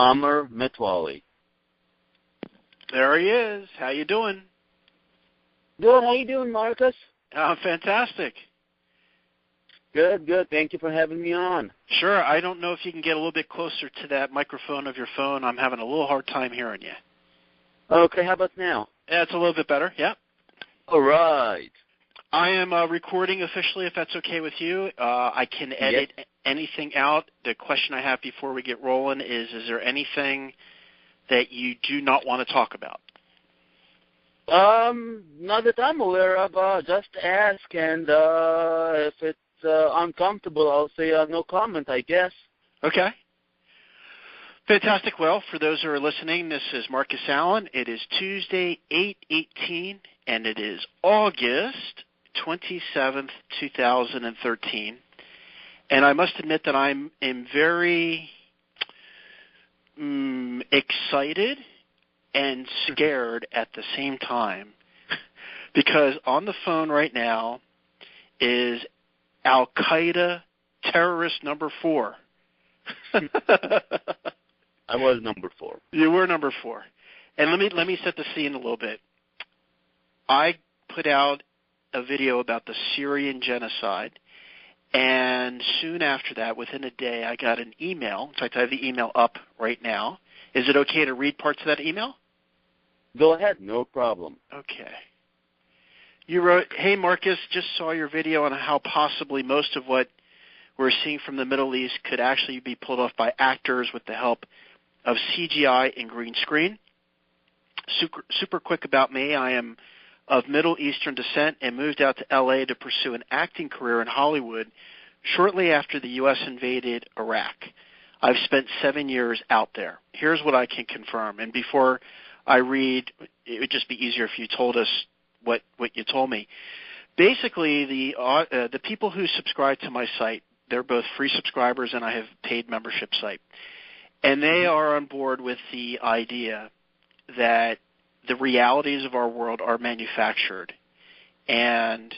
Amr Metwali. There he is. How you doing? Good. How you doing, Marcus? Fantastic. Good, good. Thank you for having me on. Sure. I don't know if you can get a little bit closer to that microphone of your phone. I'm having a little hard time hearing you. Okay, how about now? Yeah, it's a little bit better. Yeah. All right. I am recording officially, if that's okay with you. I can edit anything out. The question I have before we get rolling is there anything that you do not want to talk about? Not that I'm aware of. Just ask, and if it's uncomfortable, I'll say no comment, I guess. Okay. Fantastic. Well, for those who are listening, this is Markus Allen. It is Tuesday, 8/18, and it is August 27th, 2013. And I must admit that I'm very excited and scared at the same time, because on the phone right now is Al-Qaeda Terrorist number 4. I was number 4. You were number 4. And let me set the scene a little bit. I put out a video about the Syrian genocide, and soon after that, within a day, I got an email. In fact, I have the email up right now. Is it okay to read parts of that email? Go ahead, no problem. Okay. You wrote, "Hey Marcus, just saw your video on how possibly most of what we're seeing from the Middle East could actually be pulled off by actors with the help of CGI and green screen. Super quick about me. I am of Middle Eastern descent and moved out to L.A. to pursue an acting career in Hollywood shortly after the U.S. invaded Iraq. I've spent 7 years out there. Here's what I can confirm." And before I read, it would just be easier if you told us what you told me. Basically, the people who subscribe to my site, they're both free subscribers and I have paid membership site. And they are on board with the idea that the realities of our world are manufactured. And,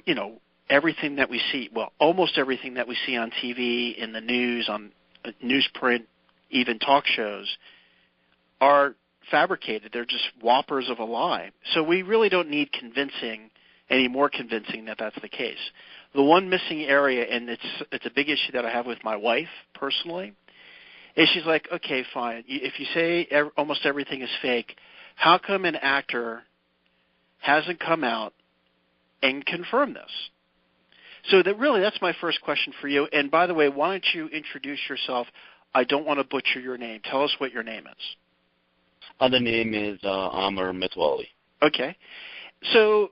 you know, everything that we see, well, almost everything that we see on TV, in the news, on newsprint, even talk shows, are fabricated. They're just whoppers of a lie. So we really don't need any more convincing that that's the case. The one missing area, and it's a big issue that I have with my wife personally, is she's like, okay, fine. If you say almost everything is fake, how come an actor hasn't come out and confirmed this? So that's my first question for you. And by the way, why don't you introduce yourself? I don't want to butcher your name. Tell us what your name is. The name is Amr Metwali. Okay. So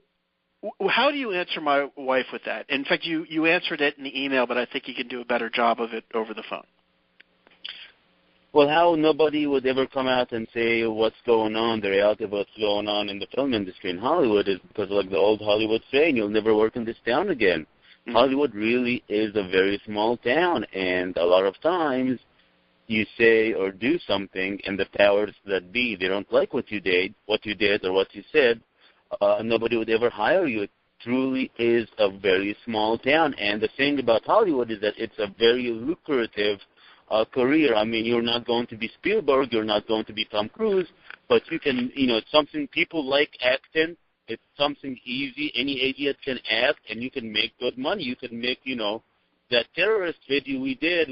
how do you answer my wife with that? In fact, you answered it in the email, but I think you can do a better job of it over the phone. Well, how nobody would ever come out and say what's going on, the reality of what's going on in the film industry in Hollywood is because, like the old Hollywood saying, you'll never work in this town again. Mm-hmm. Hollywood really is a very small town, and a lot of times you say or do something, and the powers that be, they don't like what you did or what you said, nobody would ever hire you. It truly is a very small town, and the thing about Hollywood is that it's a very lucrative career. I mean, you're not going to be Spielberg, you're not going to be Tom Cruise, but you can, it's something people like acting. It's something easy. Any idiot can act, and you can make good money. You can make, that terrorist video we did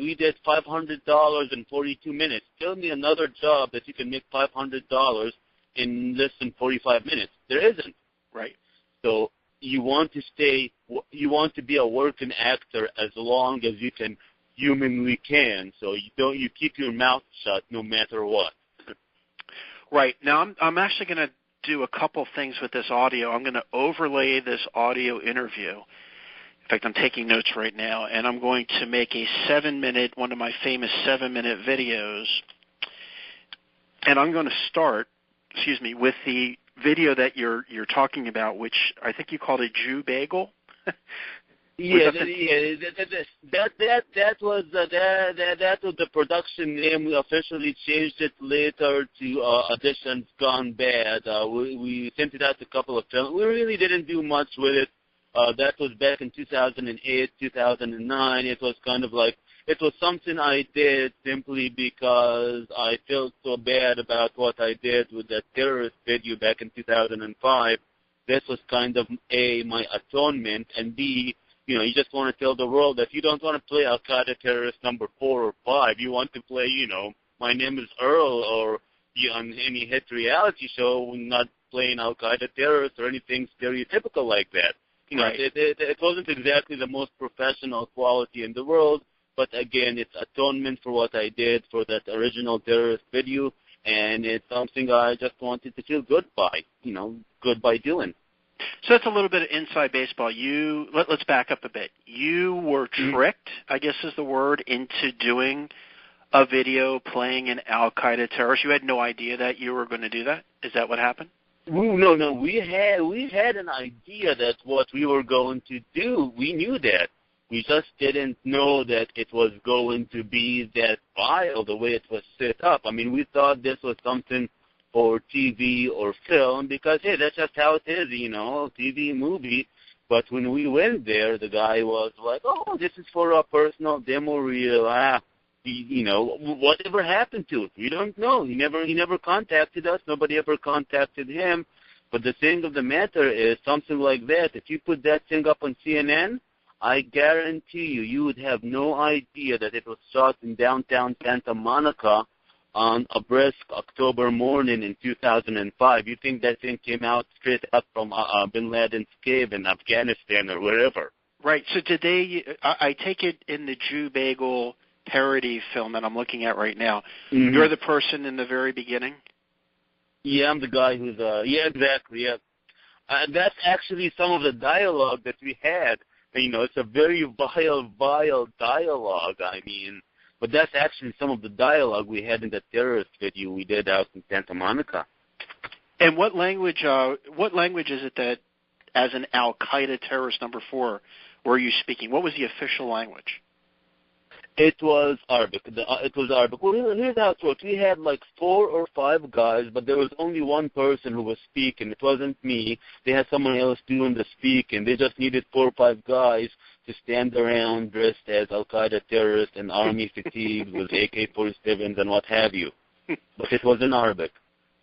$500 in 42 minutes. Tell me another job that you can make $500 in less than 45 minutes. There isn't. Right. So you want to be a working actor as long as you can humanly can. So you keep your mouth shut no matter what. Right. Now I'm actually going to do a couple things with this audio. I'm going to overlay this audio interview. In fact, I'm taking notes right now, and I'm going to make one of my famous 7-minute videos. And I'm going to start, with the video that you're talking about, which I think you called a Jew bagel. Yeah, that was the production name. We officially changed it later to Auditions Gone Bad. We sent it out to a couple of films. We really didn't do much with it. That was back in 2008, 2009. It was kind of like, it was something I did simply because I felt so bad about what I did with that terrorist video back in 2005. This was kind of A, my atonement, and B, you just want to tell the world that you don't want to play Al-Qaeda Terrorist number 4 or 5. You want to play, My Name is Earl or on any hit reality show, not playing Al-Qaeda Terrorist or anything stereotypical like that. Right. It wasn't exactly the most professional quality in the world, but again, it's atonement for what I did for that original terrorist video, and it's something I just wanted to feel good by, good by doing. So that's a little bit of inside baseball. Let's back up a bit. You were tricked, I guess is the word, into doing a video playing an Al-Qaeda terrorist. You had no idea that you were going to do that? Is that what happened? No. We had an idea that's what we were going to do. We knew that. We just didn't know that it was going to be that vile the way it was set up. I mean, we thought this was something for TV or film because, hey, that's just how it is, TV, movie. But when we went there, the guy was like, oh, this is for a personal demo reel. Whatever happened to it? We don't know. He never contacted us. Nobody ever contacted him. But the thing of the matter is something like that. If you put that thing up on CNN, I guarantee you would have no idea that it was shot in downtown Santa Monica on a brisk October morning in 2005. You think that thing came out straight up from Bin Laden's cave in Afghanistan or wherever. Right. So did they, I take it in the Jew Bagel parody film that I'm looking at right now, you're the person in the very beginning? Yeah, I'm the guy who's, yeah, exactly, yeah. That's actually some of the dialogue that we had. It's a very vile dialogue, but that's actually some of the dialogue we had in the terrorist video we did out in Santa Monica. And what language is it that, as an Al-Qaeda terrorist number 4, were you speaking? What was the official language? It was Arabic. It was Arabic. Well, here's how it worked. We had like 4 or 5 guys, but there was only one person who was speaking. It wasn't me. They had someone else doing the speaking. They just needed 4 or 5 guys to stand around dressed as Al-Qaeda terrorists and army fatigues with AK-47s and what have you. But it was in Arabic.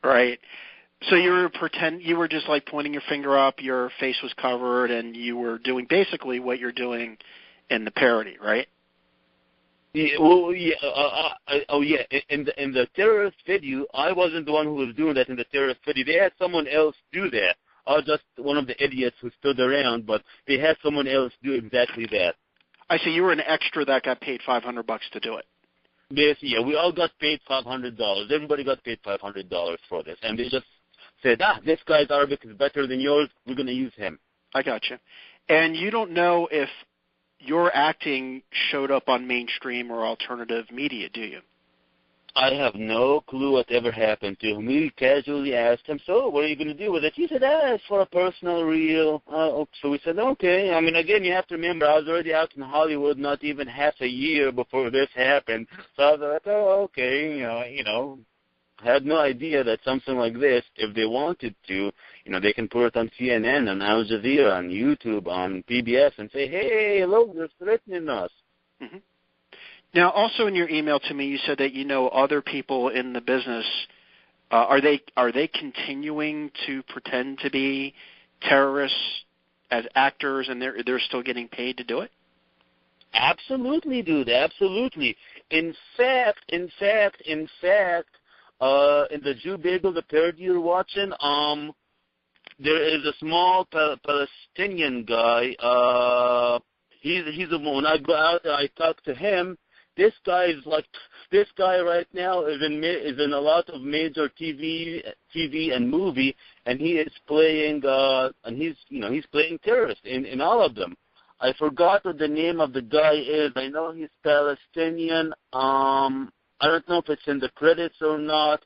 Right. So you were just like pointing your finger up, your face was covered, and you were doing basically what you're doing in the parody, right? Yeah, well, yeah. In the terrorist video, I wasn't the one who was doing that in the terrorist video. They had someone else do that. I was just one of the idiots who stood around, but they had someone else do exactly that. I see. You were an extra that got paid $500 to do it. Yes, yeah. We all got paid $500. Everybody got paid $500 for this, and they just said, this guy's Arabic is better than yours. We're going to use him. I got you. And you don't know if your acting showed up on mainstream or alternative media, do you? I have no clue what ever happened to him. We casually asked him, so what are you going to do with it? He said, it's for a personal reel. So we said, okay. Again, you have to remember, I was already out in Hollywood not even half a year before this happened. So I was like, okay, I had no idea that something like this, if they wanted to, they can put it on CNN, on Al Jazeera, on YouTube, on PBS, and say, hey, look, they're threatening us. Mm-hmm. Now, also in your email to me, you said that other people in the business. Are they continuing to pretend to be terrorists as actors, and they're still getting paid to do it? Absolutely, dude. Absolutely. In fact, in the Jew Bagel, the parody you're watching, there is a small Palestinian guy. When I go out, I talk to him. This guy right now is in a lot of major TV and movie, and he is playing he's playing terrorist in all of them. I forgot what the name of the guy is. I know he's Palestinian. I don't know if it's in the credits or not,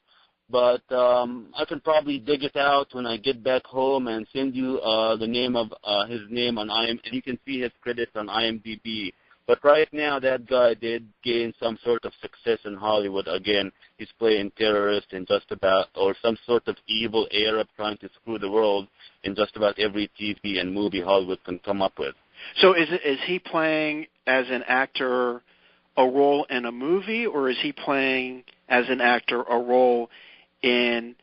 but I can probably dig it out when I get back home and send you the name of his name on IMDb, and you can see his credits on IMDb. But right now, that guy did gain some sort of success in Hollywood. Again, he's playing terrorist in just about, or some sort of evil Arab trying to screw the world in just about every TV and movie Hollywood can come up with. So is he playing as an actor a role in a movie, or is he playing as an actor a role in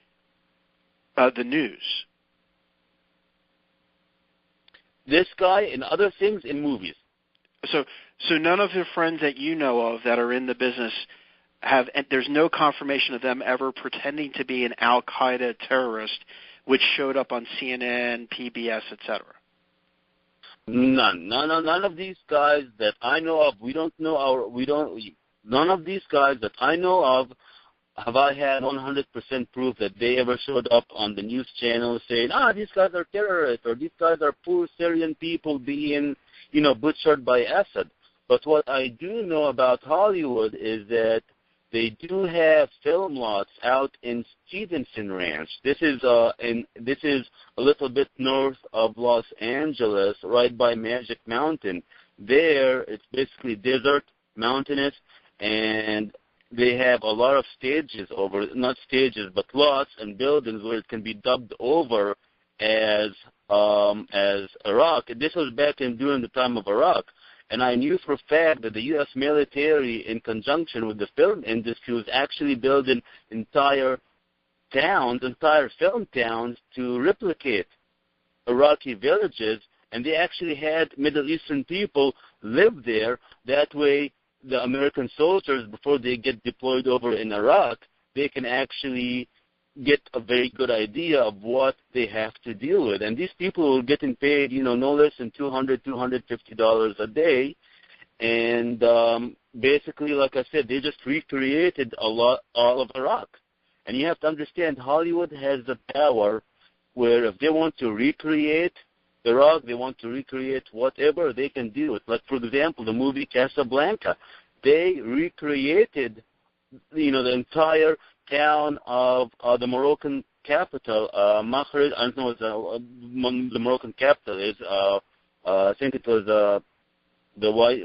the news? This guy and other things in movies. So none of the friends that you know of that are in the business have, and there's no confirmation of them ever pretending to be an Al-Qaeda terrorist, which showed up on CNN, PBS, etc. None of these guys that I know of. None of these guys that I know of have I had 100% proof that they ever showed up on the news channel saying, these guys are terrorists, or these guys are poor Syrian people being, butchered by Assad. But what I do know about Hollywood is that they do have film lots out in Stevenson Ranch. This is a little bit north of Los Angeles, right by Magic Mountain. There, it's basically desert, mountainous, and they have a lot of stages not stages, but lots and buildings where it can be dubbed over as Iraq. This was back during the time of Iraq. And I knew for a fact that the U.S. military, in conjunction with the film industry, was actually building entire film towns to replicate Iraqi villages. And they actually had Middle Eastern people live there. That way, the American soldiers, before they get deployed over in Iraq, they can actually get a very good idea of what they have to deal with. And these people were getting paid, no less than $200, $250 a day. And basically, like I said, they just recreated all of Iraq. And you have to understand, Hollywood has the power where if they want to recreate Iraq, they want to recreate whatever, they can do it. Like, for example, the movie Casablanca. They recreated, the entire town of the Moroccan capital, Maghreb. I don't know what the Moroccan capital is. I think it was the white.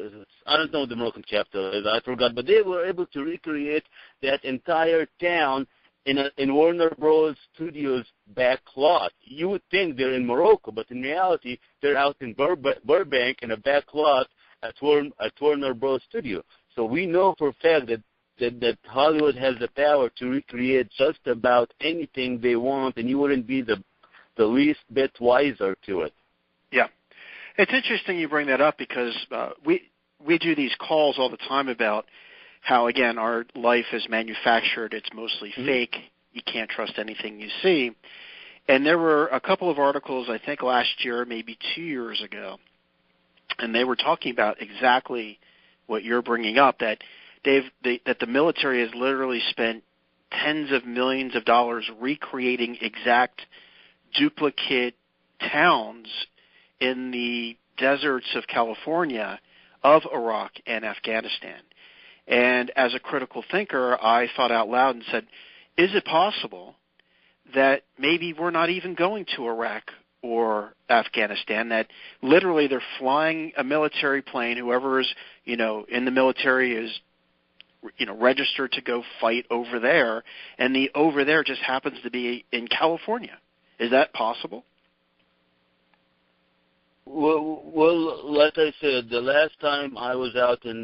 I don't know what the Moroccan capital is. I forgot. But they were able to recreate that entire town in Warner Bros. Studios back lot. You would think they're in Morocco, but in reality, they're out in Burbank in a back lot at Warner Bros. Studio. So we know for a fact that Hollywood has the power to recreate just about anything they want, and you wouldn't be the least bit wiser to it. Yeah. It's interesting you bring that up because we do these calls all the time about how, again, our life is manufactured. It's mostly fake. You can't trust anything you see. And there were a couple of articles, I think last year, maybe 2 years ago, and they were talking about exactly what you're bringing up, that that the military has literally spent tens of millions of dollars recreating exact duplicate towns in the deserts of California, of Iraq and Afghanistan. And as a critical thinker, I thought out loud and said, is it possible that maybe we're not even going to Iraq or Afghanistan, that literally they're flying a military plane, whoever is, in the military is, registered to go fight over there, and the over there just happens to be in California? Is that possible? Well, like I said, the last time I was out there,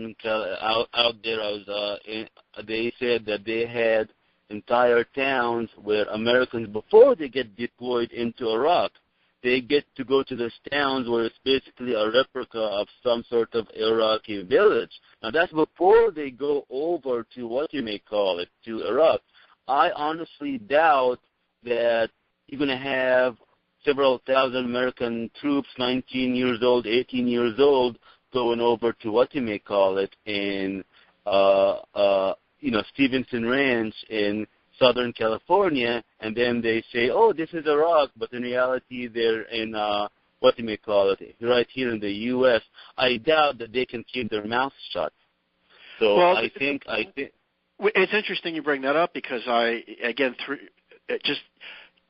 they said that they had entire towns where Americans, before they get deployed into Iraq, they get to go to those towns where it's basically a replica of some sort of Iraqi village. Now, that's before they go over to to Iraq. I honestly doubt that you're going to have several thousand American troops, 19 years old, 18 years old, going over to in Stevenson Ranch in Southern California, and then they say, this is Iraq, but in reality they're in right here in the U.S. I doubt that they can keep their mouths shut. So I think it's interesting you bring that up, because just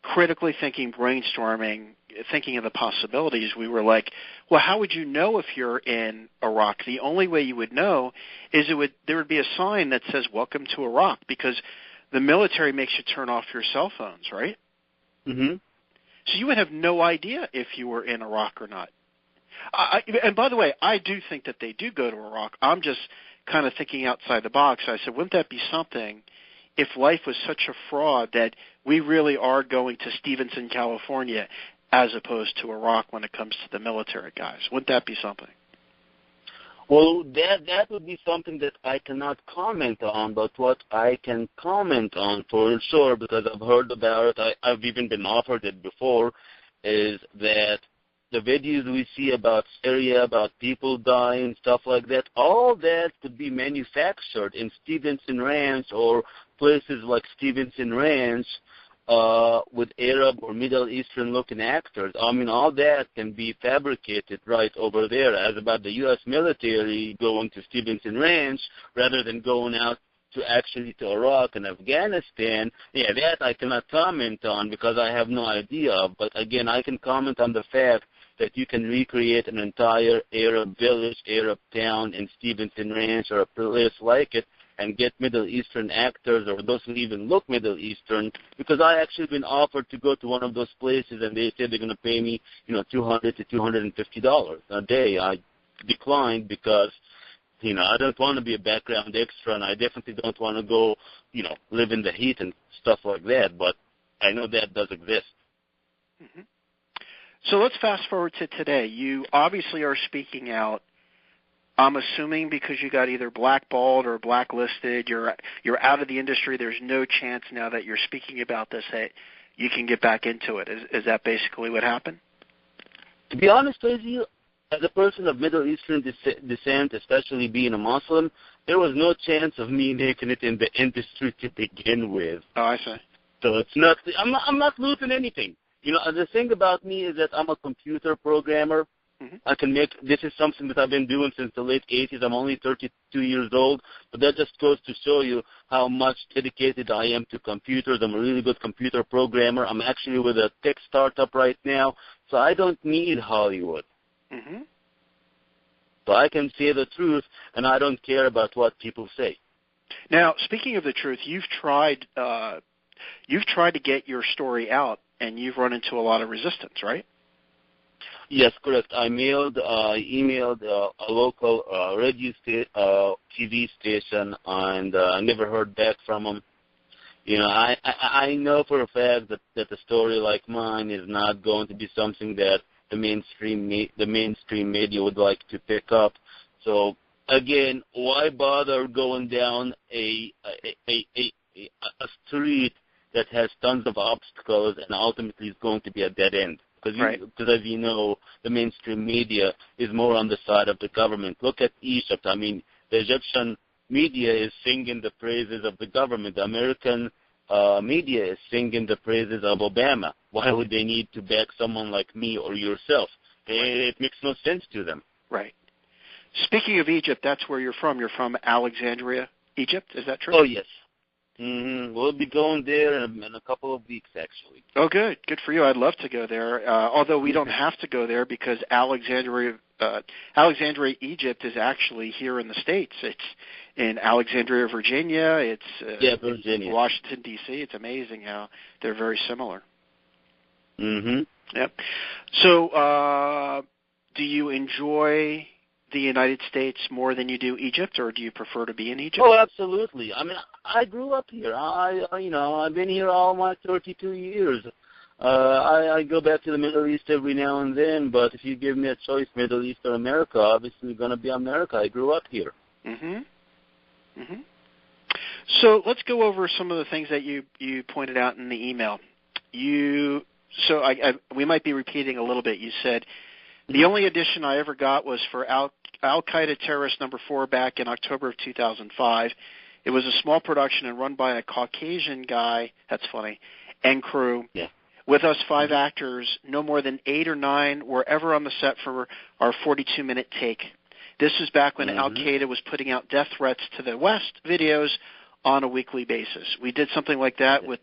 critically thinking, brainstorming, thinking of the possibilities, we were like, well, how would you know if you're in Iraq? The only way you would know is there would be a sign that says "Welcome to Iraq," because the military makes you turn off your cell phones, right? Mm-hmm. So you would have no idea if you were in Iraq or not. And by the way, I do think that they do go to Iraq. I'm just kind of thinking outside the box. I said, wouldn't that be something if life was such a fraud that we really are going to Stevenson, California, as opposed to Iraq when it comes to the military guys? Wouldn't that be something? Well, that would be something that I cannot comment on, but what I can comment on for sure, because I've heard about it, I've even been offered it before, is that the videos we see about Syria, about people dying, stuff like that, all that could be manufactured in Stevenson Ranch or places like Stevenson Ranch with Arab or Middle Eastern-looking actors. I mean, all that can be fabricated right over there. As about the U.S. military going to Stevenson Ranch rather than going out to Iraq and Afghanistan, yeah, that I cannot comment on because I have no idea. But again, I can comment on the fact that you can recreate an entire Arab village, Arab town in Stevenson Ranch or a place like it and get Middle Eastern actors or those who even look Middle Eastern, because I actually been offered to go to one of those places and they said they're going to pay me, $200 to $250 a day. I declined because, I don't want to be a background extra and I definitely don't want to go, live in the heat and stuff like that, but I know that does exist. Mm-hmm. So let's fast forward to today. You obviously are speaking out. I'm assuming because you got either blackballed or blacklisted, you're out of the industry. There's no chance now that you're speaking about this that you can get back into it. Is that basically what happened? To be honest with you, as a person of Middle Eastern descent, especially being a Muslim, there was no chance of me making it in the industry to begin with. Oh, I see. So it's not. I'm not losing anything. The thing about me is that I'm a computer programmer. Mm-hmm. This is something that I've been doing since the late 80s. I'm only 32 years old, but that just goes to show you how much dedicated I am to computers. I'm a really good computer programmer. I'm actually with a tech startup right now, so I don't need Hollywood. Mm-hmm. So I can say the truth, and I don't care about what people say. Now, speaking of the truth, you've tried to get your story out, and you've run into a lot of resistance, right? Yes, correct. I emailed a local radio TV station, and I never heard back from them. I know for a fact that a story like mine is not going to be something that the mainstream media would like to pick up. So again, why bother going down a street that has tons of obstacles and ultimately is going to be a dead end? Because as you know, the mainstream media is more on the side of the government. Look at Egypt. I mean, the Egyptian media is singing the praises of the government. The American media is singing the praises of Obama. Why would they need to back someone like me or yourself? It makes no sense to them. Right. Speaking of Egypt, that's where you're from. You're from Alexandria, Egypt. Is that true? Oh, yes. Mm-hmm. We'll be going there in a couple of weeks, actually. Oh, good. Good for you. I'd love to go there, although we don't have to go there because Alexandria, Egypt is actually here in the States. It's in Alexandria, Virginia. It's Virginia. Washington, D.C. It's amazing how they're very similar. Mm-hmm. Yep. So do you enjoy the United States more than you do Egypt, or do you prefer to be in Egypt? Oh, absolutely. I mean, I grew up here. I've been here all my 32 years. I go back to the Middle East every now and then, but if you give me a choice, Middle East or America, obviously going to be America. I grew up here. Mm-hmm. Mm-hmm. So let's go over some of the things that you pointed out in the email. We might be repeating a little bit. You said, the only edition I ever got was for Al-Qaeda Terrorist number 4 back in October of 2005. It was a small production and run by a Caucasian guy, that's funny, and crew. Yeah. With us 5 actors, no more than 8 or 9 were ever on the set for our 42-minute take. This was back when Al-Qaeda was putting out death threats to the West videos on a weekly basis. We did something like that with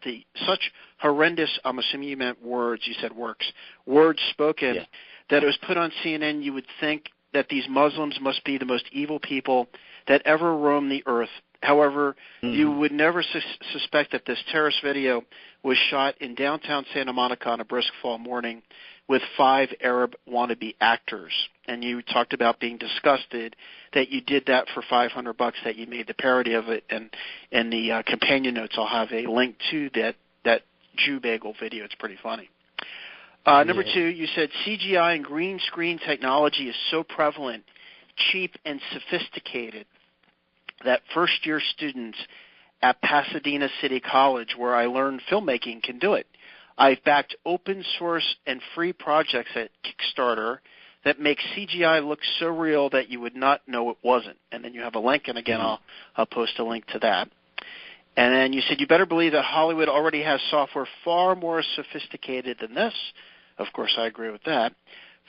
such horrendous, I'm assuming you meant words, you said words spoken, that it was put on CNN. You would think that these Muslims must be the most evil people that ever roamed the earth. However, you would never suspect that this terrorist video was shot in downtown Santa Monica on a brisk fall morning with 5 Arab wannabe actors. And you talked about being disgusted that you did that for $500, that you made the parody of it. And in the companion notes, I'll have a link to that Jew bagel video. It's pretty funny. Number 2, you said CGI and green screen technology is so prevalent, cheap, and sophisticated that first-year students at Pasadena City College, where I learned filmmaking, can do it. I've backed open source and free projects at Kickstarter that make CGI look so real that you would not know it wasn't. And then you have a link, and again, I'll post a link to that. And then you said you better believe that Hollywood already has software far more sophisticated than this. Of course, I agree with that.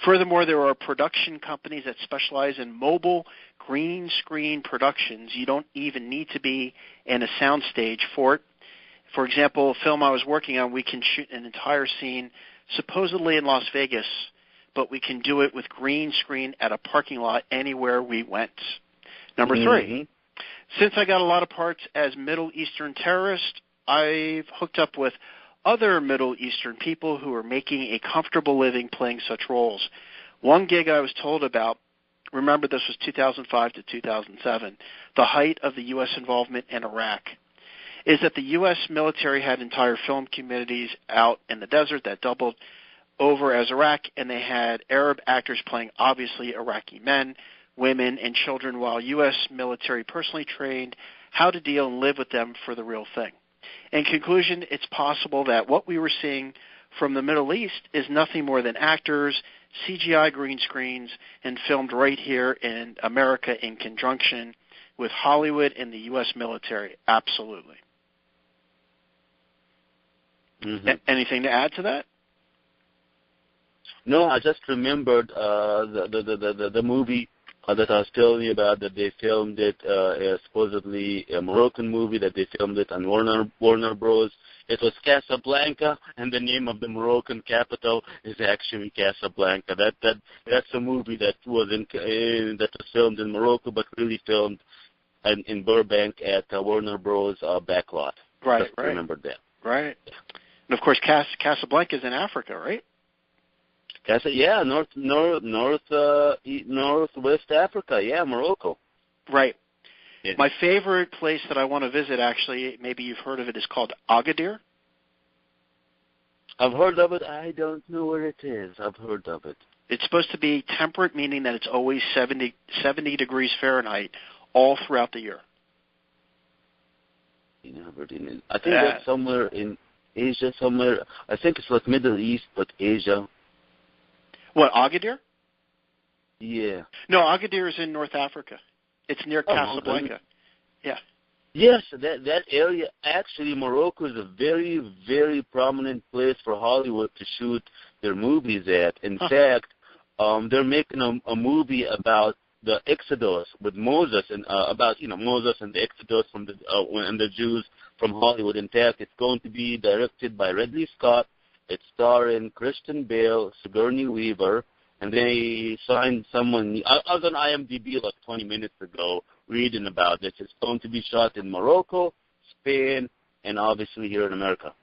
Furthermore, there are production companies that specialize in mobile green screen productions. You don't even need to be in a soundstage for it. For example, a film I was working on, we can shoot an entire scene supposedly in Las Vegas, but we can do it with green screen at a parking lot anywhere we went. Number 3, since I got a lot of parts as Middle Eastern terrorist, I've hooked up with other Middle Eastern people who are making a comfortable living playing such roles. One gig I was told about, remember this was 2005 to 2007, the height of the U.S. involvement in Iraq, is that the U.S. military had entire film communities out in the desert that doubled over as Iraq, and they had Arab actors playing obviously Iraqi men, women, and children, while U.S. military personally trained how to deal and live with them for the real thing. In conclusion, it's possible that what we were seeing from the Middle East is nothing more than actors, CGI green screens, and filmed right here in America in conjunction with Hollywood and the U.S. military. Absolutely. Anything to add to that? No, I just remembered the movie that I was telling you about, that they filmed it, supposedly a Moroccan movie that they filmed it on Warner Bros. It was Casablanca, and the name of the Moroccan capital is actually Casablanca. That's a movie that was filmed in Morocco, but really filmed in Burbank at Warner Bros. Backlot. Right, just right. Remember that. Right. And of course, Casablanca is in Africa, right? Northwest Africa. Yeah, Morocco. Right. Yeah. My favorite place that I want to visit, actually, maybe you've heard of it, is called Agadir. I've heard of it. I don't know where it is. I've heard of it. It's supposed to be temperate, meaning that it's always 70 degrees Fahrenheit all throughout the year. I think that's somewhere in Asia, somewhere. I think it's like Middle East, but Asia. What, Agadir? Yeah. No, Agadir is in North Africa. It's near Casablanca. Yeah. Yes, that area, actually, Morocco is a very, very prominent place for Hollywood to shoot their movies at. In fact, they're making a movie about the Exodus with Moses, and about Moses and the Exodus from and the Jews from Hollywood. In fact, it's going to be directed by Ridley Scott. It's starring Christian Bale, Sigourney Weaver, and they signed someone. I was on IMDb like 20 minutes ago reading about this. It's going to be shot in Morocco, Spain, and obviously here in America.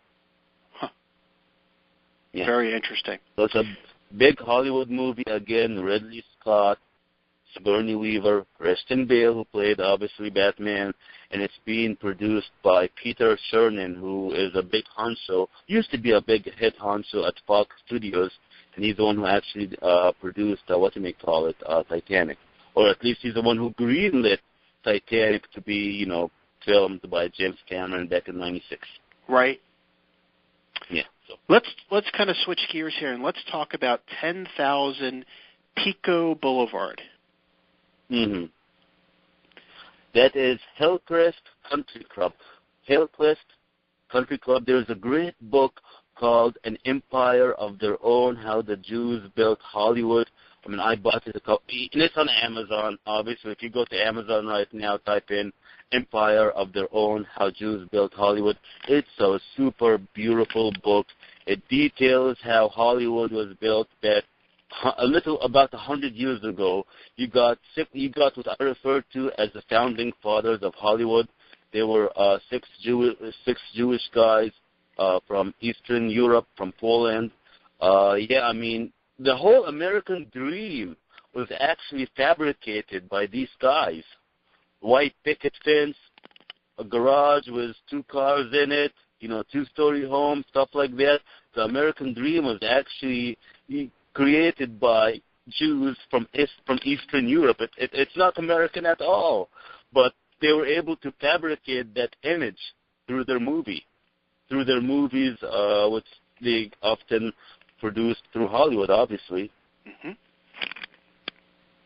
Huh. Yeah. Very interesting. So it's a big Hollywood movie again. Ridley Scott, Sigourney Weaver, Christian Bale, who played obviously Batman, and it's being produced by Peter Chernin, who is a big honcho, used to be a big hit honcho at Fox Studios, and he's the one who actually produced, Titanic. Or at least he's the one who greenlit Titanic to be, filmed by James Cameron back in '96. Right. Yeah. So. Let's kind of switch gears here, and let's talk about 10,000 Pico Boulevard. Mm-hmm. That is Hillcrest Country Club. Hillcrest Country Club, there's a great book called An Empire of Their Own, How the Jews Built Hollywood. I mean, I bought it and it's on Amazon, obviously. If you go to Amazon right now, type in Empire of Their Own, How Jews Built Hollywood. It's a super beautiful book. It details how Hollywood was built back about 100 years ago. You got what I refer to as the founding fathers of Hollywood. They were six Jewish guys from Eastern Europe, from Poland. I mean, the whole American dream was actually fabricated by these guys. White picket fence, a garage with 2 cars in it, two-story home, stuff like that. The American dream was actually created by Jews from Eastern Europe. It's not American at all, but they were able to fabricate that image through their movies, which they often produced through Hollywood, obviously. Mm-hmm.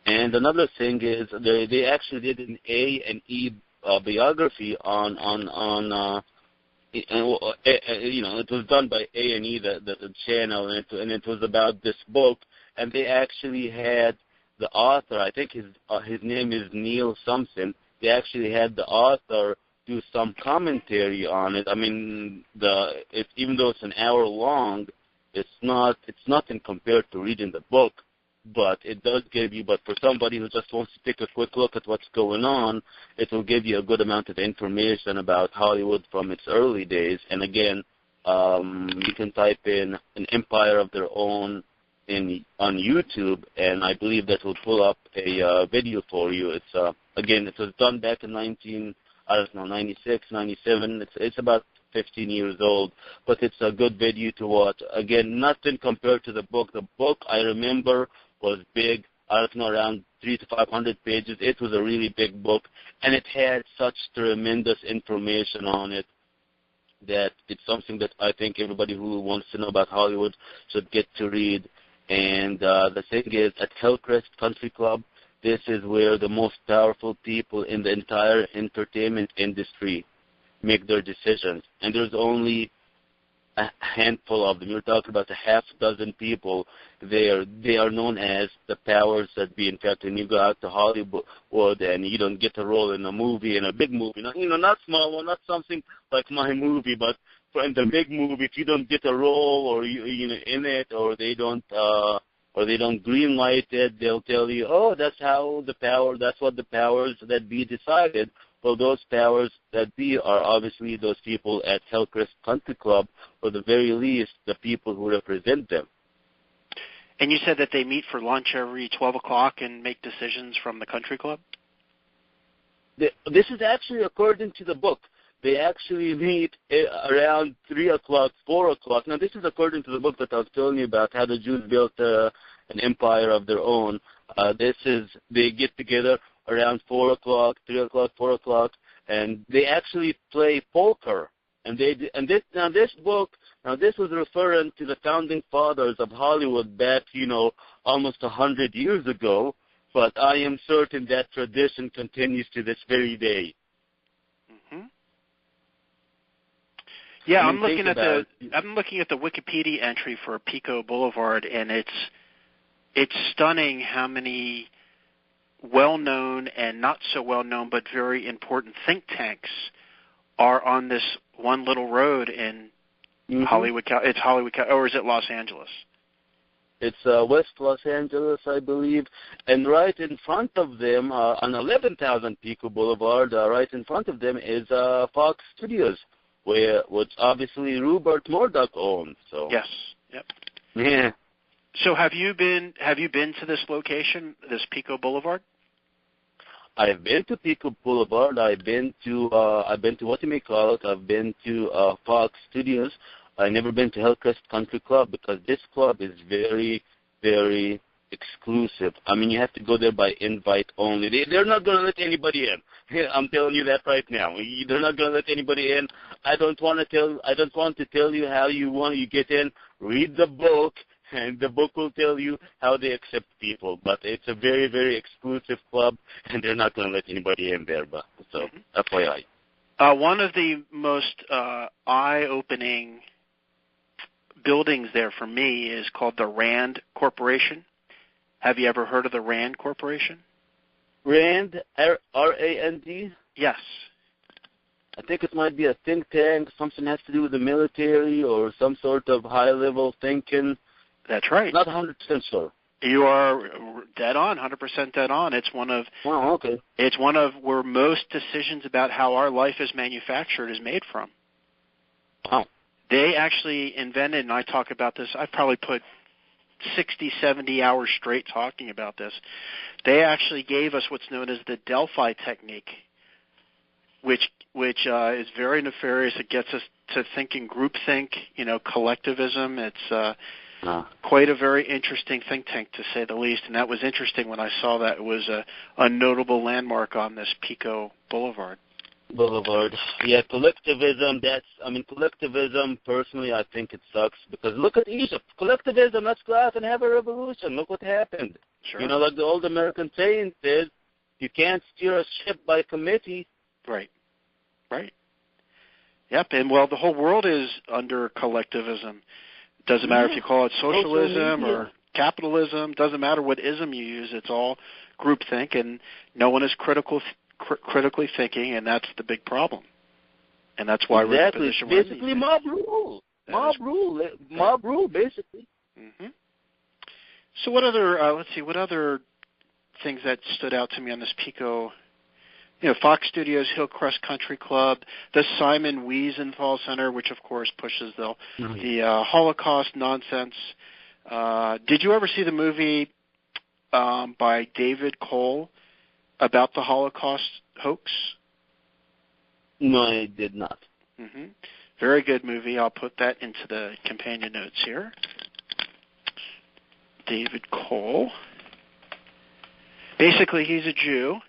And another thing is they actually did an A&E biography on it was done by A&E, the channel, and it was about this book. And they actually had the author. I think his name is Neil something. They actually had the author do some commentary on it. I mean, even though it's an hour long, it's nothing compared to reading the book. But it does give you, but for somebody who just wants to take a quick look at what's going on, it will give you a good amount of information about Hollywood from its early days. And again, you can type in An Empire of Their Own on YouTube, and I believe that will pull up a video for you. It's again, it was done back in 96, 97. It's about 15 years old, but it's a good video to watch. Again, nothing compared to the book. The book, I remember, was big, around 300 to 500 pages. It was a really big book, and it had such tremendous information on it that it's something that I think everybody who wants to know about Hollywood should get to read. And the thing is, at Hillcrest Country Club, this is where the most powerful people in the entire entertainment industry make their decisions. And there's only a handful of them. You're talking about a half dozen people. They are known as the powers that be. In fact, when you go out to Hollywood and you don't get a role in a movie, in a big movie, not small one, not something like my movie, but in the big movie, if you don't get a role or in it, or they don't green light it, they'll tell you, oh, that's what the powers that be decided. Well, those powers that be are obviously those people at Hillcrest Country Club, or the very least, the people who represent them. And you said that they meet for lunch every 12 o'clock and make decisions from the country club? This is actually according to the book. They actually meet around 3 o'clock, 4 o'clock. Now, this is according to the book that I was telling you about, how the Jews built an empire of their own. They get together around 4 o'clock, 3 o'clock, 4 o'clock, and they actually play poker. And this was referring to the founding fathers of Hollywood back, almost 100 years ago. But I am certain that tradition continues to this very day. Mm-hmm. Yeah, I'm looking at the Wikipedia entry for Pico Boulevard, and it's stunning how many well-known and not so well-known but very important think tanks are on this one little road in Hollywood. It's Hollywood, or is it Los Angeles? It's West Los Angeles, I believe. And right in front of them, on 11,000 Pico Boulevard, right in front of them is Fox Studios, which obviously Rupert Murdoch owns. So yes, yep. Yeah. So have you been to this location, this Pico Boulevard? I've been to Pico Boulevard. I've been to what you may call it. I've been to Fox Studios. I've never been to Hillcrest Country Club because this club is very, very exclusive. I mean, you have to go there by invite only. They're not going to let anybody in. I'm telling you that right now. They're not going to let anybody in. I don't want to tell you how you get in. Read the book, and the book will tell you how they accept people. But it's a very, very exclusive club, and they're not going to let anybody in there. But so, FYI. One of the most eye-opening buildings there for me is called the Rand Corporation, Have you ever heard of the RAND Corporation? RAND, R-A-N-D? Yes. I think it might be a think tank, something has to do with the military or some sort of high-level thinking. That's right. Not 100% sure. You are dead on, 100% dead on. It's one of It's one of where most decisions about how our life is manufactured is made from. Wow. They actually invented, and I talk about this, I've probably put 60, 70 hours straight talking about this. They actually gave us what's known as the Delphi technique, which is very nefarious. It gets us to thinking groupthink, collectivism. It's quite a very interesting think tank, to say the least, and that was interesting when I saw that it was a notable landmark on this Pico Boulevard. Yeah, collectivism, collectivism, personally, I think it sucks because look at Egypt. Collectivism, let's go out and have a revolution. Look what happened. Sure. Like the old American saying says, you can't steer a ship by committee. Right. Yep, and well, the whole world is under collectivism. Doesn't matter if you call it socialism or capitalism. Doesn't matter what ism you use. It's all groupthink, and no one is critically thinking, and that's the big problem. And that's why we're in the position we're in. Basically, mob rule. Mob rule, basically. Mm-hmm. So what other? What other things that stood out to me on this Pico? Fox Studios, Hillcrest Country Club, the Simon Wiesenthal Center, which of course pushes the Holocaust nonsense. Did you ever see the movie by David Cole about the Holocaust hoax? No, I did not. Mm-hmm. Very good movie. I'll put that into the companion notes here. David Cole. Basically, he's a Jew.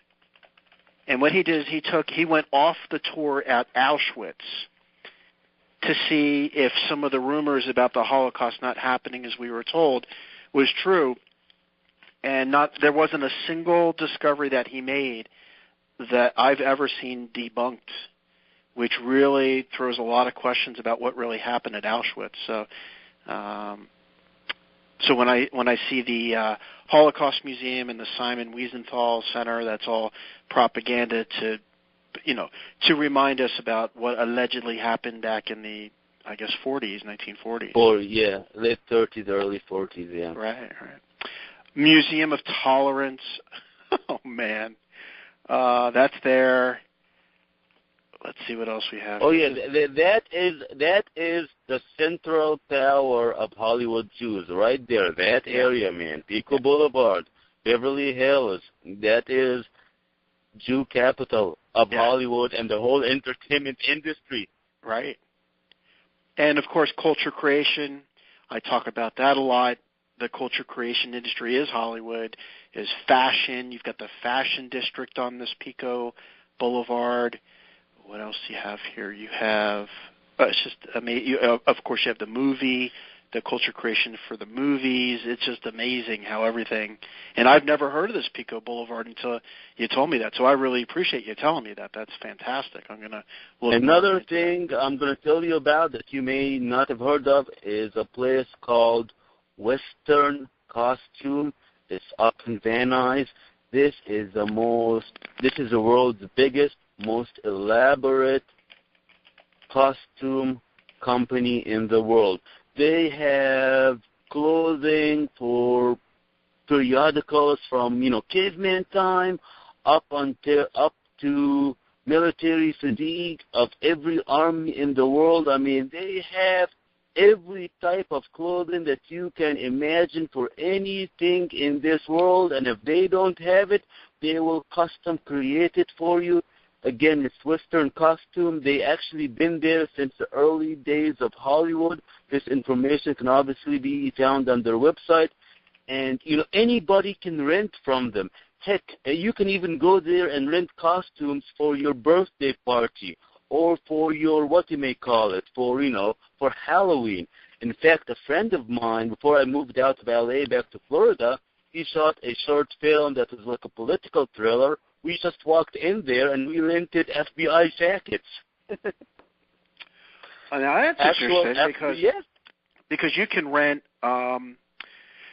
And what he did is he went off the tour at Auschwitz to see if some of the rumors about the Holocaust not happening as we were told was true. And there wasn't a single discovery that he made that I've ever seen debunked, which really throws a lot of questions about what really happened at Auschwitz. So when I see the Holocaust Museum and the Simon Wiesenthal Center, that's all propaganda to remind us about what allegedly happened back in the 1940s. Late 30s, early 40s, yeah. Right. Museum of Tolerance. Oh man, that's there. Let's see what else we have. Oh yeah, that is the central tower of Hollywood Jews, right there. That area, man. Pico Boulevard, Beverly Hills. That is Jew capital of Hollywood and the whole entertainment industry. Right. And of course, culture creation. I talk about that a lot. The culture creation industry is Hollywood, is fashion. You've got the fashion district on this Pico Boulevard. What else do you have here? You have, it's just amazing. Of course, you have the movie, the culture creation for the movies. It's just amazing how everything, and I've never heard of this Pico Boulevard until you told me that. So I really appreciate you telling me that. That's fantastic. I'm going to look. Another thing I'm going to tell you about that you may not have heard of is a place called Western Costume. It's up in Van Nuys. This is the world's biggest, most elaborate costume company in the world. They have clothing for periodicals from, caveman time up to military fatigue of every army in the world. I mean, they have every type of clothing that you can imagine for anything in this world, and if they don't have it, they will custom create it for you. Again, it's Western Costume. They actually been there since the early days of Hollywood. This information can obviously be found on their website, and anybody can rent from them. Heck, you can even go there and rent costumes for your birthday party or for your for Halloween. In fact, a friend of mine, before I moved out of LA back to Florida, he shot a short film that was like a political thriller. We just walked in there and we rented FBI jackets. Now that's interesting because you can rent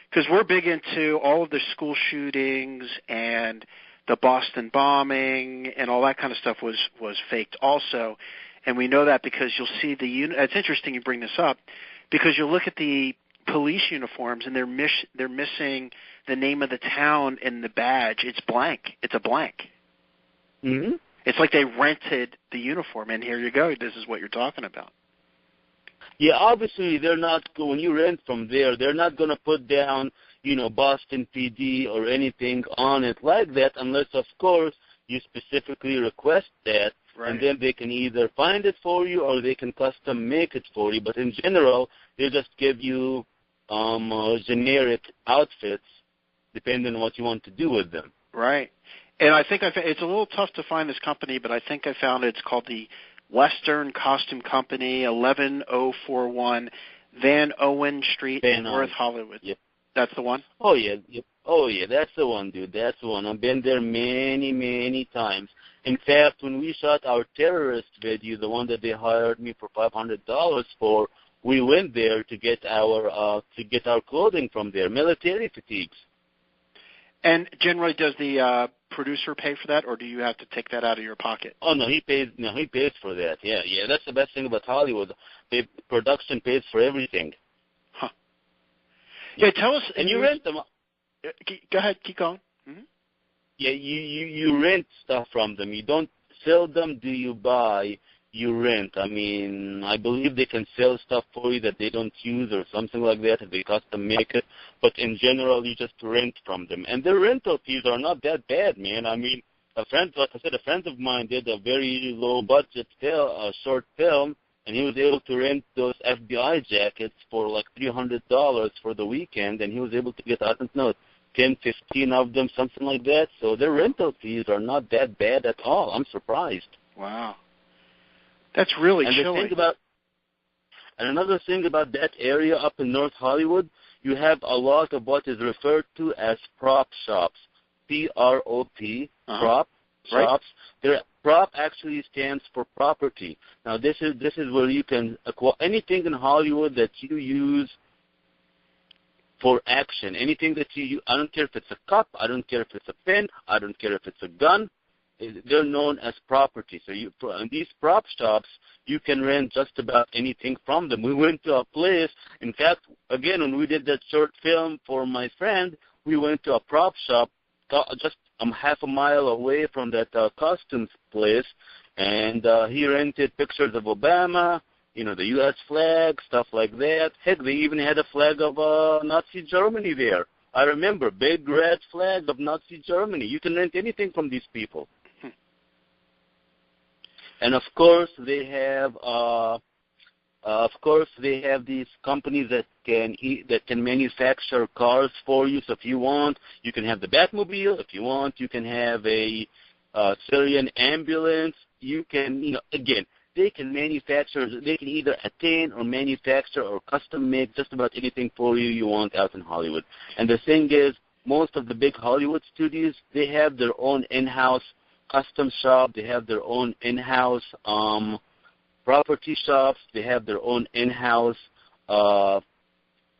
Because we're big into all of the school shootings and the Boston bombing and all that kind of stuff was faked also. And we know that because you'll see it's interesting you bring this up, because you'll look at the police uniforms and they're missing the name of the town and the badge. It's blank. It's a blank. Mm-hmm. It's like they rented the uniform, and here you go. This is what you're talking about. Yeah, obviously they're not, when you rent from there, they're not going to put down, Boston PD or anything on it like that unless, of course, you specifically request that. Right. And then they can either find it for you or they can custom make it for you. But in general, they just give you generic outfits depending on what you want to do with them. Right. And I think it's a little tough to find this company, but I think I found it. It's called the Western Costume Company, 11041 Van Owen Street in North Hollywood. Yep. That's the one? Oh, yeah. Yep. Oh, yeah, that's the one, dude. That's the one. I've been there many, many times. In fact, when we shot our terrorist video, the one that they hired me for $500 for, we went there to get our clothing from there, military fatigues. And generally, does the producer pay for that, or do you have to take that out of your pocket? Oh no, he pays. No, he pays for that. Yeah. That's the best thing about Hollywood. The production pays for everything. Huh. Yeah, tell us. And you rent them. Go ahead, keep going. Mm-hmm. Yeah, you rent stuff from them. You don't sell them. Do you buy? You rent. I mean, I believe they can sell stuff for you that they don't use or something like that if they custom make it. But in general, you just rent from them. And their rental fees are not that bad, man. I mean, like I said, a friend of mine did a very low-budget short film, and he was able to rent those FBI jackets for like $300 for the weekend, and he was able to get, I don't know, 10, 15 of them, something like that. So their rental fees are not that bad at all. I'm surprised. Wow. That's really chilling. And another thing about that area up in North Hollywood, you have a lot of what is referred to as prop shops, P-R-O-P, prop shops. Their prop actually stands for property. Now, this is where you can acquire anything in Hollywood that you use for action. Anything that you use, I don't care if it's a cup, I don't care if it's a pen, I don't care if it's a gun. They're known as property. So in these prop shops, you can rent just about anything from them. We went to a place. In fact, again, when we did that short film for my friend, we went to a prop shop just half a mile away from that costumes place, and he rented pictures of Obama, the U.S. flag, stuff like that. Heck, they even had a flag of Nazi Germany there. I remember, big red flag of Nazi Germany. You can rent anything from these people. And of course, they have these companies that can manufacture cars for you. So if you want, you can have the Batmobile. If you want, you can have a Syrian ambulance. You can, again, they can manufacture. They can either attain or manufacture or custom make just about anything for you want out in Hollywood. And the thing is, most of the big Hollywood studios, they have their own in-house custom shop. They have their own in-house property shops. They have their own in-house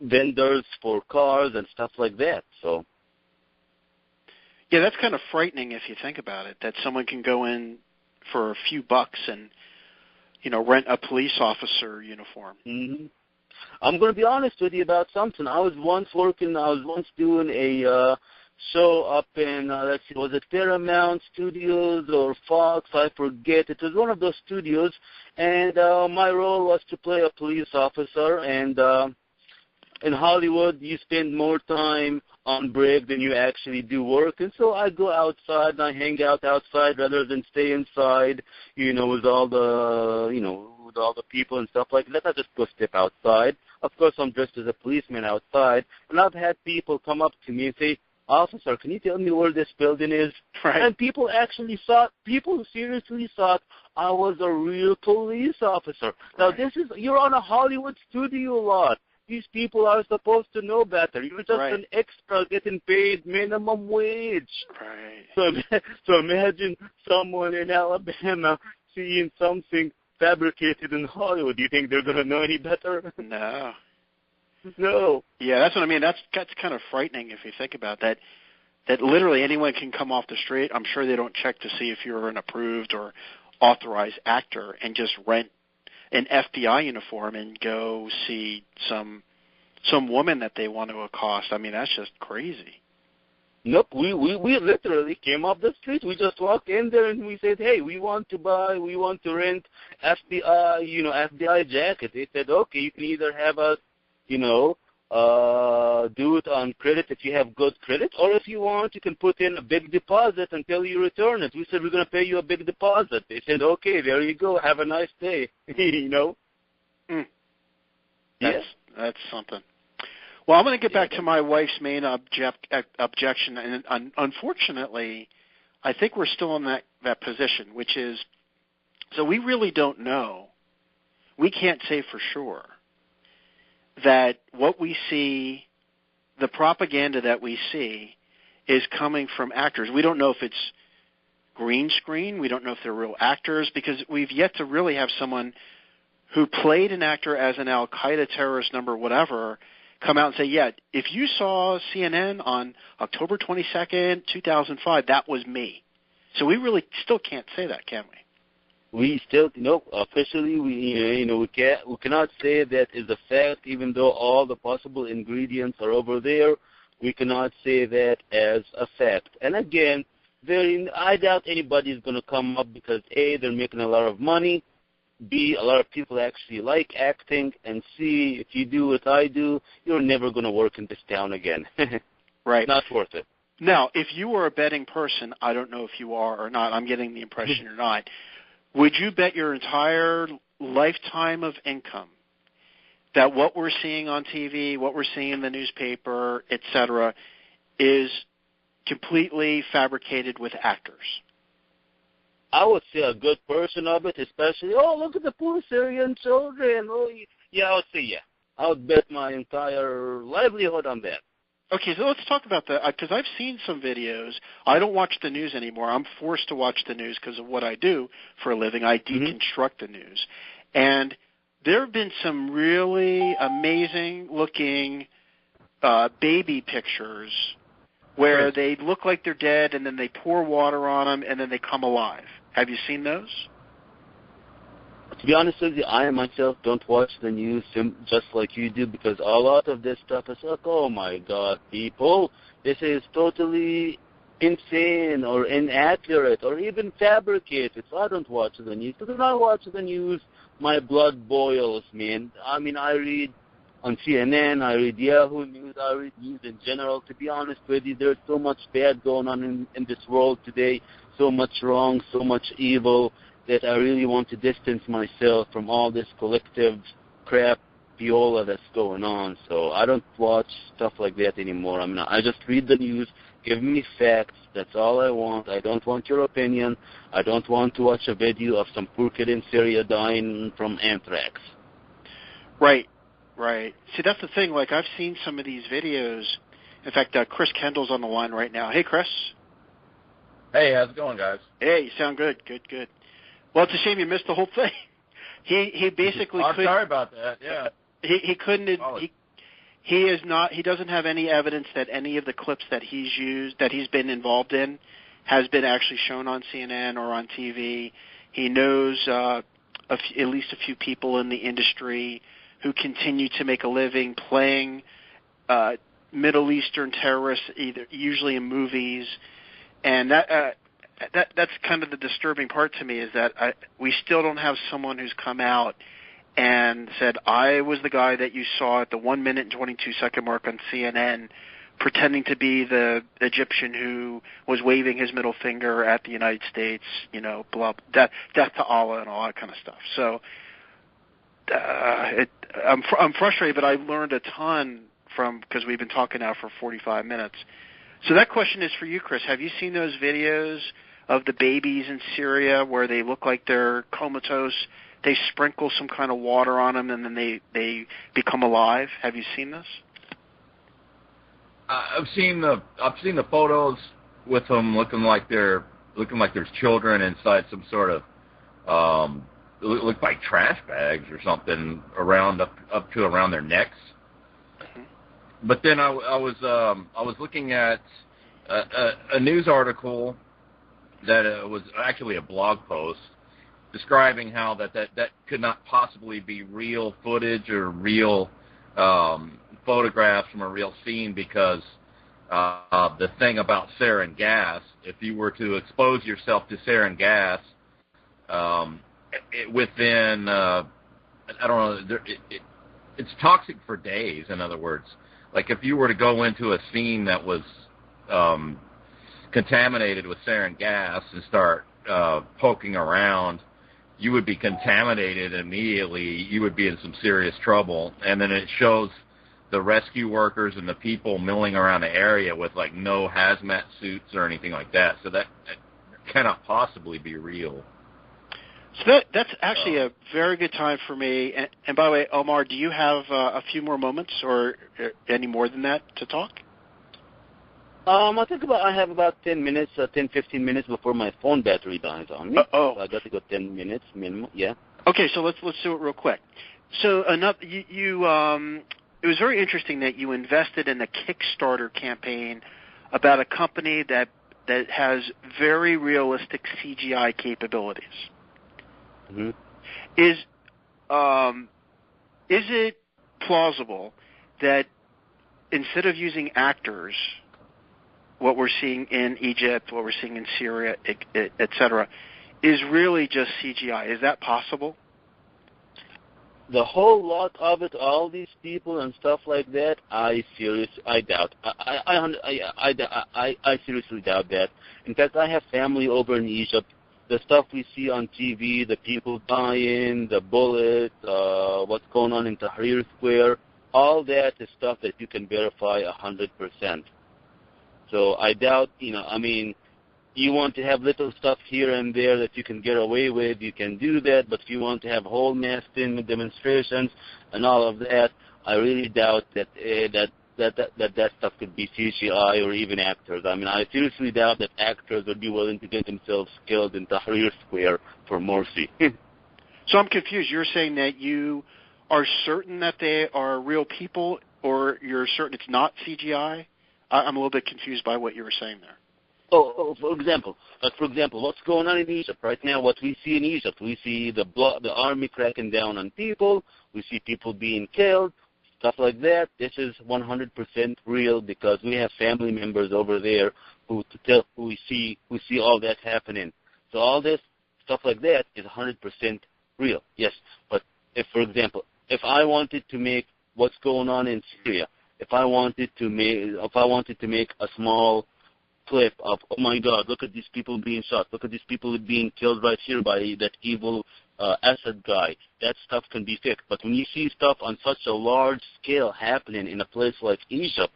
vendors for cars and stuff like that. So, yeah, that's kind of frightening if you think about it, that someone can go in for a few bucks and, rent a police officer uniform. Mm-hmm. I'm going to be honest with you about something. I was once doing a show up in, was it Paramount Studios or Fox? I forget. It was one of those studios, and my role was to play a police officer. And in Hollywood, you spend more time on break than you actually do work. And so I go outside and I hang out outside rather than stay inside, with all the people and stuff like that. I just go step outside. Of course, I'm dressed as a policeman outside, and I've had people come up to me and say, "Officer, can you tell me where this building is?" Right. And people seriously thought I was a real police officer. Now, you're on a Hollywood studio lot. These people are supposed to know better. You're just an extra getting paid minimum wage. Right. So imagine someone in Alabama seeing something fabricated in Hollywood. Do you think they're going to know any better? No. No. Yeah, that's what I mean. That's kind of frightening if you think about that. That literally anyone can come off the street. I'm sure they don't check to see if you're an approved or authorized actor and just rent an FBI uniform and go see some woman that they want to accost. I mean, that's just crazy. Nope, we literally came off the street. We just walked in there and we said, hey, we want to rent FBI jacket. They said, okay, you can either have us, do it on credit if you have good credit, or if you want, you can put in a big deposit until you return it. We said, we're going to pay you a big deposit. They said, okay, there you go. Have a nice day. That's something. Well, I'm going to get back to my wife's main objection, and unfortunately, I think we're still in that position, which is, so we really don't know. We can't say for sure that what we see, the propaganda that we see, is coming from actors. We don't know if it's green screen. We don't know if they're real actors, because we've yet to really have someone who played an actor as an Al-Qaeda terrorist number whatever come out and say, yeah, if you saw CNN on October 22nd, 2005, that was me. So we really still can't say that, can we? We still, officially, we cannot say that is a fact, even though all the possible ingredients are over there. We cannot say that as a fact. And again, I doubt anybody is going to come up because A, they're making a lot of money. B, a lot of people actually like acting, and C, if you do what I do, you're never going to work in this town again. Right. Not worth it. Now, if you were a betting person, I don't know if you are or not, I'm getting the impression you're not, would you bet your entire lifetime of income that what we're seeing on TV, what we're seeing in the newspaper, et cetera, is completely fabricated with actors? I would say a good portion of it, especially, look at the poor Syrian children. I would say, yeah. I would bet my entire livelihood on that. Okay, so let's talk about that, because I've seen some videos. I don't watch the news anymore. I'm forced to watch the news because of what I do for a living. I deconstruct the news. And there have been some really amazing-looking baby pictures where they look like they're dead, and then they pour water on them, and then they come alive. Have you seen those? To be honest with you, I myself don't watch the news just like you do, because a lot of this stuff is like, oh my God, people, this is totally insane or inaccurate or even fabricated. So I don't watch the news. Because when I watch the news, my blood boils, man. I mean, I read on CNN, I read Yahoo News, I read news in general. To be honest with you, there's so much bad going on in this world today, so much wrong, so much evil, that I really want to distance myself from all this collective crap viola that's going on. So I don't watch stuff like that anymore. I mean, I just read the news, give me facts, that's all I want. I don't want your opinion. I don't want to watch a video of some poor kid in Syria dying from anthrax. Right. See, that's the thing. Like, I've seen some of these videos. In fact, Chris Kendall's on the line right now. Hey, Chris. Hey, how's it going, guys? Hey, you sound good. Good. Well, it's a shame you missed the whole thing. He basically I'm sorry about that. Yeah. He couldn't. He doesn't have any evidence that any of the clips that he's been involved in has been actually shown on CNN or on TV. He knows at least a few people in the industry who continue to make a living playing Middle Eastern terrorists, usually in movies, and that's kind of the disturbing part to me, is that we still don't have someone who's come out and said, I was the guy that you saw at the 1 minute and 22-second mark on CNN pretending to be the Egyptian who was waving his middle finger at the United States, death to Allah and all that kind of stuff. So I'm frustrated, but I learned a ton because we've been talking now for 45 minutes. So that question is for you, Chris. Have you seen those videos of the babies in Syria where they look like they're comatose? They sprinkle some kind of water on them, and then they become alive. Have you seen this? I've seen the photos with them looking like there's children inside some sort of look like trash bags or something up to around their necks, But then I was looking at a news article that was actually a blog post describing how that could not possibly be real footage or real photographs from a real scene, because the thing about sarin gas, if you were to expose yourself to sarin gas within, I don't know, it's toxic for days, in other words. Like if you were to go into a scene that was contaminated with sarin gas and start poking around, you would be contaminated immediately. You would be in some serious trouble. And then it shows the rescue workers and the people milling around the area with like no hazmat suits or anything like that. So that cannot possibly be real. So that's actually a very good time for me. And by the way, Omar, do you have a few more moments or any more than that to talk? I have about 10 minutes, 10, 15 minutes before my phone battery dies on me. So I got to go 10 minutes minimum, yeah. Okay, so let's do it real quick. So it was very interesting that you invested in a Kickstarter campaign about a company that has very realistic CGI capabilities. Mm-hmm. Is it plausible that instead of using actors, what we're seeing in Egypt, what we're seeing in Syria, et cetera, is really just CGI? Is that possible? The whole lot of it, all these people and stuff like that, I doubt. I seriously doubt that. In fact, I have family over in Egypt. The stuff we see on TV, the people dying, the bullets, what's going on in Tahrir Square, all that is stuff that you can verify 100%. So I doubt, you want to have little stuff here and there that you can get away with, you can do that, but if you want to have whole mass demonstrations and all of that, I really doubt that stuff could be CGI or even actors. I seriously doubt that actors would be willing to get themselves killed in Tahrir Square for mercy. So I'm confused. You're saying that you are certain that they are real people, or you're certain it's not CGI? I'm a little bit confused by what you were saying there. For example, what's going on in Egypt right now? What we see in Egypt, we see the army cracking down on people. We see people being killed, stuff like that. This is 100% real because we have family members over there who see all that happening. So all this stuff like that is 100% real. Yes, but for example, if I wanted to make what's going on in Syria, if I wanted to make a small clip of, oh my God, look at these people being shot, look at these people being killed right here by that evil Assad guy, that stuff can be fixed. But when you see stuff on such a large scale happening in a place like Egypt,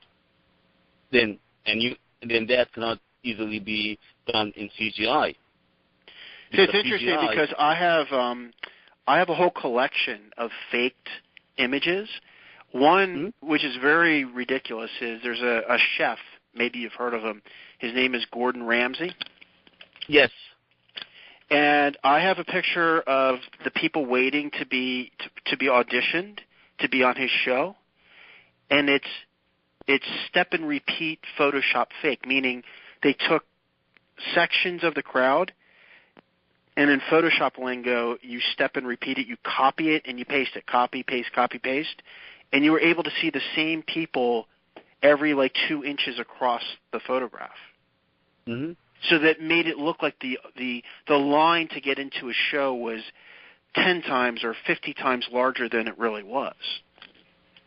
then that cannot easily be done in CGI. So it's interesting because I have a whole collection of faked images. One, which is very ridiculous, is there's a chef, maybe you've heard of him. His name is Gordon Ramsay. Yes. And I have a picture of the people waiting to be auditioned to be on his show, and it's step and repeat Photoshop fake, meaning they took sections of the crowd, and in Photoshop lingo, you step and repeat it, you copy it and you paste it, copy, paste, and you were able to see the same people every 2 inches across the photograph. Mm-hmm. So that made it look like the line to get into a show was 10 times or 50 times larger than it really was.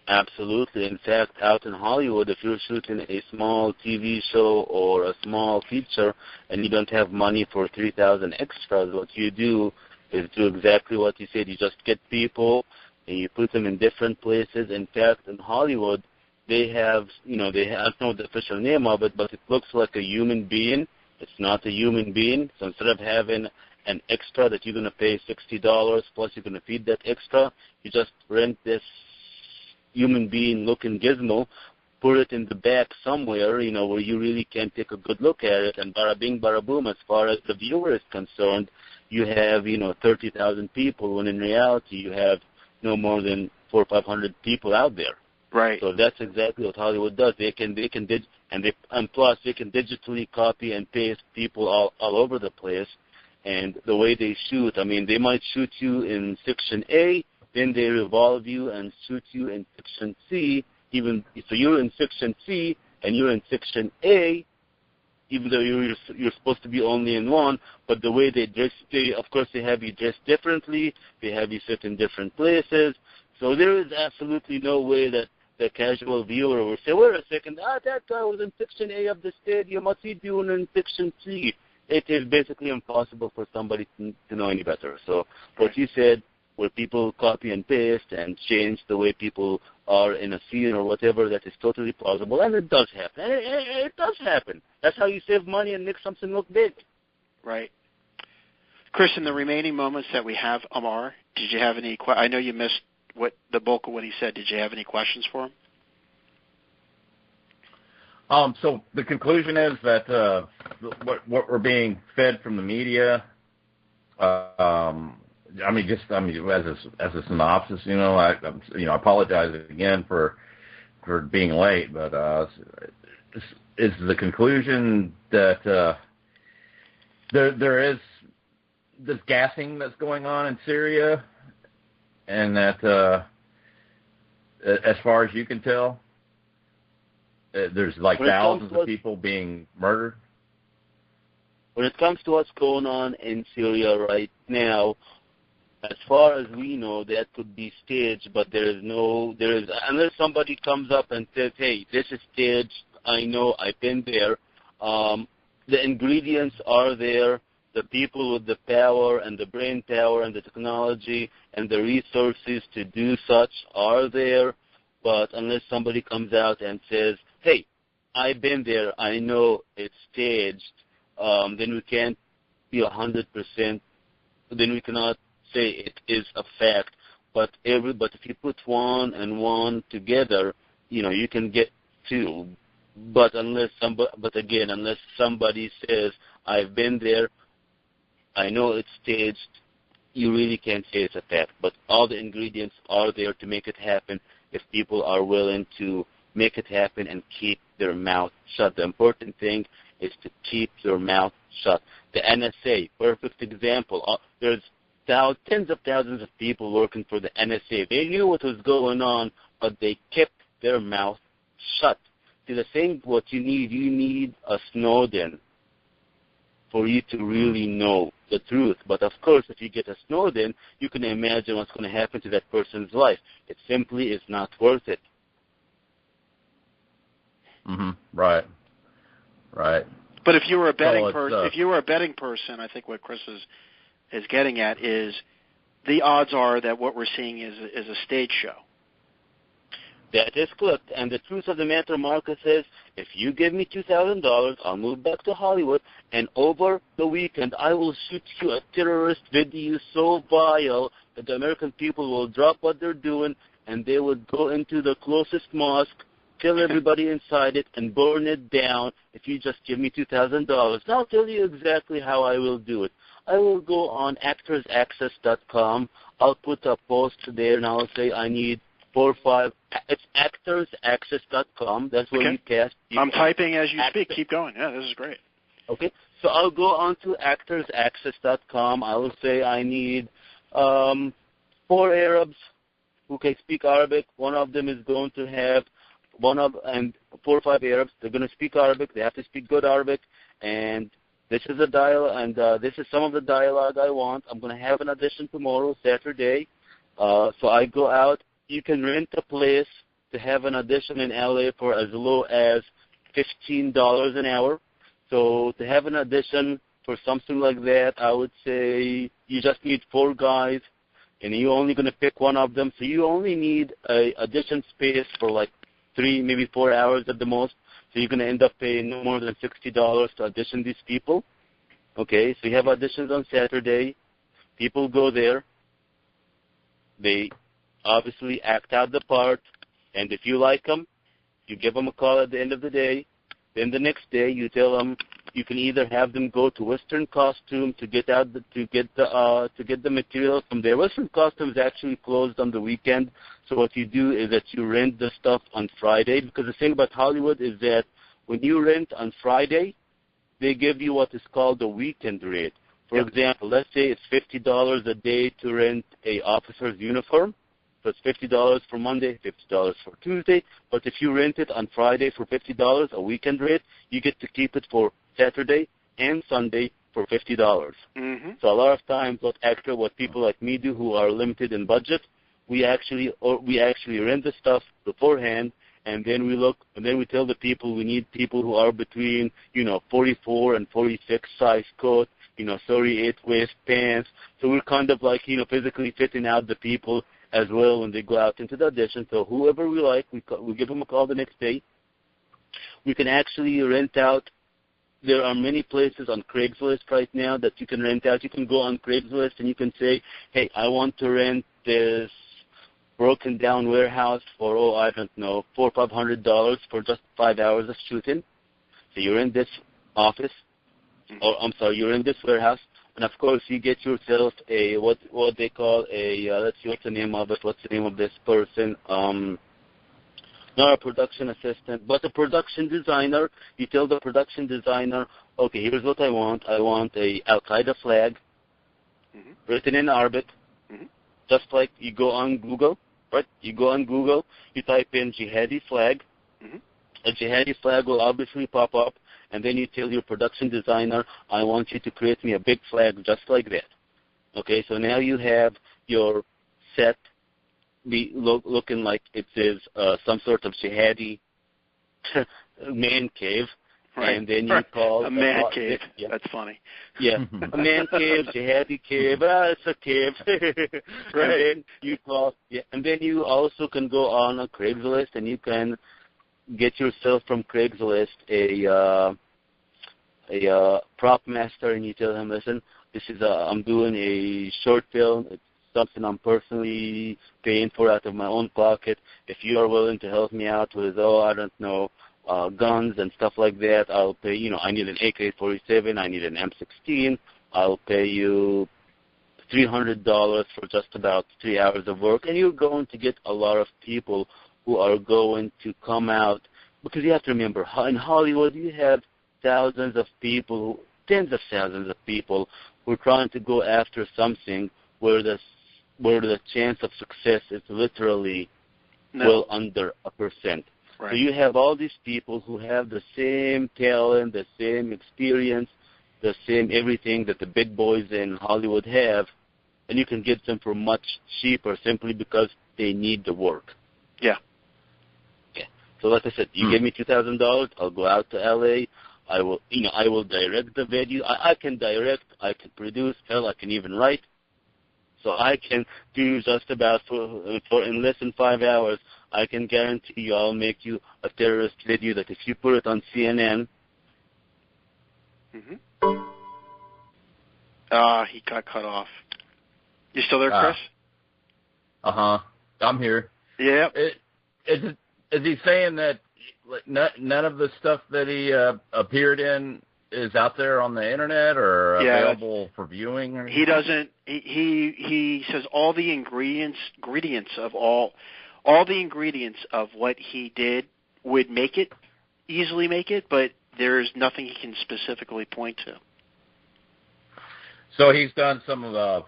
Absolutely. In fact, out in Hollywood, if you're shooting a small TV show or a small feature and you don't have money for 3,000 extras, what you do is do exactly what you said. You just get people and you put them in different places. In fact, in Hollywood, they have, I don't know the official name of it, but it looks like a human being. It's not a human being. So instead of having an extra that you're going to pay $60 plus you're going to feed that extra, you just rent this human being looking gizmo, put it in the back somewhere, where you really can't take a good look at it, and bada bing, bada boom, as far as the viewer is concerned, you have, 30,000 people, when in reality you have no more than 400 or 500 people out there. Right. So that's exactly what Hollywood does. And plus they can digitally copy and paste people all over the place. And the way they shoot, I mean, they might shoot you in section A, then they revolve you and shoot you in section C. So you're in section C and you're in section A, even though you're supposed to be only in one. But the way they dress, of course, they have you dressed differently. They have you sit in different places. So there is absolutely no way that the casual viewer will say, wait a second, that guy was in section A of the stadium. What's he doing in section C? It is basically impossible for somebody to know any better. So what you said, where people copy and paste and change the way people are in a scene or whatever, that is totally plausible, and it does happen. It does happen. That's how you save money and make something look big. Right. Chris, in the remaining moments that we have, Amar, did you have any I know you missed the bulk of what he said. Did you have any questions for him? So the conclusion is that what we're being fed from the media, as a synopsis, I apologize again for being late, but is the conclusion that there is this gassing that's going on in Syria, and that as far as you can tell, there's like thousands of people being murdered? When it comes to what's going on in Syria right now, as far as we know, that could be staged, but unless somebody comes up and says, hey, this is staged, I know, I've been there, the ingredients are there, the people with the power and the brain power and the technology and the resources to do such are there, but unless somebody comes out and says, hey, I've been there, I know it's staged, then we can't be 100%, then we cannot say it is a fact. But if you put one and one together, you can get two. But unless somebody says, I've been there, I know it's staged, you really can't say it's a fact. But all the ingredients are there to make it happen if people are willing to make it happen and keep their mouth shut. The important thing is to keep your mouth shut. The NSA, perfect example. There's tens of thousands of people working for the NSA. They knew what was going on, but they kept their mouth shut. See, the thing, what you need a Snowden for you to really know the truth. But of course, if you get a Snowden, you can imagine what's going to happen to that person's life. It simply is not worth it. Right. But if you were a betting person, I think what Chris is getting at is the odds are that what we're seeing is a stage show. That is correct. And the truth of the matter, Marcus, is if you give me $2,000, I'll move back to Hollywood, and over the weekend I will shoot you a terrorist video so vile that the American people will drop what they're doing and they would go into the closest mosque, kill everybody inside it, and burn it down if you just give me $2,000. Now I'll tell you exactly how I will do it. I will go on actorsaccess.com. I'll put a post there, and I'll say I need 4 or 5. It's actorsaccess.com. That's where you cast. I'm typing as you speak. Keep going. Yeah, this is great. Okay. So I'll go on to actorsaccess.com. I will say I need 4 Arabs who can speak Arabic. One of them is going to have 4 or 5 Arabs. They're going to speak Arabic. They have to speak good Arabic. And this is a dialogue, and this is some of the dialogue I want. I'm going to have an audition tomorrow, Saturday. So I go out. You can rent a place to have an audition in LA for as low as $15 an hour. So to have an audition for something like that, I would say you just need 4 guys, and you're only going to pick one of them. So you only need a audition space for like 3, maybe 4 hours at the most. So you're going to end up paying no more than $60 to audition these people. Okay, so you have auditions on Saturday. People go there. They obviously act out the part, and if you like them, you give them a call at the end of the day. Then the next day you tell them, You can either have them go to Western costume to get the material from there. Western costume is actually closed on the weekend. So what you do is that you rent the stuff on Friday, because the thing about Hollywood is that when you rent on Friday, they give you what is called a weekend rate. For example, let's say it's $50 a day to rent a officer's uniform. So it's $50 for Monday, $50 for Tuesday. But if you rent it on Friday for $50, a weekend rate, you get to keep it for Saturday and Sunday for $50. Mm-hmm. So a lot of times, what people like me do, who are limited in budget, we actually rent the stuff beforehand, and then we tell the people we need people who are between 44 and 46 size coat, 38 waist pants. So we're kind of like physically fitting out the people as well when they go out into the audition. So whoever we like, we give them a call the next day. We can actually rent out. There are many places on Craigslist right now that you can rent out. You can go on Craigslist and you can say, hey, I want to rent this broken down warehouse for, $400 or $500 for just 5 hours of shooting. So you're in this office, you're in this warehouse, and of course you get yourself a, what they call a, let's see, what's the name of it, what's the name of this person, not a production assistant, but a production designer. You tell the production designer, okay, here's what I want. I want a Al-Qaeda flag written in Arabic, just like you go on Google, right? You go on Google, you type in jihadi flag. A jihadi flag will obviously pop up, and then you tell your production designer, I want you to create me a big flag just like that. Okay, so now you have your set looking like it is some sort of jihadi man cave, right. And then you call a man cave. Yeah. That's funny. Yeah, a man cave, jihadi cave. It's a cave. Right. And then you call. Yeah, and then you also can go on a Craigslist, and you can get yourself from Craigslist a prop master, and you tell him, listen, this is I'm doing a short film. It's something I'm personally paying for out of my own pocket. If you are willing to help me out with, guns and stuff like that, I'll pay, I need an AK-47, I need an M16, I'll pay you $300 for just about 3 hours of work. And you're going to get a lot of people who are going to come out, because you have to remember, in Hollywood you have thousands of people, tens of thousands of people who are trying to go after something where the chance of success is literally well under 1%. Right. So you have all these people who have the same talent, the same experience, the same everything that the big boys in Hollywood have, and you can get them for much cheaper simply because they need the work. Yeah. Yeah. So like I said, you give me $2,000, I'll go out to LA. I will direct the video. I can direct, I can produce, hell, I can even write. So I can do just about for in less than 5 hours. I can guarantee you I'll make you a terrorist video that if you put it on CNN. He got cut off. You still there, Chris? I'm here. Yeah. Is he saying that none of the stuff that he appeared in is out there on the internet or available for viewing? Or he doesn't. He says all the ingredients of the ingredients of what he did would easily make it, but there's nothing he can specifically point to. So he's done some of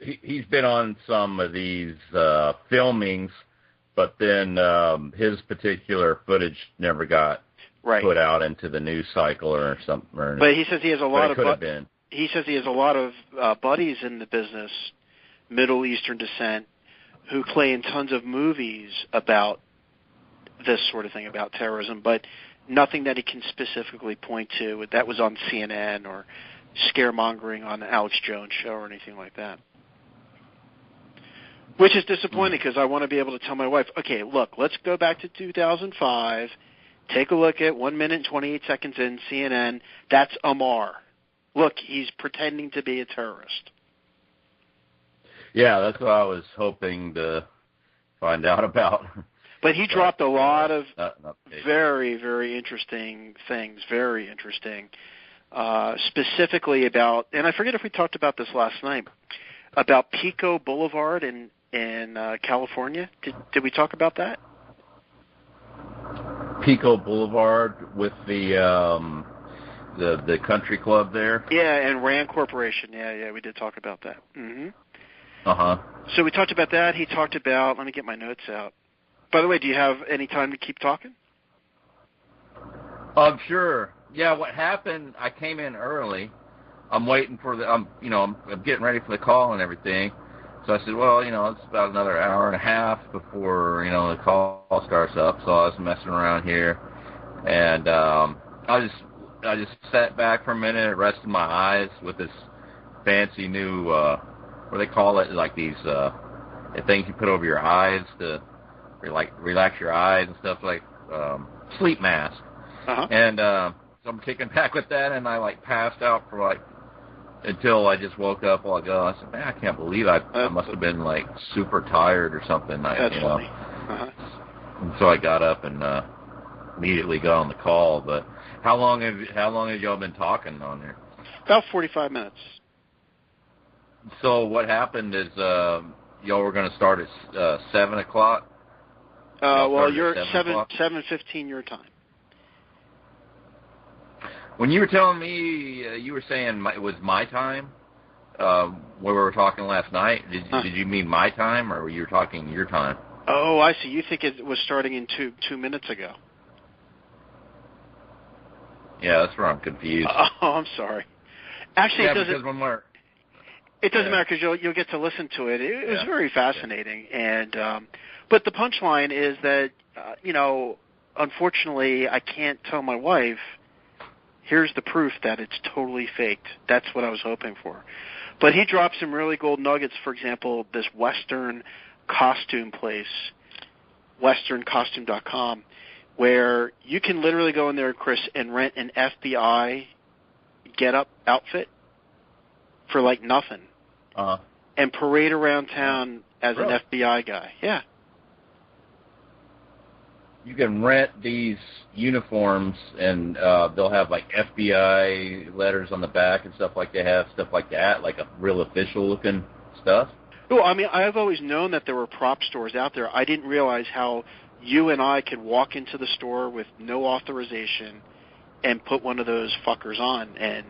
he's been on some of these filmings, but then his particular footage never got put out into the news cycle or something. But he says he has a lot of. Been. He says he has a lot of buddies in the business, Middle Eastern descent, who play in tons of movies about this sort of thing, about terrorism, but nothing that he can specifically point to that was on CNN or scaremongering on the Alex Jones show or anything like that. Which is disappointing because I want to be able to tell my wife, okay, look, let's go back to 2005, take a look at 1 minute and 28 seconds in CNN, that's Amar. Look, he's pretending to be a terrorist. Yeah, that's what I was hoping to find out about. But he dropped a lot of very, very interesting things, very interesting. specifically about, and I forget if we talked about this last night, about Pico Boulevard in California. Did we talk about that? Pico Boulevard with the country club there. Yeah, and Rand Corporation. Yeah, we did talk about that. Mm-hmm. Uh-huh. So we talked about that. He talked about, let me get my notes out. By the way, do you have any time to keep talking? Sure. Yeah, what happened, I came in early. I'm waiting for I'm getting ready for the call and everything. So I said, well, it's about another hour and a half before, the call starts up. So I was messing around here. And I just sat back for a minute, rested my eyes with this fancy new, what do they call it, like these things you put over your eyes to relax your eyes and stuff, like sleep mask. Uh-huh. And so I'm kicking back with that, and I passed out for until I just woke up a while ago. I said, man, I can't believe I must have been super tired or something. That's funny. Uh-huh. And so I got up and immediately got on the call. But how long have y'all been talking on there? About 45 minutes. So what happened is y'all were going to start at 7 o'clock? Well, you're at 7:15 your time. When you were telling me, you were saying it was my time, when we were talking last night. Did you mean my time, or you were talking your time? Oh, I see. You think it was starting in 2 minutes ago. Yeah, that's where I'm confused. Oh, I'm sorry. Actually, it doesn't matter because you'll get to listen to it. It was very fascinating, and but the punchline is that unfortunately, I can't tell my wife. Here's the proof that it's totally faked. That's what I was hoping for. But he dropped some really gold nuggets. For example, this Western costume place, westerncostume.com, where you can literally go in there, Chris, and rent an FBI get-up outfit for nothing. Uh-huh. And parade around town as an FBI guy. Yeah. You can rent these uniforms, and they'll have FBI letters on the back and stuff like they have, stuff like that, like a real official-looking stuff. Well, I mean, I've always known that there were prop stores out there. I didn't realize how you and I could walk into the store with no authorization and put one of those fuckers on, and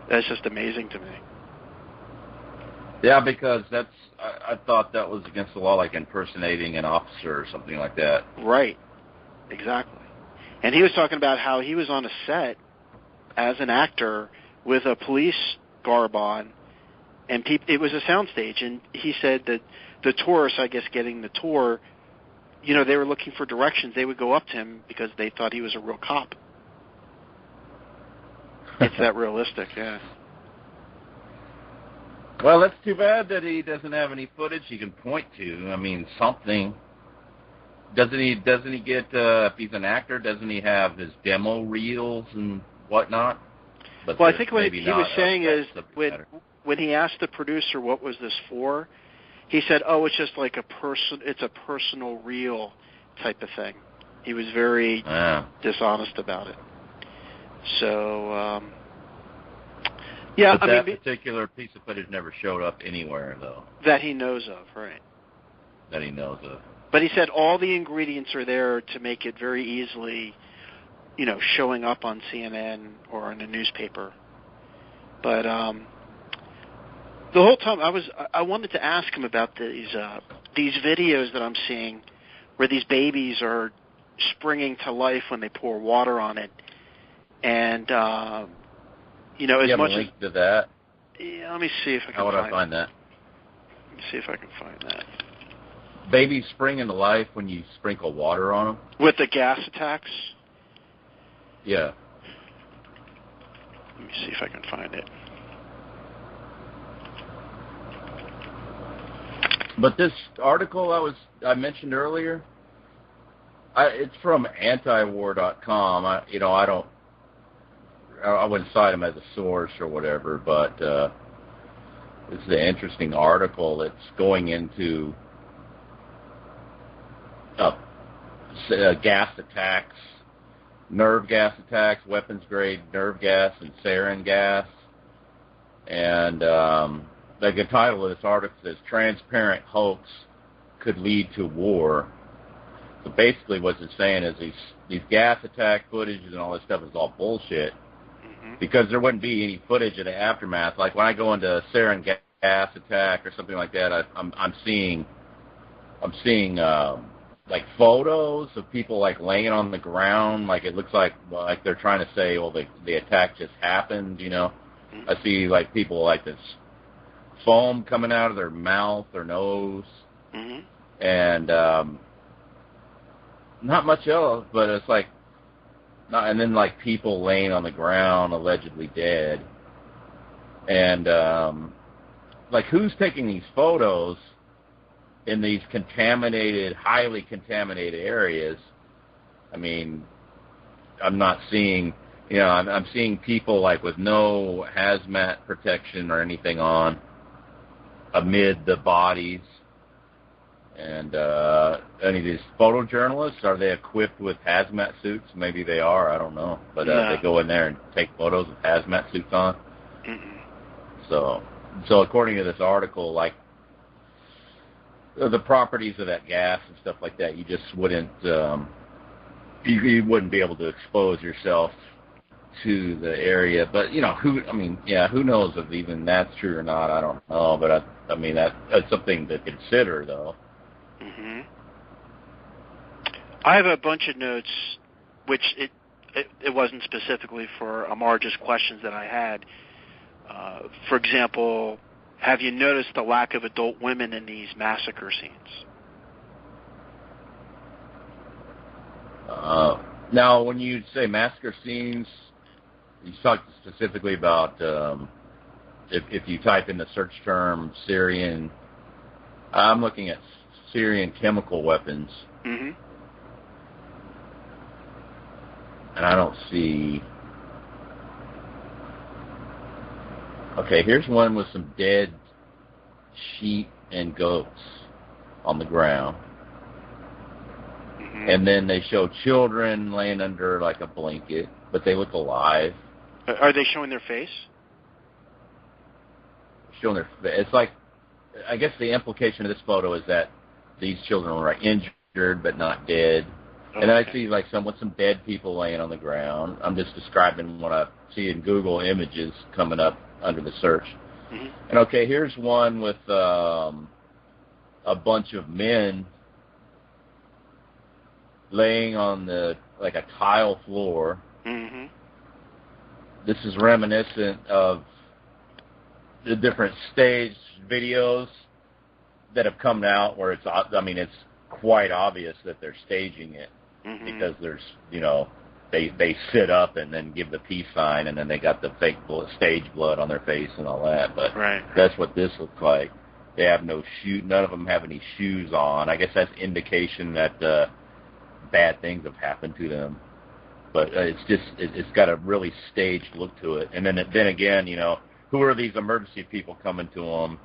that's just amazing to me. Yeah, because I thought that was against the law, like impersonating an officer or something like that. Right. Exactly. And he was talking about how he was on a set as an actor with a police garb on, and it was a soundstage, and he said that the tourists, I guess, getting the tour, they were looking for directions. They would go up to him because they thought he was a real cop. It's that realistic, yeah. Well, that's too bad that he doesn't have any footage he can point to. I mean, something. Doesn't he get, if he's an actor, doesn't he have his demo reels and whatnot? Well, I think what he was saying is when he asked the producer what was this for, he said, oh, it's just it's a personal reel type of thing. He was very dishonest about it. So, yeah, but that particular piece of footage never showed up anywhere, though. That he knows of, right. That he knows of. But he said all the ingredients are there to make it very easily, showing up on CNN or in a newspaper. But the whole time I wanted to ask him about these videos that I'm seeing where these babies are springing to life when they pour water on it. And, as much link to that? Yeah, let me see if I can How would I find that? Let me see if I can find that. Babies spring into life when you sprinkle water on them? With the gas attacks? Yeah. Let me see if I can find it. But this article I mentioned earlier, it's from antiwar.com. I wouldn't cite them as a source or whatever, but this is an interesting article. It's going into gas attacks nerve gas attacks, weapons-grade nerve gas and sarin gas. And the title of this article says, Transparent Hoax Could Lead to War. So basically what it's saying is these gas attack footage and all this stuff is all bullshit, because there wouldn't be any footage of the aftermath. Like when I go into a sarin gas attack or something like that, I'm seeing like photos of people like laying on the ground, like it looks like they're trying to say, well, the attack just happened, you know. I see like people like this foam coming out of their mouth or nose, and not much else, but it's like, and then like people laying on the ground, allegedly dead, and like who's taking these photos in these contaminated, highly contaminated areas? I mean, I'm not seeing, you know, I'm seeing people like with no hazmat protection or anything on amid the bodies. And any of these photojournalists, are they equipped with hazmat suits? Maybe they are, I don't know. But they go in there and take photos with hazmat suits on. So according to this article, like, the properties of that gas and stuff like that, you just wouldn't, you wouldn't be able to expose yourself to the area. But, you know, who knows if even that's true or not, I don't know. But, I mean, that's something to consider, though. I have a bunch of notes, which it wasn't specifically for Amar's questions that I had. For example, have you noticed the lack of adult women in these massacre scenes? Now, when you say massacre scenes, you talk specifically about if you type in the search term Syrian. I'm looking at Syrian chemical weapons, and I don't see. Okay, here's one with some dead sheep and goats on the ground. And then they show children laying under like a blanket, but they look alive. Are they showing their face? Showing their face. It's like, I guess the implication of this photo is that these children were injured but not dead. Okay. And then I see like some dead people laying on the ground. I'm just describing what I see in Google Images coming up under the search. And okay, here's one with a bunch of men laying on like a tile floor. This is reminiscent of the different staged videos that have come out where it's quite obvious that they're staging it, because there's, you know, they sit up and then give the peace sign, and then they got the fake stage blood on their face and all that. But that's what this looks like. They have no shoe. None of them have any shoes on. I guess that's indication that bad things have happened to them. But it's got a really staged look to it. And then again, you know, who are these emergency people coming to them?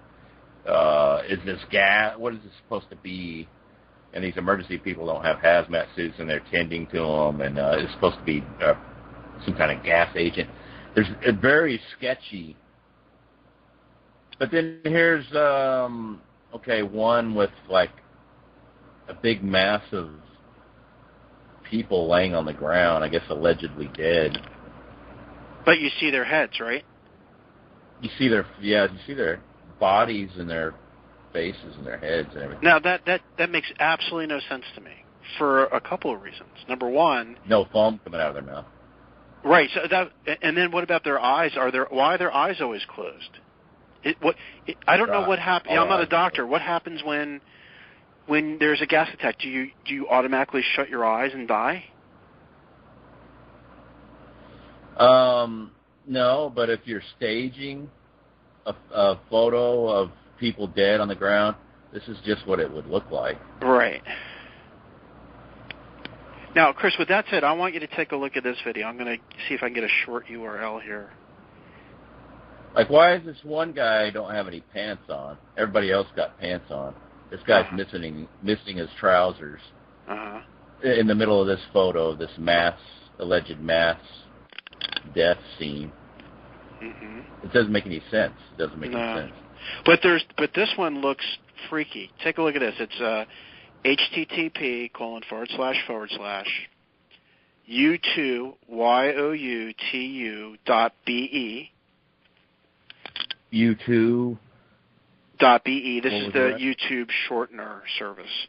Is this gas? What is this supposed to be? And these emergency people don't have hazmat suits, and they're tending to them, and it's supposed to be some kind of gas agent. There's very sketchy. But then here's one with like a big mass of people laying on the ground, I guess allegedly dead. But you see their heads, right? You see their bodies and their faces and their heads and everything. Now that makes absolutely no sense to me for a couple of reasons. Number one, no foam coming out of their mouth. Right. So and then what about their eyes? Why are their eyes always closed? I don't know what happens. I'm not a doctor. What happens when there's a gas attack? Do you automatically shut your eyes and die? No, but if you're staging a photo of people dead on the ground, this is just what it would look like. Right. Now, Chris, with that said, I want you to take a look at this video. I'm going to see if I can get a short URL here. Like, why is this one guy don't have any pants on? Everybody else got pants on. This guy's missing his trousers in the middle of this photo, this mass alleged mass death scene. Mm-hmm. It doesn't make any sense. It doesn't make any sense. But this one looks freaky. Take a look at this. It's http://u2youtu.be. U2. .be. This is the YouTube shortener service.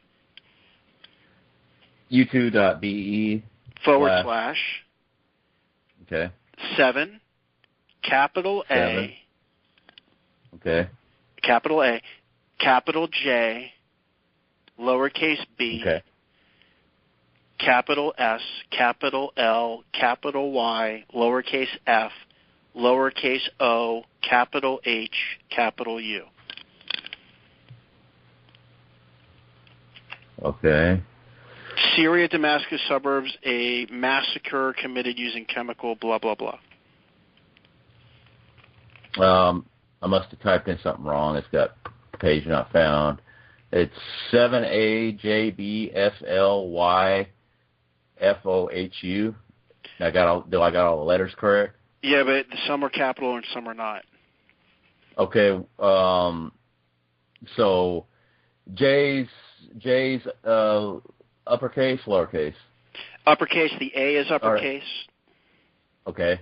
U2.be / Okay. 7 capital 7. A. Okay. Capital A, capital J, lowercase b. Okay. Capital S, capital L, capital Y, lowercase f, lowercase o, capital H, capital U. Okay. Syria, Damascus suburbs, a massacre committed using chemical, blah, blah, blah. I must have typed in something wrong. It's got page not found. It's 7AJBFLYFOHU. Do I got all the letters correct? Yeah, but some are capital and some are not. Okay. So J's uppercase, lowercase. Uppercase. The A is uppercase. Right. Okay.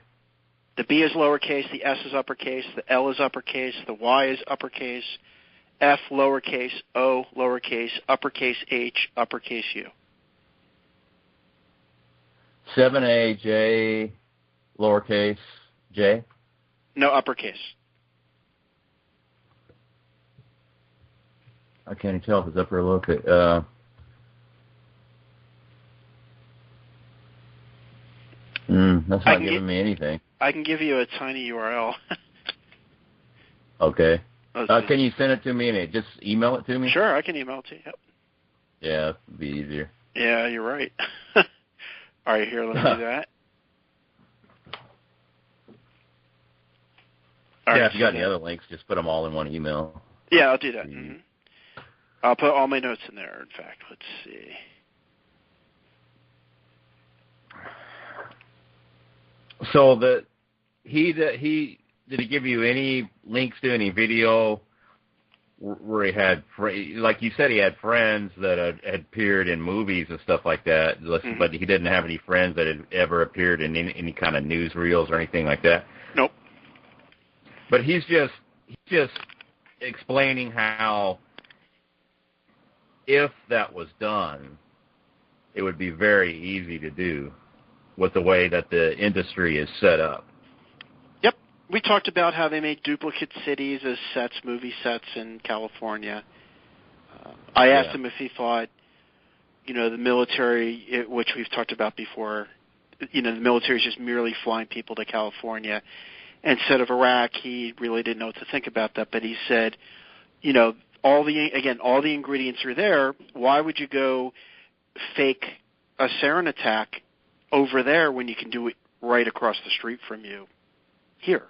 The B is lowercase. The S is uppercase. The L is uppercase. The Y is uppercase. F lowercase. O lowercase. Uppercase H. Uppercase U. 7AJ lowercase J. No, uppercase. I can't even tell if it's upper or lowercase. That's not giving me anything. I can give you a tiny URL. Okay. Can you send it to me and just email it to me? Sure, I can email it to you. Yep. Yeah, that would be easier. Yeah, you're right. All right, here, let me do that. All yeah, right, if you got any other links, just put them all in one email. Yeah, I'll do that. Mm-hmm. I'll put all my notes in there, in fact. Let's see. So did he give you any links to any video where he had, like you said, he had friends that had appeared in movies and stuff like that, mm-hmm. But he didn't have any friends that had ever appeared in any kind of newsreels or anything like that? Nope. But he's just explaining how if that was done, it would be very easy to do with the way that the industry is set up. Yep. We talked about how they made duplicate cities as sets, movie sets in California. I asked him if he thought, the military, which we've talked about before, the military is just merely flying people to California. Instead of Iraq, he really didn't know what to think about that. But he said, all the ingredients are there. Why would you go fake a sarin attack over there when you can do it right across the street from you here?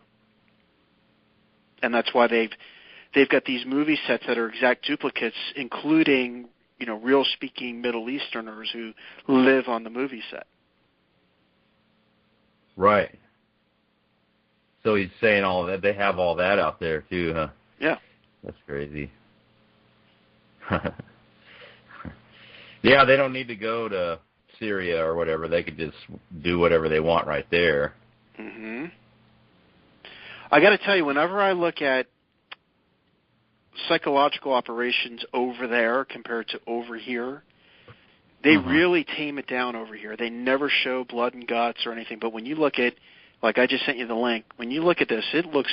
And that's why they've got these movie sets that are exact duplicates, including real speaking Middle Easterners who live on the movie set. Right. So he's saying all that they have all that out there too, huh? Yeah. That's crazy. Yeah, they don't need to go to Syria or whatever. They could just do whatever they want right there. Mm-hmm. I got to tell you, whenever I look at psychological operations over there compared to over here, they really tame it down over here. They never show blood and guts or anything. But when you look at, like I just sent you the link, when you look at this, it looks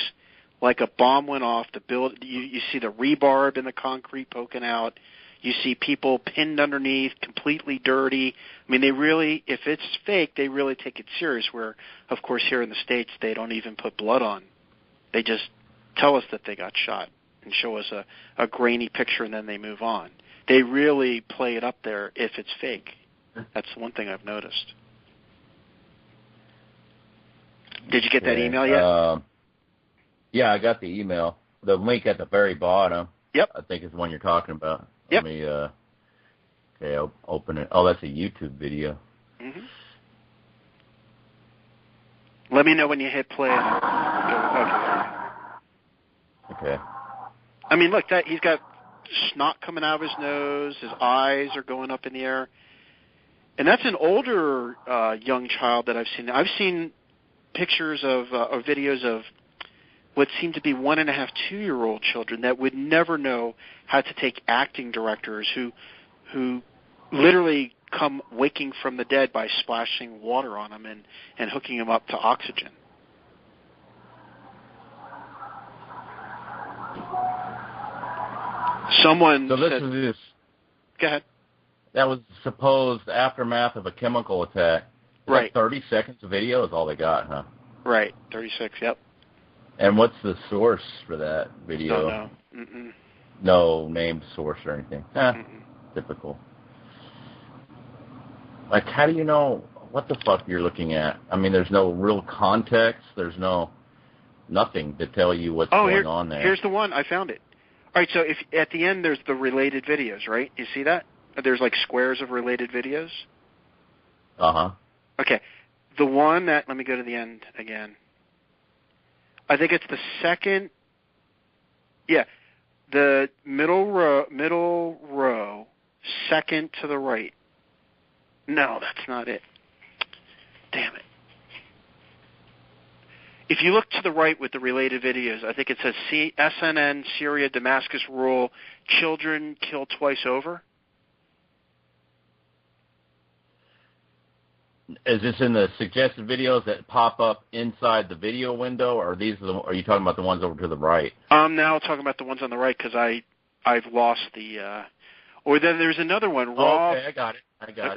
like a bomb went off. You see the rebarb in the concrete poking out. You see people pinned underneath, completely dirty. I mean, they really, if it's fake, they really take it serious, where, of course, here in the States, they don't even put blood on. They just tell us that they got shot and show us a grainy picture, and then they move on. They really play it up there if it's fake. That's one thing I've noticed. Did you get that email yet? Yeah, I got the email. The link at the very bottom. Yep. I think is the one you're talking about. Yep. Let me, okay, I'll open it. Oh, that's a YouTube video. Mm-hmm. Let me know when you hit play. Okay. I mean, look, that he's got snot coming out of his nose. His eyes are going up in the air. And that's an older young child that I've seen. I've seen pictures of or videos of what seem to be 1.5, 2-year-old children that would never know how to take acting directors who literally come waking from the dead by splashing water on them and hooking them up to oxygen. Someone So this said, is this. Go ahead. That was the supposed aftermath of a chemical attack. Right. 30 seconds of video is all they got, huh? Right. 36. Yep. And what's the source for that video? Don't know. Mm-mm. No named source or anything. Typical. Like, how do you know what the fuck you're looking at? I mean, there's no real context. There's nothing to tell you what's going on there. Here's the one. I found it. All right, so if at the end there's the related videos, right? You see that? There's like squares of related videos. Uh-huh. Okay. The one that, let me go to the end again. I think it's the second, the middle row, second to the right. No, that's not it. Damn it. If you look to the right with the related videos, I think it says SNN, Syria, Damascus rule, children killed twice over. Is this in the suggested videos that pop up inside the video window, or are you talking about the ones over to the right? I'm now talking about the ones on the right because I've lost the. Or then there's another one. Raw. Okay, I got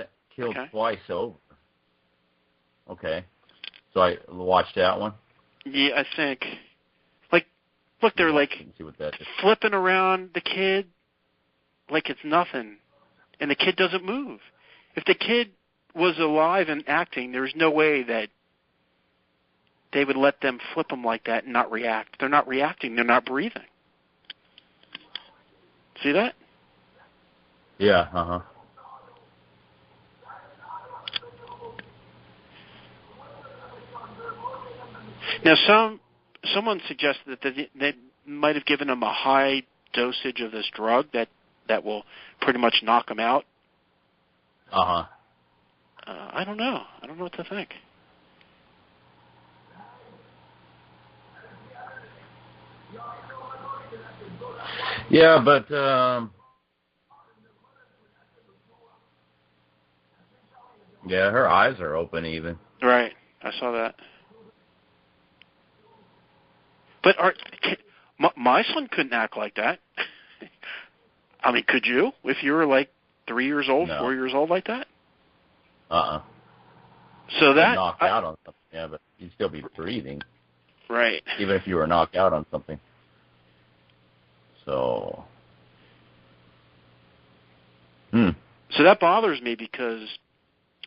it. Killed twice over. Okay, so I watched that one. Yeah, I think. Like, look, they're like see what that is. Flipping around the kid like it's nothing, and the kid doesn't move. If the kid was alive and acting, there's no way that they would let them flip them like that and not react. They're not reacting. They're not breathing. See that? Yeah, uh-huh. Now, someone suggested that they might have given them a high dosage of this drug that will pretty much knock them out. Uh-huh. I don't know. I don't know what to think. Yeah, but yeah, her eyes are open even. Right. I saw that. But my son couldn't act like that. I mean, could you? If you were like 3 years old, No. 4 years old like that? So that knocked out on something, yeah, but you'd still be breathing. Right. Even if you were knocked out on something. So. So that bothers me because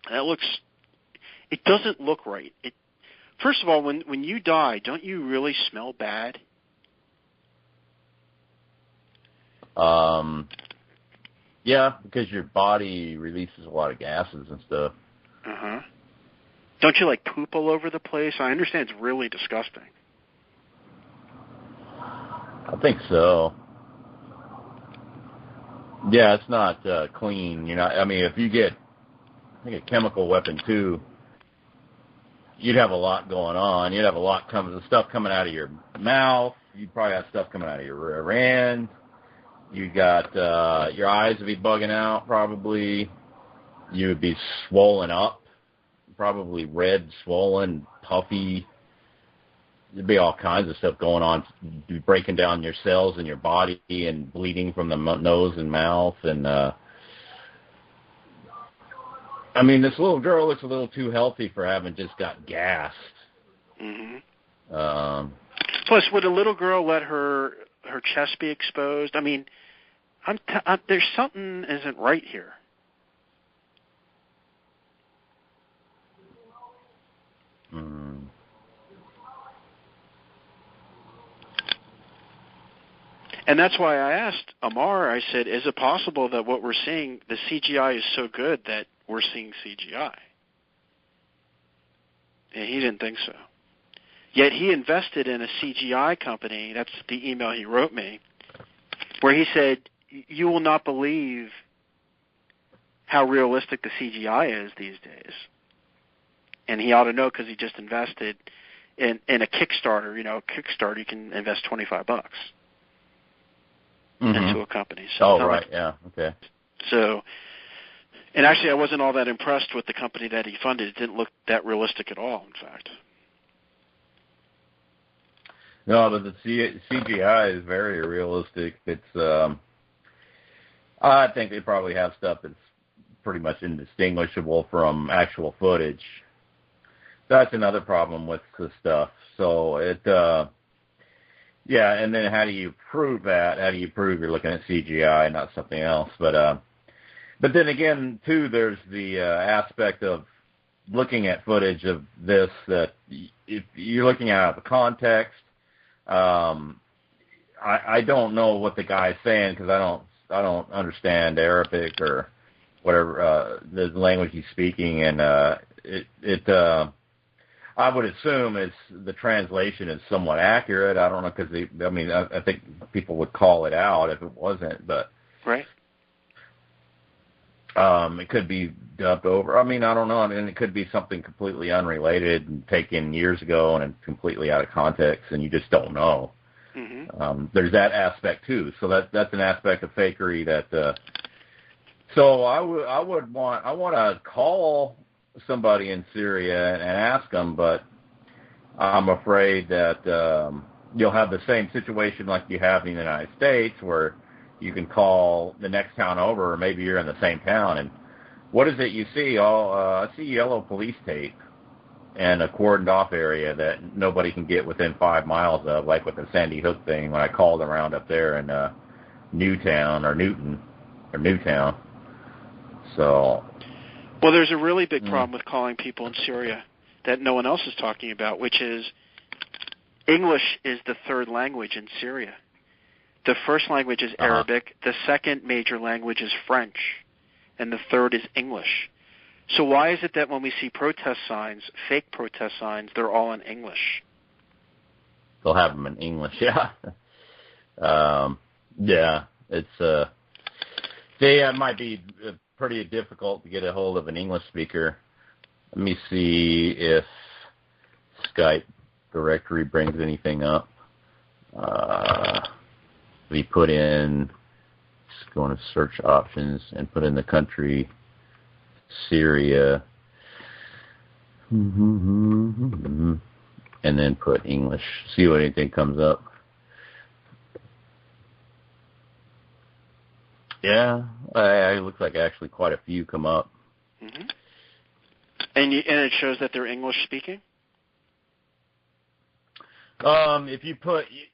it doesn't look right. First of all, when you die, don't you really smell bad? Yeah, because your body releases a lot of gases and stuff. Uh-huh. Don't you, like, poop all over the place? I understand it's really disgusting. I think so. Yeah, it's not clean. You're not. I mean, if you get, I think, a chemical weapon too, you'd have a lot going on. You'd have a lot stuff coming out of your mouth. You'd probably have stuff coming out of your rear end. You got your eyes would be bugging out probably. You would be swollen up, probably red, swollen, puffy. There'd be all kinds of stuff going on, breaking down your cells in your body and bleeding from the nose and mouth. And I mean, this little girl looks a little too healthy for having just got gassed. Mm-hmm. Plus, would a little girl let her chest be exposed? I mean, there's something isn't right here. And that's why I asked Amar, I said, is it possible that what we're seeing, the CGI is so good that we're seeing CGI? And he didn't think so. Yet he invested in a CGI company. That's the email he wrote me, where he said, "You will not believe how realistic the CGI is these days." And he ought to know because he just invested in a Kickstarter. You know, Kickstarter, you can invest $25 into a company. So oh, right, yeah, okay. So, and actually, I wasn't all that impressed with the company that he funded. It didn't look that realistic at all, in fact. No, but the CGI is very realistic. It's, I think they probably have stuff that's pretty much indistinguishable from actual footage. That's another problem with the stuff. So yeah, and then how do you prove that? How do you prove you're looking at CGI, not something else? But then again, too, there's the aspect of looking at footage of this that if you're looking at the context, I don't know what the guy's saying because I don't understand Arabic or whatever the language he's speaking, and I would assume the translation is somewhat accurate. I don't know because I think people would call it out if it wasn't, but right. It could be dubbed over. I mean, I don't know. I mean, it could be something completely unrelated and taken years ago and completely out of context, and you just don't know. Mm-hmm. There's that aspect too. So that's an aspect of fakery that. So I want to call somebody in Syria and ask them, but I'm afraid that you'll have the same situation like you have in the United States, where you can call the next town over, or maybe you're in the same town, and what is it you see? I see yellow police tape and a cordoned off area that nobody can get within 5 miles of, like with the Sandy Hook thing when I called around up there in Newtown. So, well, there's a really big problem with calling people in Syria that no one else is talking about, which is English is the third language in Syria. The first language is Arabic, the second major language is French, and the third is English. So why is it that when we see protest signs, fake protest signs, they're all in English? They'll have them in English, yeah. Yeah, it's it might be pretty difficult to get a hold of an English speaker. Let me see if Skype directory brings anything up. We put in, just go into search options and put in the country Syria, and then put English. See what anything comes up. Yeah, it looks like actually quite a few come up. Mm-hmm. And it shows that they're English speaking? If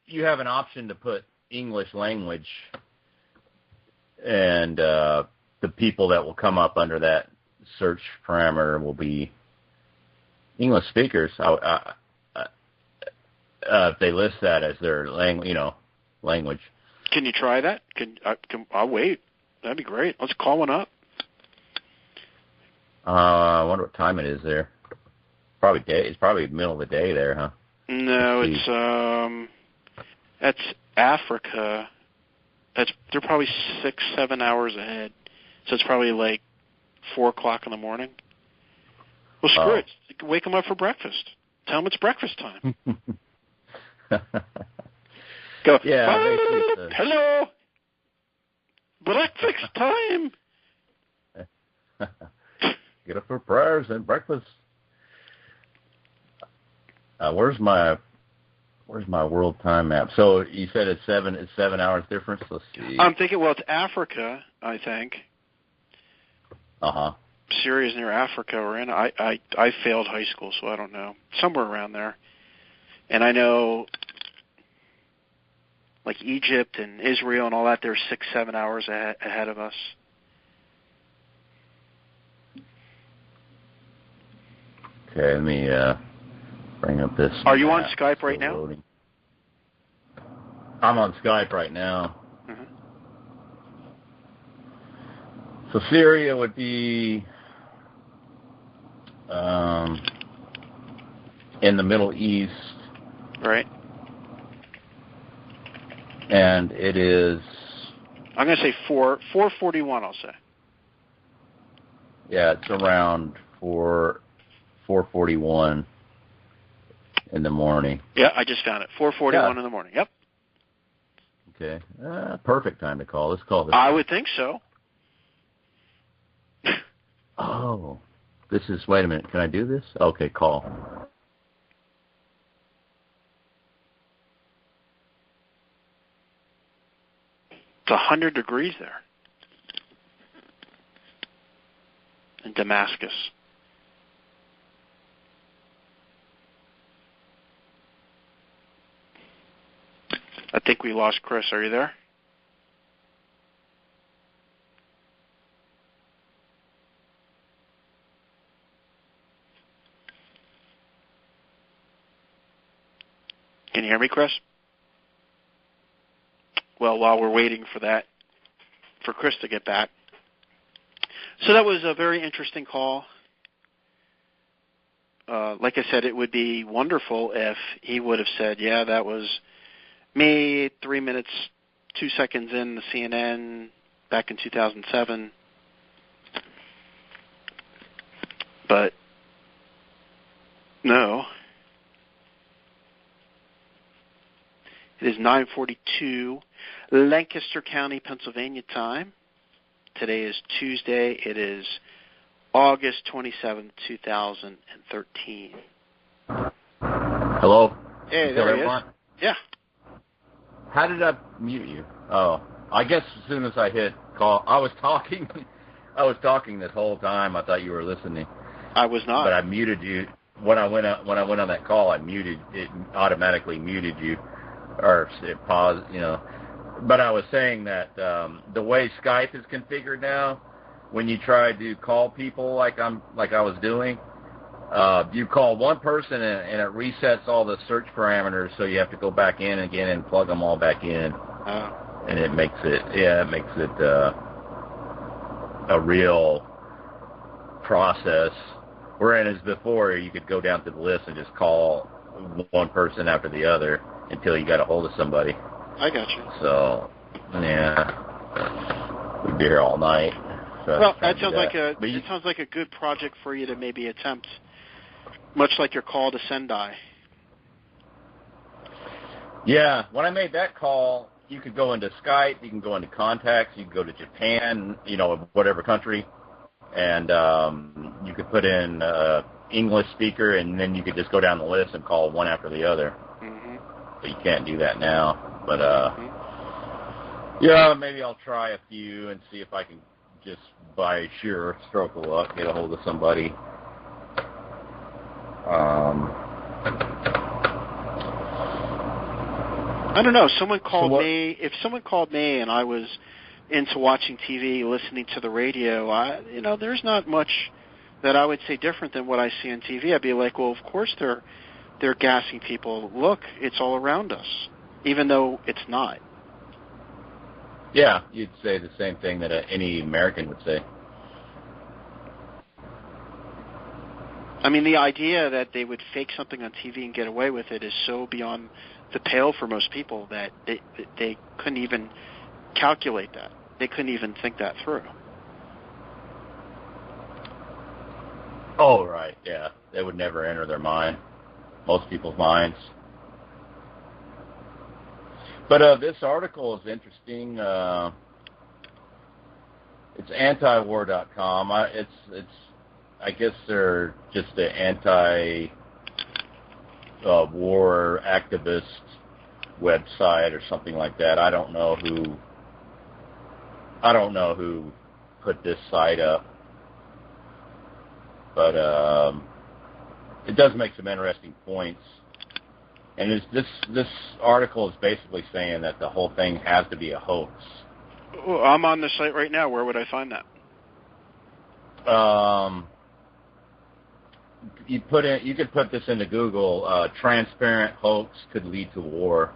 you have an option to put English language, and the people that will come up under that search parameter will be English speakers. If they list that as their language. Can you try that? I'll wait. That'd be great. Let's call one up. I wonder what time it is there. Probably day. It's probably middle of the day there, huh? No, it's that's Africa. They're probably 6-7 hours ahead. So it's probably like 4 o'clock in the morning. Well, screw it. Wake them up for breakfast. Tell them it's breakfast time. Go. Yeah. Hello. Breakfast time. Get up for prayers and breakfast. Where's my world time map? So you said it's 7 hours difference. Let's see. I'm thinking. Well, it's Africa. I think. Syria's near Africa. We're in. I failed high school, so I don't know. Somewhere around there. And I know, like Egypt and Israel and all that, they're 6-7 hours ahead of us. Okay, let me bring up this. Are you on Skype right now? Loading. I'm on Skype right now. Mm-hmm. So Syria would be in the Middle East. Right. And it is... I'm going to say 4:41, I'll say. Yeah, it's around 4:41 in the morning. Yeah, I just found it. 4:41 in the morning. Yep. Okay. Perfect time to call. Let's call this. I would think so. Oh. This is... Wait a minute. Can I do this? Okay, call. It's 100 degrees there in Damascus. I think we lost Chris. Are you there? Can you hear me, Chris? Well, while we're waiting for that, for Chris to get back. So that was a very interesting call. Like I said, it would be wonderful if he would have said, yeah, that was me 3 minutes, 2 seconds in the CNN back in 2007. But no. It is 9:42 Lancaster County, Pennsylvania time. Today is Tuesday. It is August 27, 2013. Hello? Hey, there he is. Yeah. How did I mute you? Oh, I guess as soon as I hit call, I was talking. I was talking this whole time. I thought you were listening. I was not. But I muted you when I went on that call. I muted it. Automatically muted you, or it paused. You know. But I was saying that the way Skype is configured now, when you try to call people like I was doing, you call one person and it resets all the search parameters, so you have to go back in again and plug them all back in, and it makes it a real process. Whereas before you could go down to the list and just call one person after the other until you got a hold of somebody. I got you. So, yeah, we'd be here all night. So well, that sounds it sounds like a good project for you to maybe attempt, much like your call to Sendai. Yeah, when I made that call, you could go into Skype, you can go into contacts, you can go to Japan, whatever country, and you could put in English speaker, and then you could just go down the list and call one after the other. Mm-hmm. But you can't do that now. But, yeah, maybe I'll try a few and see if I can just by sheer stroke of luck get a hold of somebody. I don't know. Someone called me. If someone called me and I was into watching TV, listening to the radio, there's not much that I would say different than what I see on TV. I'd be like, well, of course they're gassing people. Look, it's all around us, even though it's not. Yeah, you'd say the same thing that any American would say. I mean, the idea that they would fake something on TV and get away with it is so beyond the pale for most people that they couldn't even calculate that. They couldn't even think that through. Oh, right, yeah. That would never enter their mind, most people's minds. But this article is interesting. It's antiwar.com. I guess they're just an anti-war activist website or something like that. I don't know who put this site up, but it does make some interesting points. And this article is basically saying that the whole thing has to be a hoax. Well, I'm on the site right now. Where would I find that? You could put this into Google. Transparent hoax could lead to war.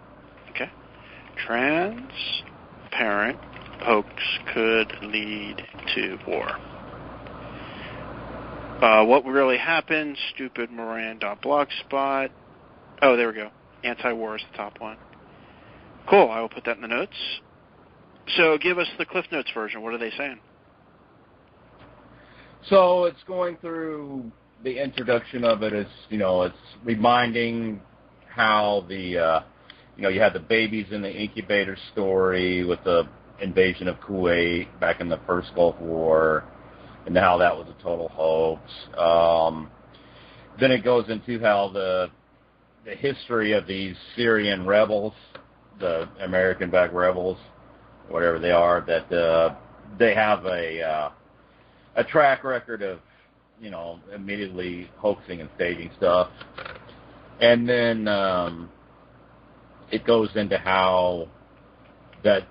Okay. Transparent hoax could lead to war. What really happened? Stupid Moran.blogspot. Oh, there we go. Anti-war is the top one. Cool. I will put that in the notes. So give us the Cliff Notes version. What are they saying? So it's going through the introduction of it. It's reminding how the you had the babies in the incubator story with the invasion of Kuwait back in the first Gulf War, and how that was a total hoax. Then it goes into how the history of these Syrian rebels, the American-backed rebels, whatever they are, that they have a track record of, immediately hoaxing and staging stuff. And then it goes into how that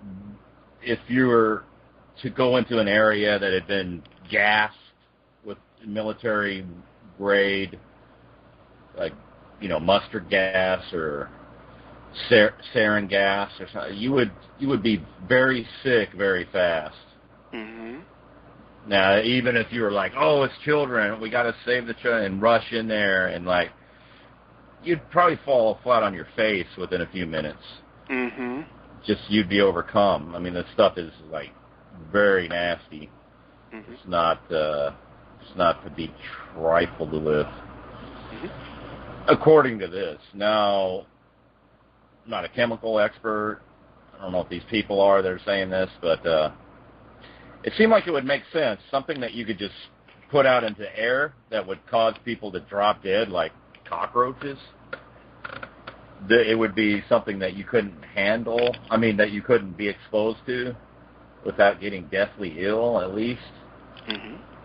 if you were to go into an area that had been gassed with military grade, like, mustard gas or sarin gas or something, you would be very sick very fast. Mm-hmm. Now, even if you were like, oh, it's children, we got to save the children, and rush in there, and like, you'd probably fall flat on your face within a few minutes. Mm-hmm. Just you'd be overcome. I mean, this stuff is like very nasty. Mm-hmm. It's not to be trifled with. Mm-hmm. According to this. Now, I'm not a chemical expert. I don't know if these people are that are saying this, but it seemed like it would make sense. Something that you could just put out into air that would cause people to drop dead like cockroaches. It would be something that you couldn't handle. I mean, that you couldn't be exposed to without getting deathly ill, at least.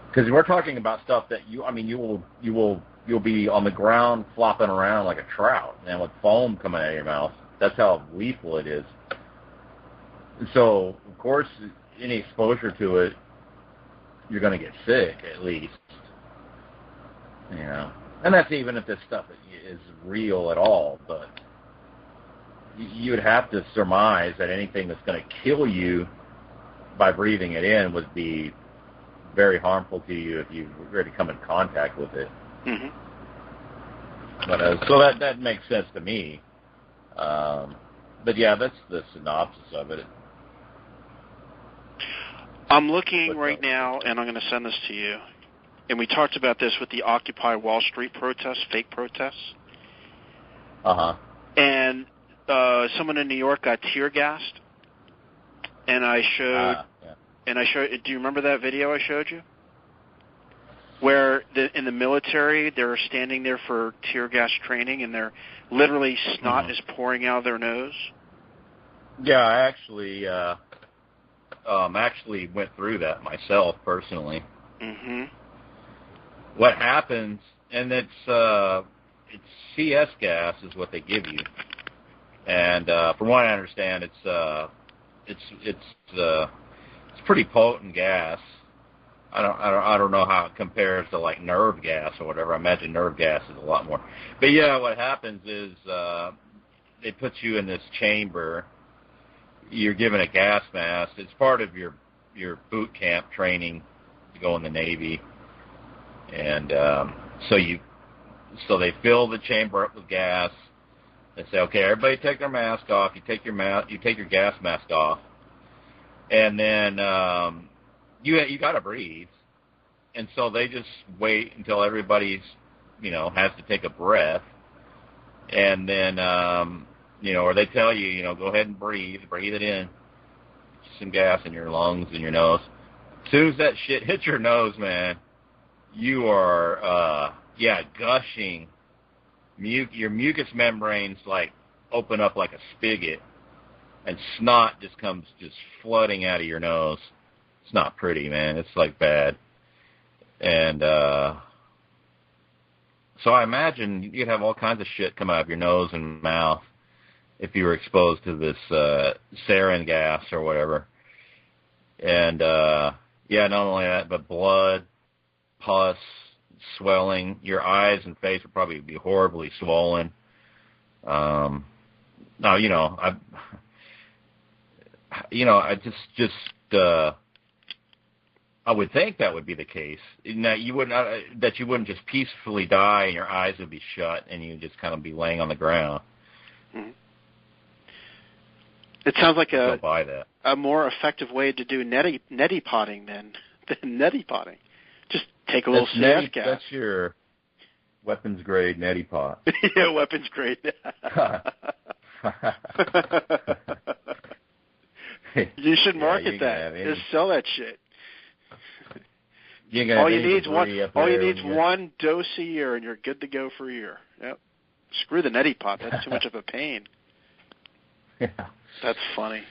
Because we're talking about stuff that you'll be on the ground flopping around like a trout, and with foam coming out of your mouth. That's how lethal it is. So, of course, any exposure to it, you're going to get sick, at least. And that's even if this stuff is real at all, but you'd have to surmise that anything that's going to kill you by breathing it in would be very harmful to you if you were to come in contact with it. Mm-hmm. But so that makes sense to me. But yeah, that's the synopsis of it. I'm looking right now, and I'm going to send this to you. And we talked about this with the Occupy Wall Street protests, fake protests. Uh-huh. And someone in New York got tear gassed. And I showed, do you remember that video I showed you? Where in the military, they're standing there for tear gas training, and they're literally snot is pouring out of their nose. Yeah, I actually went through that myself personally. Mm-hmm. What happens, and it's CS gas is what they give you, and from what I understand, it's pretty potent gas. I don't know how it compares to like nerve gas or whatever. I imagine nerve gas is a lot more. But yeah, what happens is they put you in this chamber. You're given a gas mask. It's part of your boot camp training to go in the Navy. And so they fill the chamber up with gas. They say, okay, everybody take their mask off. You take your gas mask off, and then you got to breathe. And so they just wait until everybody's has to take a breath, and then or they tell you go ahead and breathe it in, some gas in your lungs and your nose. As soon as that shit hits your nose, man, you are gushing. Your mucous membranes like open up like a spigot, and snot just comes flooding out of your nose. It's not pretty, man. It's like bad. And so I imagine you'd have all kinds of shit come out of your nose and mouth if you were exposed to this sarin gas or whatever. And not only that, but blood, pus, swelling. Your eyes and face would probably be horribly swollen. I would think that would be the case. Now, you wouldn't just peacefully die and your eyes would be shut and you'd just kind of be laying on the ground. Mm-hmm. It sounds like a more effective way to do neti potting than neti potting. Just take a little CS gas. That's your weapons grade neti pot. Yeah, weapons grade. You should market that. Just sell that shit. All you need is one dose a year, and you're good to go for a year. Yep. Screw the neti pot. That's too much of a pain. Yeah. That's funny.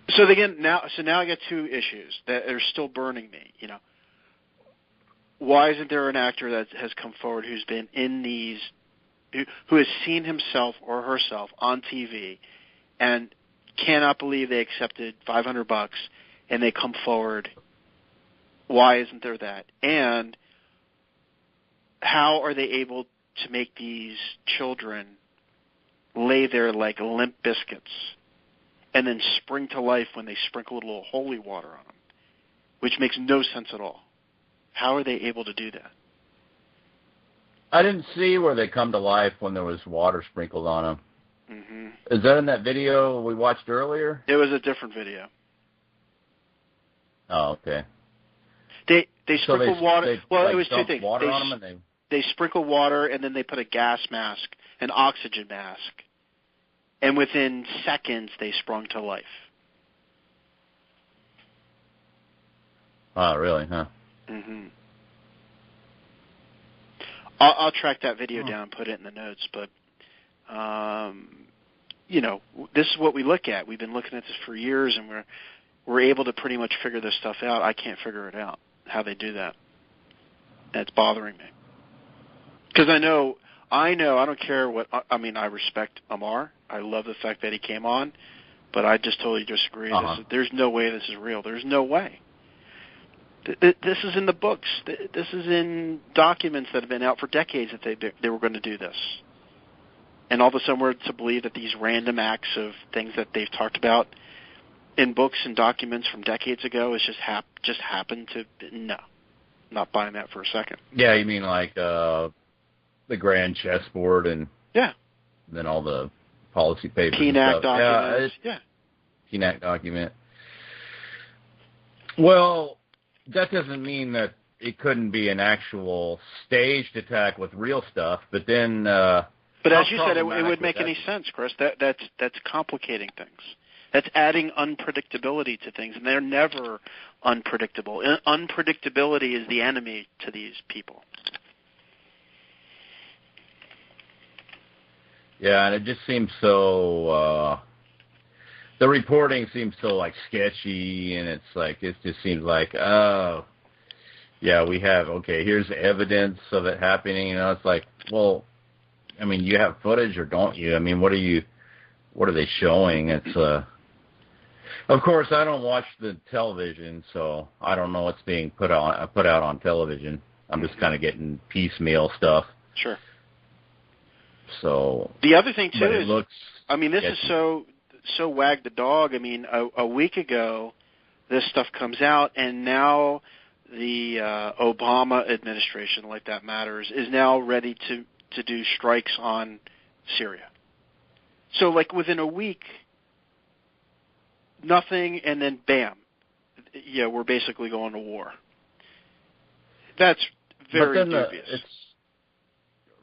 So again, now I got two issues that are still burning me. You know, why isn't there an actor that has come forward who's been in these, who has seen himself or herself on TV, and cannot believe they accepted $500 and they come forward? Why isn't there that? And how are they able to make these children lay there like limp biscuits and then spring to life when they sprinkle a little holy water on them, which makes no sense at all? How are they able to do that? I didn't see where they come to life when there was water sprinkled on them. Mm-hmm. Is that in that video we watched earlier? It was a different video. Oh, okay. They sprinkled water. Well, like, it was two things. Water on them and they sprinkled water, and then they put a gas mask, an oxygen mask, and within seconds they sprung to life. Oh, really? Huh? Mm-hmm. I'll track that video down and put it in the notes, but you know, this is what we look at. We've been looking at this for years, and we're able to pretty much figure this stuff out. I can't figure it out, how they do that. That's bothering me. Because I know, I don't care what, I mean, I respect Amar. I love the fact that he came on, but I just totally disagree. There's no way this is real. There's no way. This is in the books. This is in documents that have been out for decades that they were going to do this. And all of a sudden we're to believe that these random acts of things that they've talked about in books and documents from decades ago is just happened to, no. Not buying that for a second. Yeah, you mean like the grand chessboard and then all the policy papers PNAC documents. Yeah. PNAC document. Well, that doesn't mean that it couldn't be an actual staged attack with real stuff, but then... but as you said, it would make any sense, Chris. That's complicating things. That's adding unpredictability to things, and they're never unpredictable. Unpredictability is the enemy to these people. Yeah, and it just seems so, the reporting seems so, like, sketchy, and it's like, it just seems like, oh, yeah, here's evidence of it happening, you know, it's like, well, I mean, you have footage or don't you? I mean, what are they showing? It's, of course, I don't watch the television, so I don't know what's being put out on television. I'm just kind of getting piecemeal stuff. Sure. So the other thing too is, I mean, this is so wag the dog. I mean, a week ago, this stuff comes out, and now the Obama administration, like that matters, is now ready to do strikes on Syria. So, like, within a week, nothing, and then bam, yeah, we're basically going to war. That's very dubious.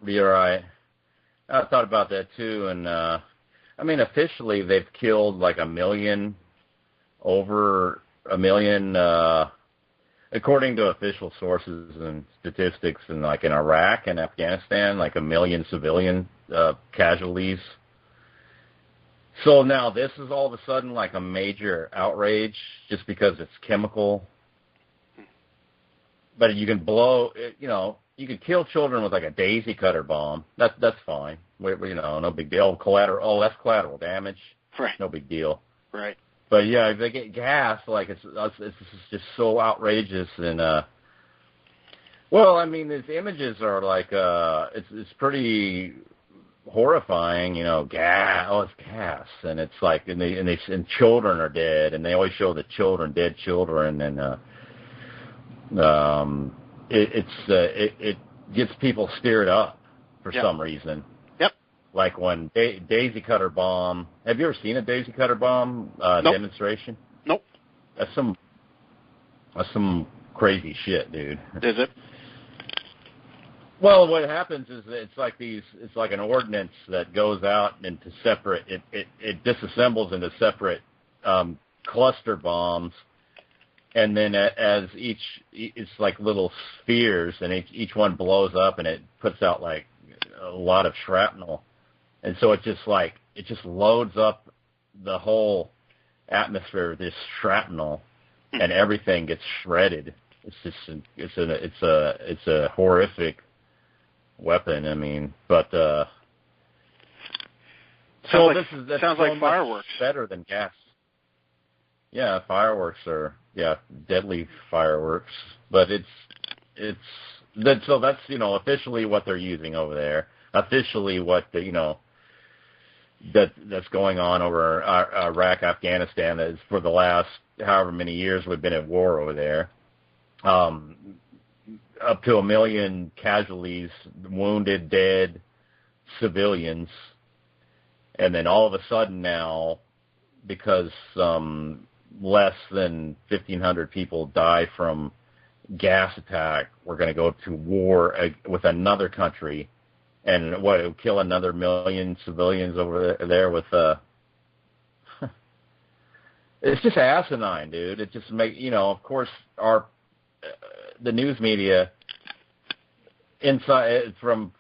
You're right. I thought about that too, and I mean, officially they've killed like over a million, according to official sources and statistics, and like in Iraq and Afghanistan, like 1 million civilian casualties. So now this is all of a sudden like a major outrage just because it's chemical. But you can you can kill children with like a daisy cutter bomb. That's fine. No big deal. Collateral. Oh, that's collateral damage. Right. No big deal. Right. But yeah, if they get gas, like it's just so outrageous. And well, I mean, these images are like it's pretty horrifying. You know, gas. Oh, it's gas, and it's like and children are dead, and they always show the dead children, and it gets people stirred up for some reason. Yep. like when daisy cutter bomb. Have you ever seen a daisy cutter bomb Nope. demonstration? Nope. That's some crazy shit, dude. Is it? Well, what happens is that it's like an ordnance that goes out into separate. It disassembles into separate cluster bombs, and then as it's like little spheres, and each one blows up, and it puts out like a lot of shrapnel, and so it just loads up the whole atmosphere with this shrapnel, and everything gets shredded. It's a horrific weapon. I mean, but sounds that's like so fireworks. much better than gas. Yeah, fireworks are deadly fireworks, but that's officially what they're using over there. Officially, what that's going on over Iraq, Afghanistan is for the last however many years we've been at war over there. Up to 1 million casualties, wounded, dead, civilians, and then all of a sudden now, because less than 1,500 people die from gas attack, we're going to go to war with another country, and it'll kill another 1 million civilians over there with it's just asinine, dude. It just of course, the news media inside from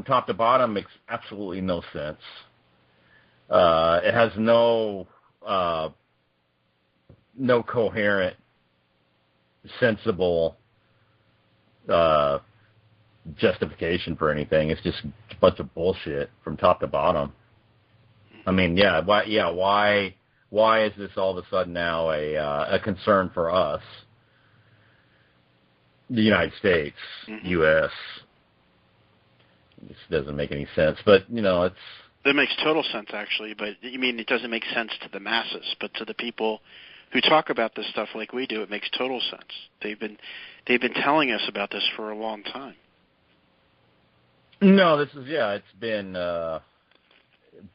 top to bottom makes absolutely no sense. It has no coherent, sensible justification for anything. It's just a bunch of bullshit from top to bottom. I mean, why is this all of a sudden now a concern for us, the United States, U.S.? This doesn't make any sense, but it's. It makes total sense, actually. But you mean it doesn't make sense to the masses, but to the people who talk about this stuff like we do, it makes total sense. They've been telling us about this for a long time. No, it's been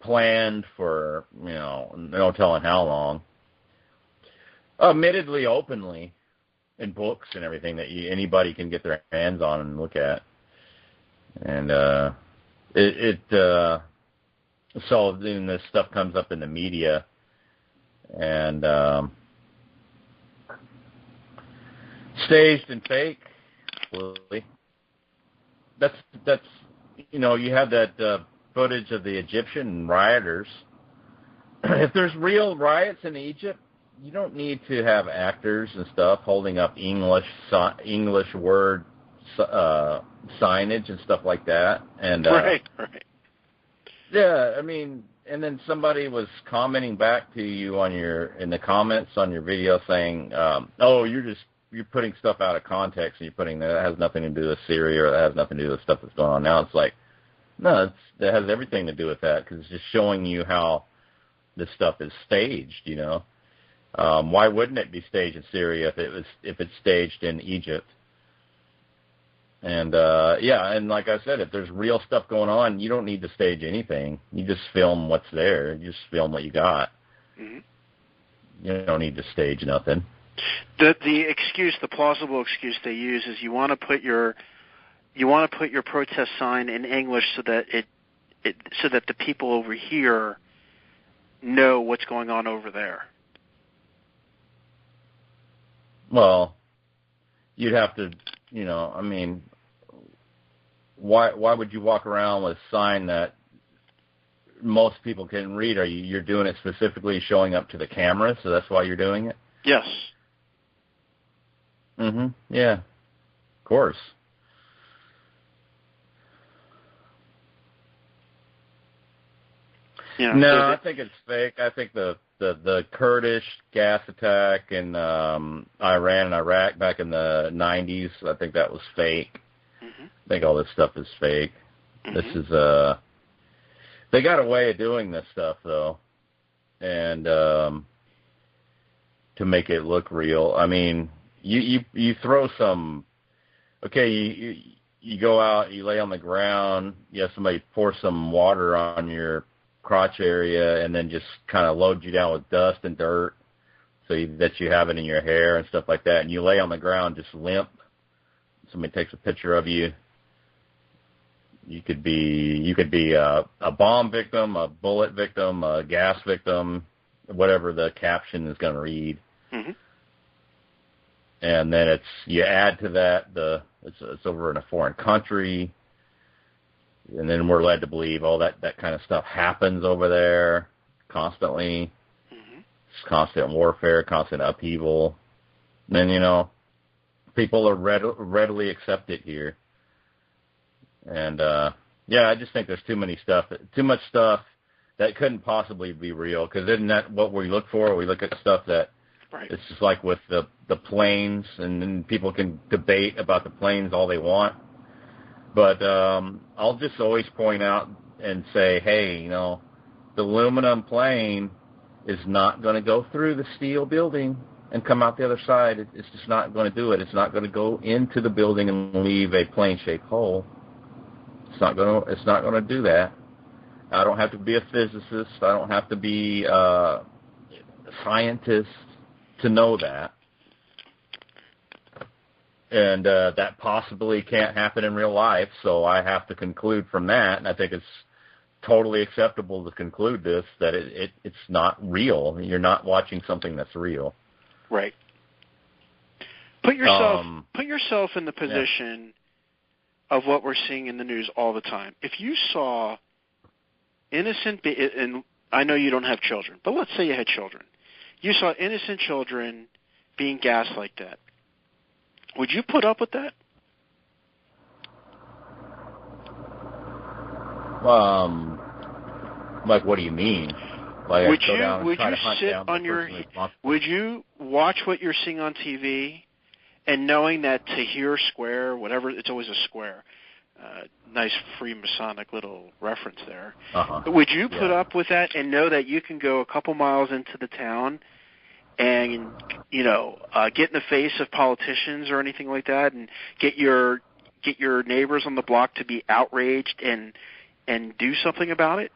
planned for no telling how long. Admittedly, openly, in books and everything that anybody can get their hands on and look at, and so then this stuff comes up in the media, and staged and fake. Really, that's you have that footage of the Egyptian rioters. If there's real riots in Egypt, you don't need to have actors and stuff holding up English word signage and stuff like that. And right. Yeah, I mean, and then somebody was commenting back to you in the comments on your video saying, "Oh, you're putting stuff out of context, and you're putting that has nothing to do with Syria, or that has nothing to do with stuff that's going on now." It's like, no, that has everything to do with that, because it's just showing you how this stuff is staged. Why wouldn't it be staged in Syria if it's staged in Egypt? And and like I said, if there's real stuff going on, you don't need to stage anything. You just film what's there. You just film what you got. Mm-hmm. You don't need to stage nothing. The plausible excuse they use is you want to put your protest sign in English so that so that the people over here know what's going on over there. Well, you'd have to, I mean, why would you walk around with a sign that most people can read? You're doing it specifically showing up to the camera, so that's why you're doing it? Yes. Mm-hmm. Yeah. Of course. Yeah. No, I think it's fake. I think the Kurdish gas attack in Iran and Iraq back in the 90s, I think that was fake. Mm-hmm. I think all this stuff is fake. Mm-hmm. This is they got a way of doing this stuff though, and to make it look real. I mean, you throw some. Okay, you go out, you lay on the ground, you have somebody pour some water on your crotch area and then just kind of load you down with dust and dirt that you have it in your hair and stuff like that, and you lay on the ground just limp. Somebody takes a picture of you. You could be a bomb victim, a bullet victim, a gas victim, whatever the caption is going to read. Mm-hmm. And then you add to that it's over in a foreign country, and then we're led to believe all that kind of stuff happens over there constantly. Mm-hmm. It's constant warfare, constant upheaval. And then, people are readily accepted here. And, I just think there's too much stuff that couldn't possibly be real, because isn't that what we look for? We look at stuff that right. It's just like with the planes, and then people can debate about the planes all they want. But I'll just always point out and say, hey, the aluminum plane is not going to go through the steel building and come out the other side. It's just not going to do it. It's not going to go into the building and leave a plane-shaped hole. It's not going to do that. I don't have to be a physicist. I don't have to be a scientist to know that. And that possibly can't happen in real life, so I have to conclude from that, and I think it's totally acceptable to conclude this, that it's not real. You're not watching something that's real. Right. Put yourself in the position of what we're seeing in the news all the time. If you saw innocent, and I know you don't have children, but let's say you had children. You saw innocent children being gassed like that. Would you put up with that? Like, what do you mean? Like, would you watch what you're seeing on TV, and knowing that Tahrir Square, whatever, it's always a square. Nice Freemasonic little reference there. Uh-huh. Would you put up with that and know that you can go a couple miles into the town and, get in the face of politicians or anything like that, and get your neighbors on the block to be outraged and do something about it?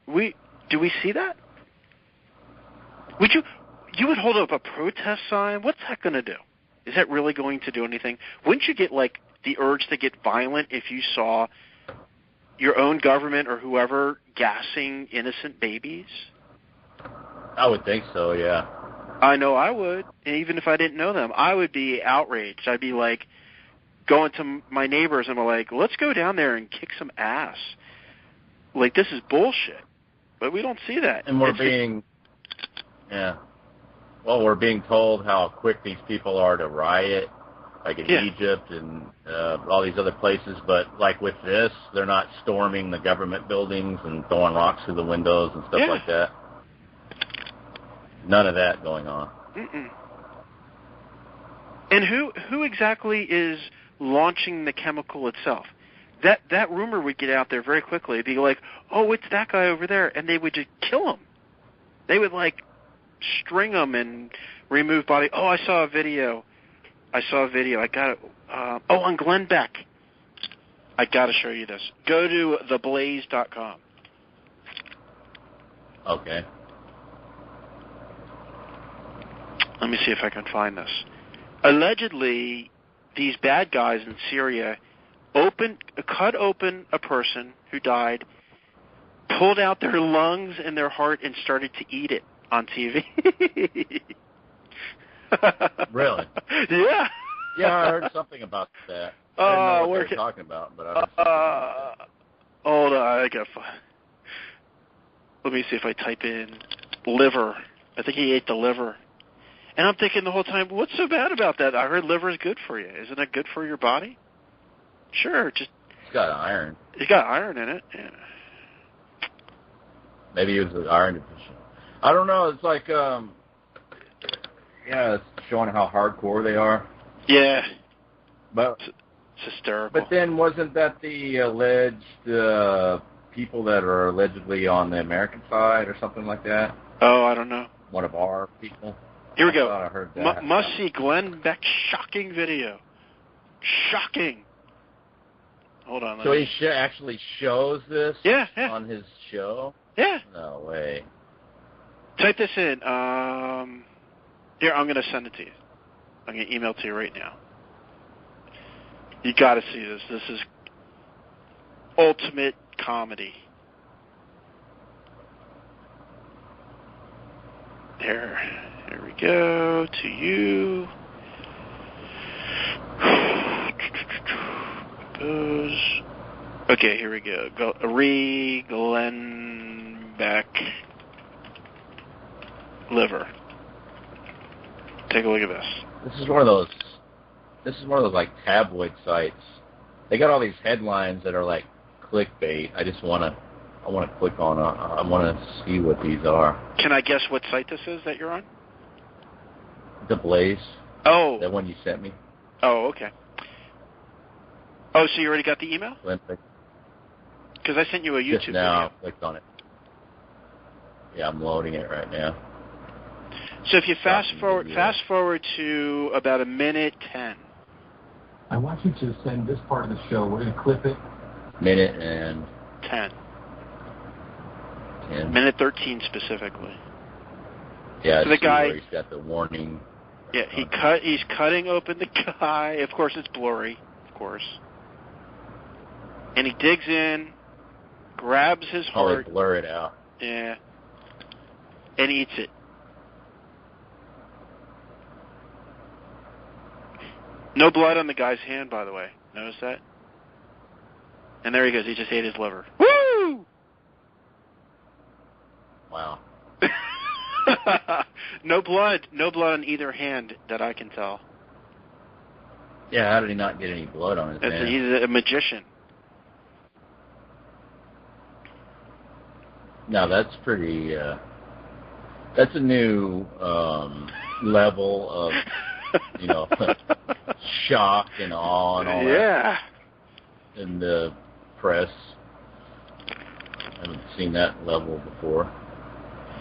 Do we see that? You would hold up a protest sign? What's that going to do? Is that really going to do anything? Wouldn't you get the urge to get violent if you saw your own government or whoever gassing innocent babies? I would think so, yeah. I know I would. And even if I didn't know them, I would be outraged. I'd be going to my neighbors and be like, let's go down there and kick some ass. This is bullshit. But we don't see that. And we're being told how quick these people are to riot, like in Egypt and all these other places. But like with this, they're not storming the government buildings and throwing rocks through the windows and stuff like that. None of that going on. Mm-mm. And who exactly is launching the chemical itself? That rumor would get out there very quickly. It'd be like, oh, it's that guy over there, and they would just kill him. They would string him and remove body. Oh, I saw a video. I got it. On Glenn Beck. I got to show you this. Go to theblaze.com. Okay. Let me see if I can find this. Allegedly, these bad guys in Syria cut open a person who died, pulled out their lungs and their heart, and started to eat it on TV. Really? Yeah. Yeah, I heard something about that. I didn't know what they were talking about, but hold on, I got. Let me see if I type in liver. I think he ate the liver. And I'm thinking the whole time, what's so bad about that? I heard liver is good for you. Isn't it good for your body? Sure, just... It's got iron. It's got iron in it, yeah. Maybe it was an iron deficient. I don't know, it's like, it's showing how hardcore they are. Yeah. But it's hysterical. But then wasn't that the alleged people that are allegedly on the American side or something like that? Oh, I don't know. One of our people? Here we go. I heard that. Must see Glenn Beck's shocking video. Shocking. Hold on. So he actually shows this yeah. on his show? Yeah. No way. Type this in. Here, I'm going to send it to you. I'm going to email it to you right now. You got to see this. This is ultimate comedy. Here we go. To you. Goes. Okay, here we go. Glenbeck liver. Take a look at this. This is one of those like tabloid sites. They got all these headlines that are like clickbait. I want to click on. I want to see what these are. Can I guess what site this is that you're on? The Blaze. Oh. That one you sent me. Oh, okay. Oh, so you already got the email? Because I sent you a YouTube Just now, video. I clicked on it. Yeah, I'm loading it right now. So if you fast forward to about 1:10. I want you to send this part of the show. We're going to clip it. 10. 1:13 specifically. Yeah, so the guy, where he's got the warning. Yeah, he's cutting open the guy. Of course, it's blurry. Of course. And he digs in, grabs his heart. Oh, they blur it out. Yeah. And eats it. No blood on the guy's hand, by the way. Notice that? And there he goes. He just ate his liver. Woo! Wow. No blood on either hand that I can tell. Yeah, how did he not get any blood on his hand? He's a magician. No, that's pretty. That's a new level of, shock and awe and all that. Yeah. In the press, I haven't seen that level before.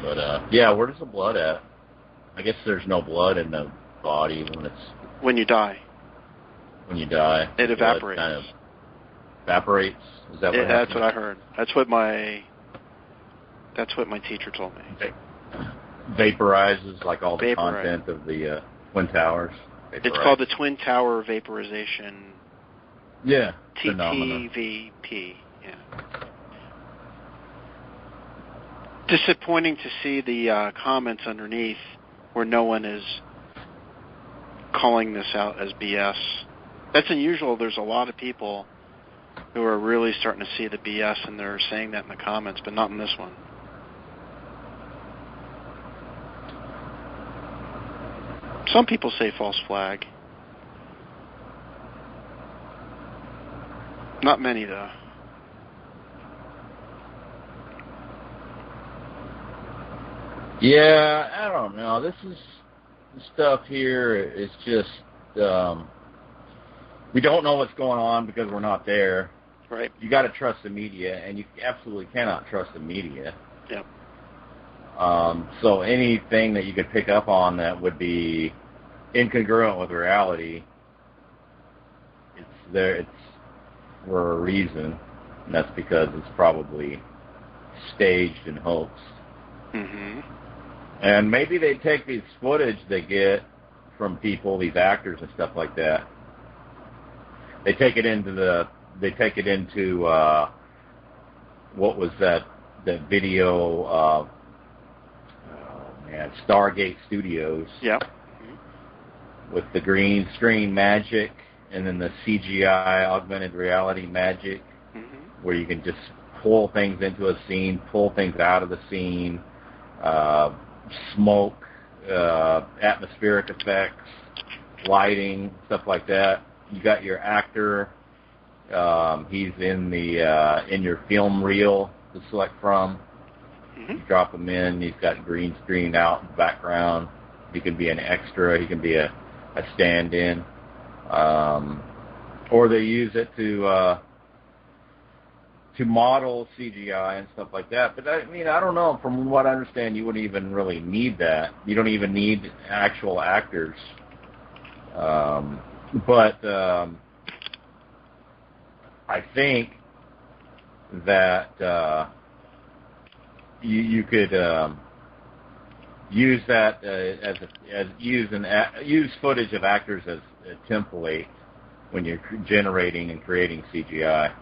But yeah, where's the blood at? I guess there's no blood in the body when you die. When you die, it evaporates. Kind of evaporates. Is that what happens? That's what I heard. That's what my teacher told me. Vaporizes like all the content of the Twin Towers. It's called the Twin Tower Vaporization. Yeah. TTVP. Yeah. Disappointing to see the comments underneath where no one is calling this out as BS. That's unusual. There's a lot of people who are really starting to see the BS, and they're saying that in the comments, but not in this one. Some people say false flag. Not many, though. Yeah, I don't know. This stuff here is just, we don't know what's going on because we're not there. Right. You got to trust the media, and you absolutely cannot trust the media. Yep. So anything that you could pick up on that would be incongruent with reality, it's for a reason, and that's because it's probably staged and hoaxed. Mm-hmm. And maybe they take these footage they get from people, these actors and stuff like that. They take it into what was that video? Stargate Studios. Yep. With the green screen magic and then the CGI augmented reality magic, where you can just pull things into a scene, pull things out of the scene, smoke, atmospheric effects, lighting, stuff like that. You got your actor. He's in your film reel to select from. You drop him in. He's got green screen out in the background. He can be an extra. He can be a stand-in. Or they use it to model CGI and stuff like that. But I don't know. From what I understand, you wouldn't even really need that. You don't even need actual actors. I think that you could use that use footage of actors as a template when you're generating and creating CGI.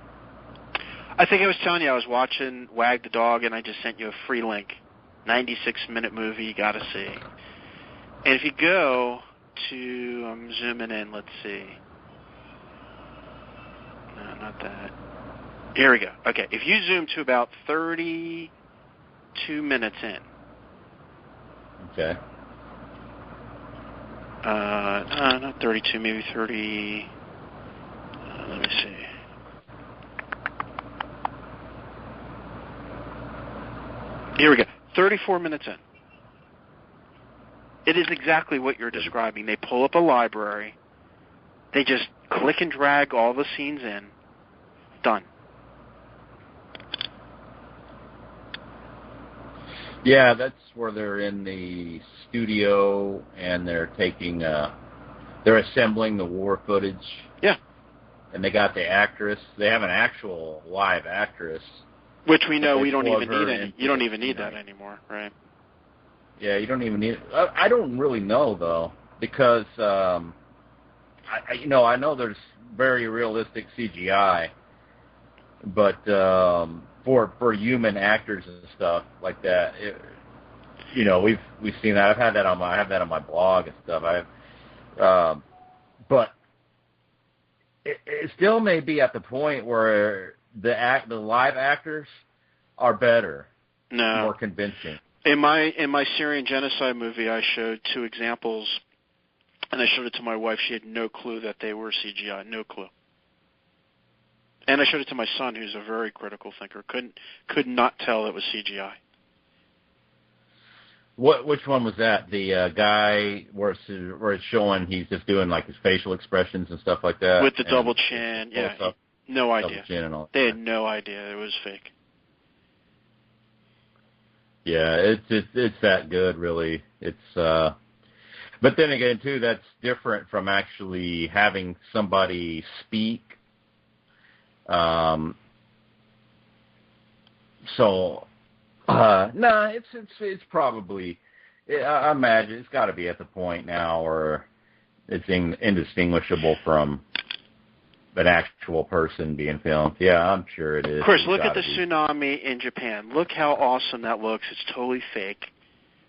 I think I was telling you I was watching Wag the Dog, and I just sent you a free link. 96-minute movie you got to see. And if you go to, I'm zooming in, let's see. No, not that. Here we go. Okay, if you zoom to about 32 minutes in. Okay. Not 32, maybe 30. Let me see. Here we go. 34 minutes in. It is exactly what you're describing. They pull up a library. They just click and drag all the scenes in. Done. Yeah, that's where they're in the studio and they're taking, they're assembling the war footage. Yeah. And they got the actress. They have an actual live actress. Which we know we don't even need any. You don't even need that anymore, right? Yeah, you don't even need it. I don't really know though, because I know there's very realistic CGI, but for human actors and stuff like that, we've seen that. I have that on my blog and stuff. But it still may be at the point where the live actors are better, more convincing. In my Syrian genocide movie, I showed two examples, and I showed it to my wife. She had no clue that they were CGI, no clue. And I showed it to my son, who's a very critical thinker. Could not tell it was CGI. Which one was that? The guy where it's showing he's just doing like his facial expressions and stuff like that, with the double chin. Yeah, no idea. Chin and all they had no idea it was fake. Yeah, it's that good, really. It's but then again, too, that's different from actually having somebody speak. It's probably. I imagine it's got to be at the point now where it's indistinguishable from an actual person being filmed. Yeah, I'm sure it is. Of course, look at the tsunami in Japan. Look how awesome that looks. It's totally fake.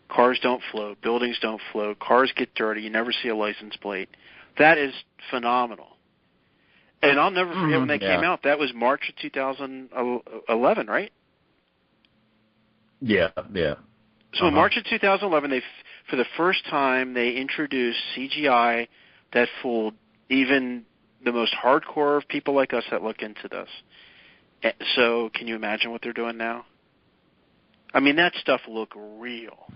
Cars don't float. Buildings don't float. Cars get dirty. You never see a license plate. That is phenomenal. And I'll never forget when they came out. That was March of 2011, right? Yeah. So in March of 2011, for the first time, they introduced CGI that fooled even the most hardcore of people like us that look into this. So can you imagine what they're doing now? I mean, that stuff looked real,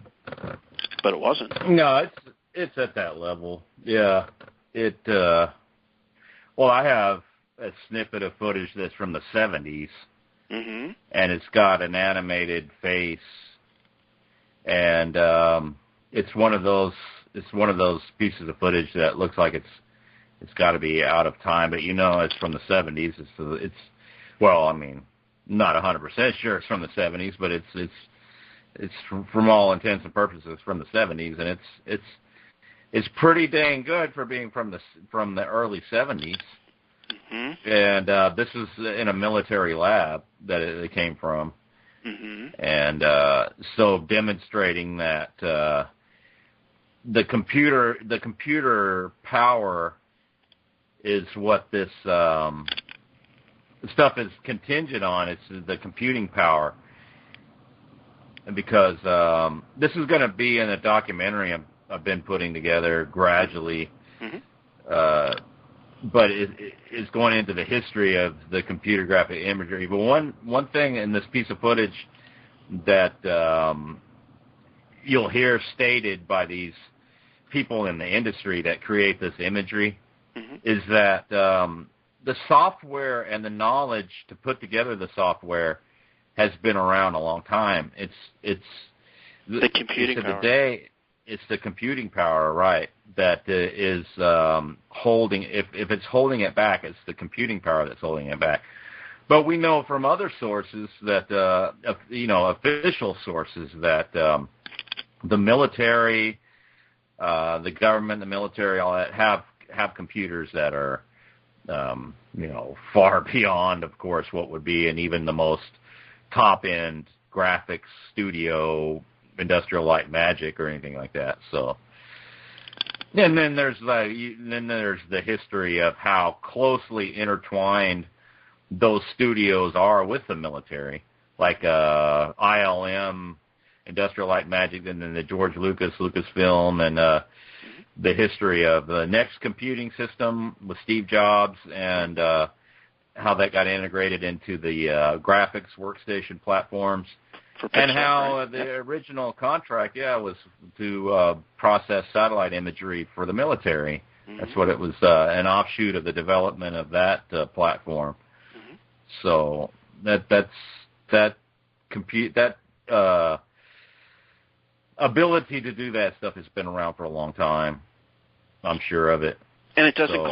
but it wasn't. No, it's at that level. Yeah. Well, I have a snippet of footage that's from the 70s, and it's got an animated face, and it's one of those pieces of footage that looks like it's got to be out of time, but it's from the 70s. It's well, I mean, not 100% sure it's from the 70s, but it's from all intents and purposes from the 70s, and it's pretty dang good for being from the early 70s. And this is in a military lab that it came from, and so demonstrating that the computer power is what this stuff is contingent on. It's the computing power, and because this is going to be in a documentary I've been putting together gradually, but it's going into the history of the computer graphic imagery. But one thing in this piece of footage that you'll hear stated by these people in the industry that create this imagery is that the software and the knowledge to put together the software has been around a long time. It's the computing power. it's the computing power, right, that is holding. If it's holding it back, it's the computing power that's holding it back. But we know from other sources that, official sources that the military, the government, the military, all that have computers that are, far beyond, of course, what would be in even the most top-end graphics studio, industrial light magic or anything like that. So, and then there's the history of how closely intertwined those studios are with the military, like ILM, Industrial Light Magic, and then the George Lucasfilm, and the history of the next computing system with Steve Jobs, and how that got integrated into the graphics workstation platforms, and how the original contract, was to process satellite imagery for the military. Mm-hmm. That's what it was, an offshoot of the development of that platform. Mm-hmm. So that ability to do that stuff has been around for a long time. I'm sure of it. And it doesn't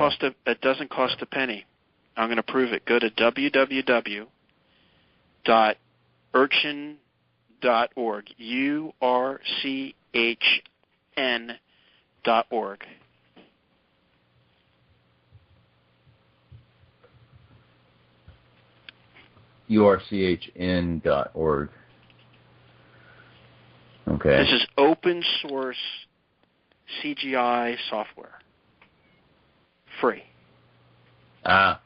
cost a penny. I'm going to prove it. Go to www.urchin.org. URCHN.org. URCHN.org. Okay. This is open source CGI software. Free. Ah.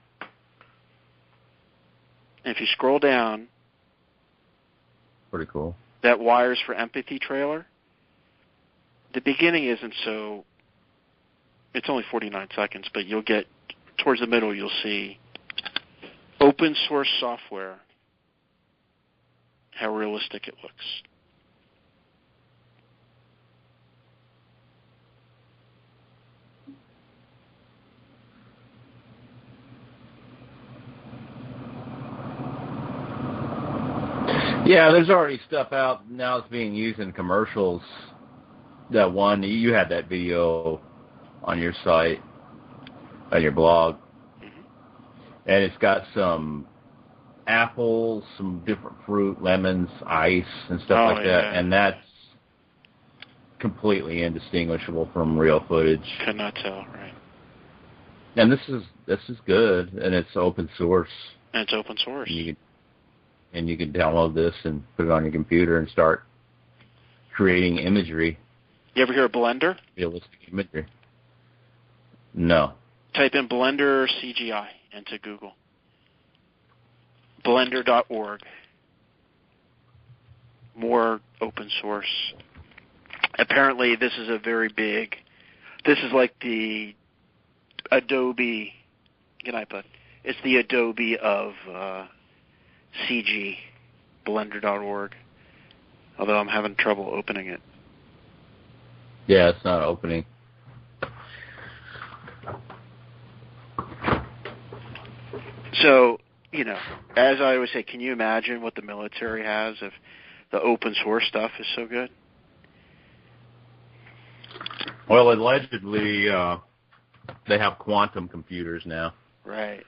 And if you scroll down, pretty cool. That Wires for Empathy trailer, the beginning isn't so, it's only 49 seconds, but you'll get, towards the middle, you'll see open source software, how realistic it looks. Yeah, there's already stuff out now that's being used in commercials. That one, you had that video on your site, on your blog. Mm-hmm. And it's got some apples, some different fruit, lemons, ice, and stuff like that. And that's completely indistinguishable from real footage. Cannot tell, right. And this is good, and it's open source. And it's open source. And you can download this and put it on your computer and start creating imagery. You ever hear of Blender? Realistic imagery. No. Type in Blender CGI into Google. Blender.org. More open source. Apparently this is this is like the Adobe, it's the Adobe of CG, Blender.org, although I'm having trouble opening it. Yeah, it's not opening. So, as I always say, can you imagine what the military has if the open source stuff is so good? Well, allegedly, they have quantum computers now. Right.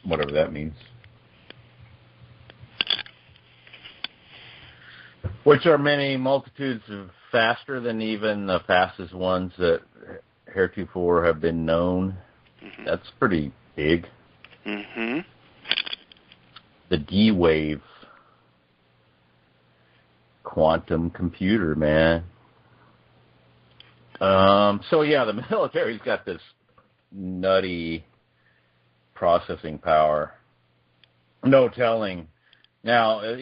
Whatever that means. Which are many multitudes of faster than even the fastest ones that heretofore have been known. Mm-hmm. That's pretty big. Mm-hmm. The D-Wave quantum computer, man. So yeah, the military's got this nutty processing power. No telling. Now, and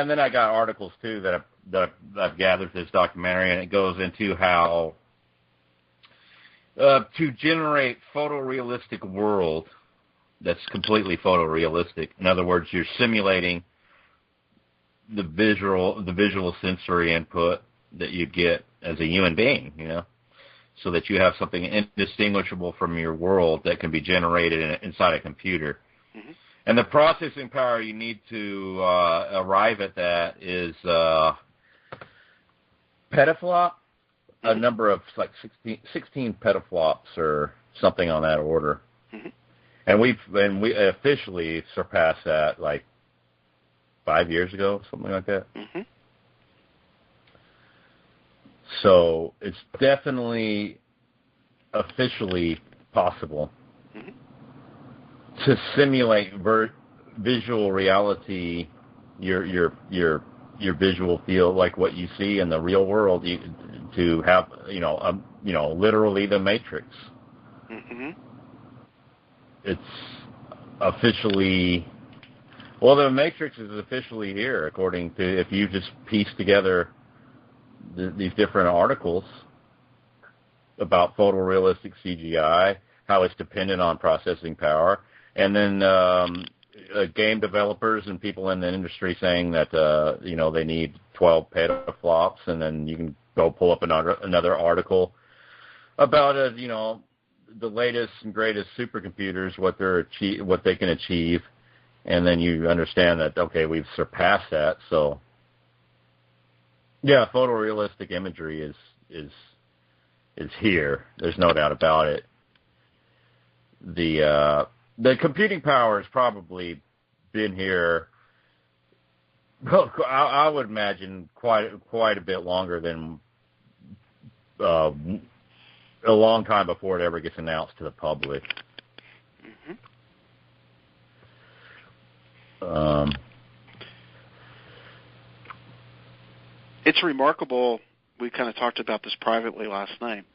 then I got articles too that I've gathered for this documentary, and it goes into how to generate photorealistic world that's completely photorealistic. In other words, you're simulating the visual sensory input that you get as a human being, so that you have something indistinguishable from your world that can be generated inside a computer. Mm-hmm. And the processing power you need to arrive at that is petaflop, a number of like 16 petaflops or something on that order. Mm-hmm. And we officially surpassed that like 5 years ago, something like that. Mm-hmm. So it's definitely officially possible to simulate visual reality, your visual field, like what you see in the real world, to have literally the Matrix. Mm-hmm. It's officially, well, the Matrix is officially here, according to, if you just piece together these different articles about photorealistic CGI, how it's dependent on processing power, and then game developers and people in the industry saying that they need 12 petaflops, and then you can go pull up another article about the latest and greatest supercomputers, what they can achieve, and then you understand that, okay, we've surpassed that. So yeah, photorealistic imagery is here. There's no doubt about it. The computing power has probably been here. Well, I would imagine quite a bit longer than a long time before it ever gets announced to the public. Mm-hmm. It's remarkable. We kind of talked about this privately last night.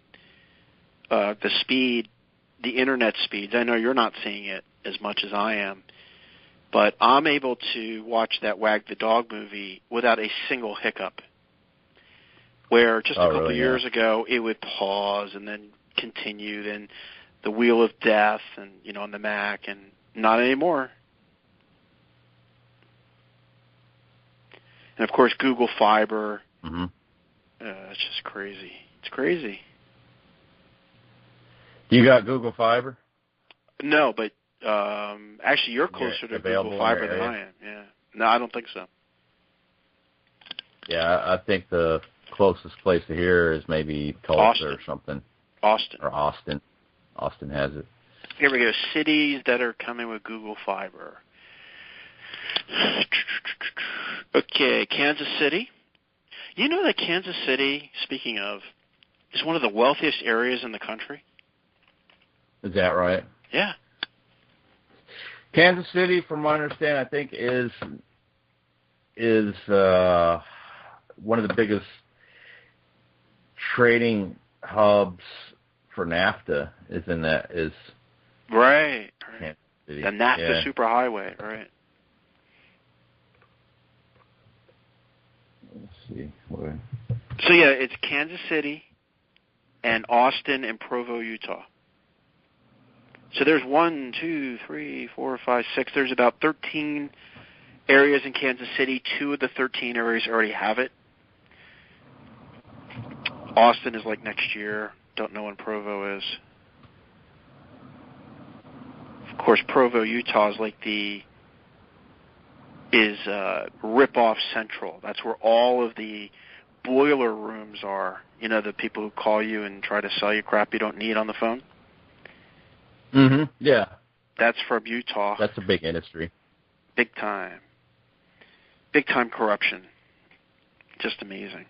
The speed, the internet speeds. I know you're not seeing it as much as I am, but I'm able to watch that Wag the Dog movie without a single hiccup. Where just a couple of years ago, it would pause and then continue, then the Wheel of Death, and on the Mac, and not anymore. And of course, Google Fiber. Mm-hmm. It's just crazy. It's crazy. You got Google Fiber? No, but actually, you're closer to Google Fiber than I am. Yeah. No, I don't think so. Yeah, I think the closest place to here is maybe Tulsa Austin. or something. Austin. Or Austin. Austin has it. Here we go. Cities that are coming with Google Fiber. Okay, Kansas City. You know that Kansas City, speaking of, is one of the wealthiest areas in the country? Is that right? Yeah. Kansas City, from what I understand, I think is one of the biggest trading hubs for NAFTA. Right. Kansas City. The NAFTA superhighway, right? Let's see. So yeah, it's Kansas City and Austin and Provo, Utah. So there's 1, 2, 3, 4, 5, 6. There's about 13 areas in Kansas City. 2 of the 13 areas already have it. Austin is like next year. Don't know when Provo is. Of course, Provo, Utah is like rip-off central. That's where all of the boiler rooms are. The people who call you and try to sell you crap you don't need on the phone. Mm-hmm. Yeah. That's from Utah. That's a big industry. Big time. Big time corruption. Just amazing.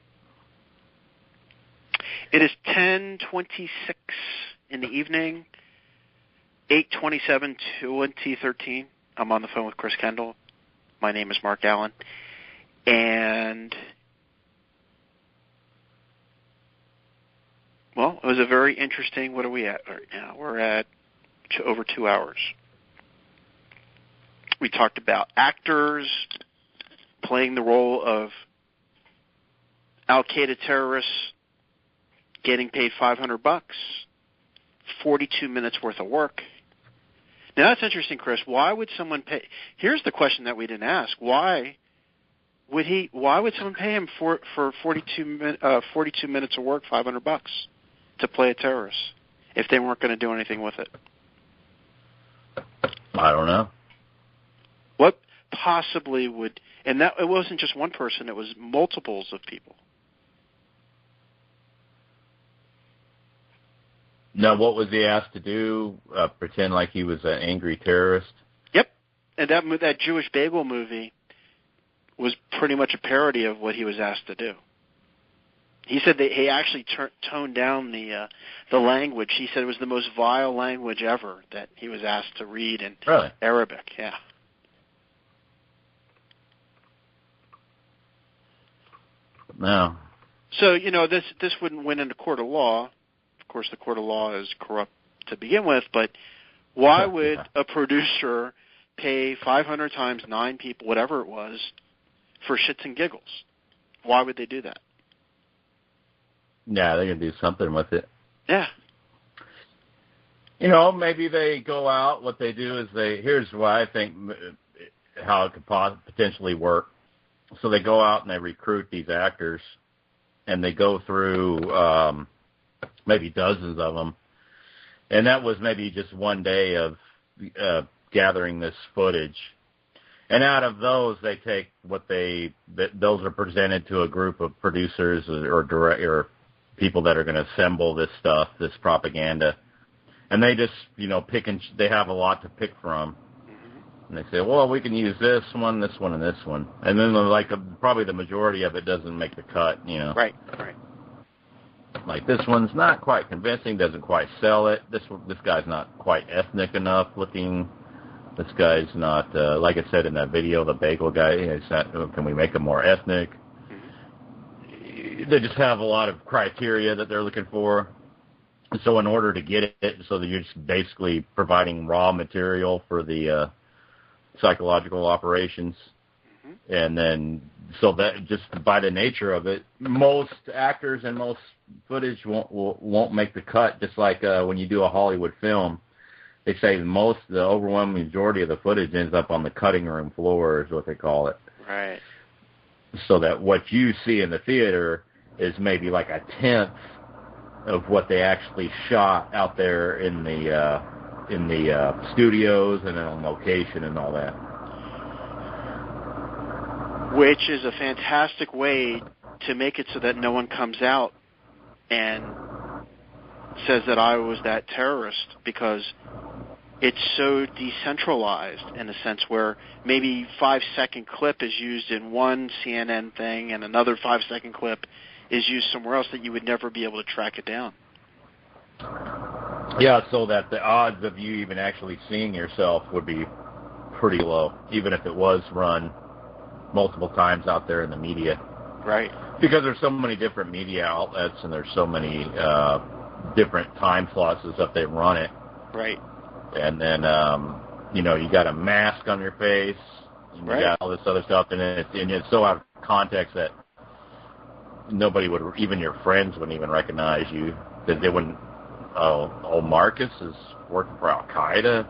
It is 10:26 in the evening, 8/27/2013. I'm on the phone with Chris Kendall. My name is Mark Allen. And, well, it was a very interesting, what are we at right now? We're at over 2 hours. We talked about actors playing the role of Al-Qaeda terrorists getting paid $500, 42 minutes worth of work. Now that's interesting, Chris. Why would someone pay? Here's the question that we didn't ask. Why would someone pay him for 42 minutes of work, $500, to play a terrorist if they weren't going to do anything with it? I don't know. What possibly would, and that it wasn't just one person, it was multiples of people. Now, what was he asked to do? Pretend like he was an angry terrorist? Yep. And that Jewish Bagel movie was pretty much a parody of what he was asked to do. He said that he actually toned down the language. He said it was the most vile language ever that he was asked to read in Arabic. Yeah. No. So, this wouldn't win in a court of law. Of course, the court of law is corrupt to begin with, but why would a producer pay 500 times 9 people, whatever it was, for shits and giggles? Why would they do that? Yeah, they're going to do something with it. Yeah. Maybe they go out, what they do is here's why I think how it could potentially work. So they go out and they recruit these actors, and they go through maybe dozens of them. And that was maybe just one day of gathering this footage. And out of those, they take those are presented to a group of producers or people that are going to assemble this stuff, this propaganda. And they just, they have a lot to pick from. And they say, well, we can use this one, and this one. And then, probably the majority of it doesn't make the cut, Right. Like, this one's not quite convincing, doesn't quite sell it. This guy's not quite ethnic enough looking. This guy's not, like I said in that video, the bagel guy, can we make him more ethnic? They just have a lot of criteria that they're looking for. So in order to get it, so that you're just basically providing raw material for the psychological operations. And then, so that just by the nature of it, most actors and most footage won't make the cut. Just like when you do a Hollywood film, they say the overwhelming majority of the footage ends up on the cutting room floor, is what they call it. Right. So that what you see in the theater is maybe like a tenth of what they actually shot out there in the studios and on location and all that. Which is a fantastic way to make it so that no one comes out and says that I was that terrorist, because it's so decentralized in a sense where maybe 5-second clip is used in one CNN thing and another 5-second clip is used somewhere else that you would never be able to track it down. Yeah, so that the odds of you even actually seeing yourself would be pretty low, even if it was run multiple times out there in the media. Right. Because there's so many different media outlets and there's so many different time slots that they run it. Right. And then, you got a mask on your face, and you got all this other stuff, and it's so out of context that nobody would, even your friends wouldn't even recognize you, that they wouldn't, Marcus is working for Al-Qaeda?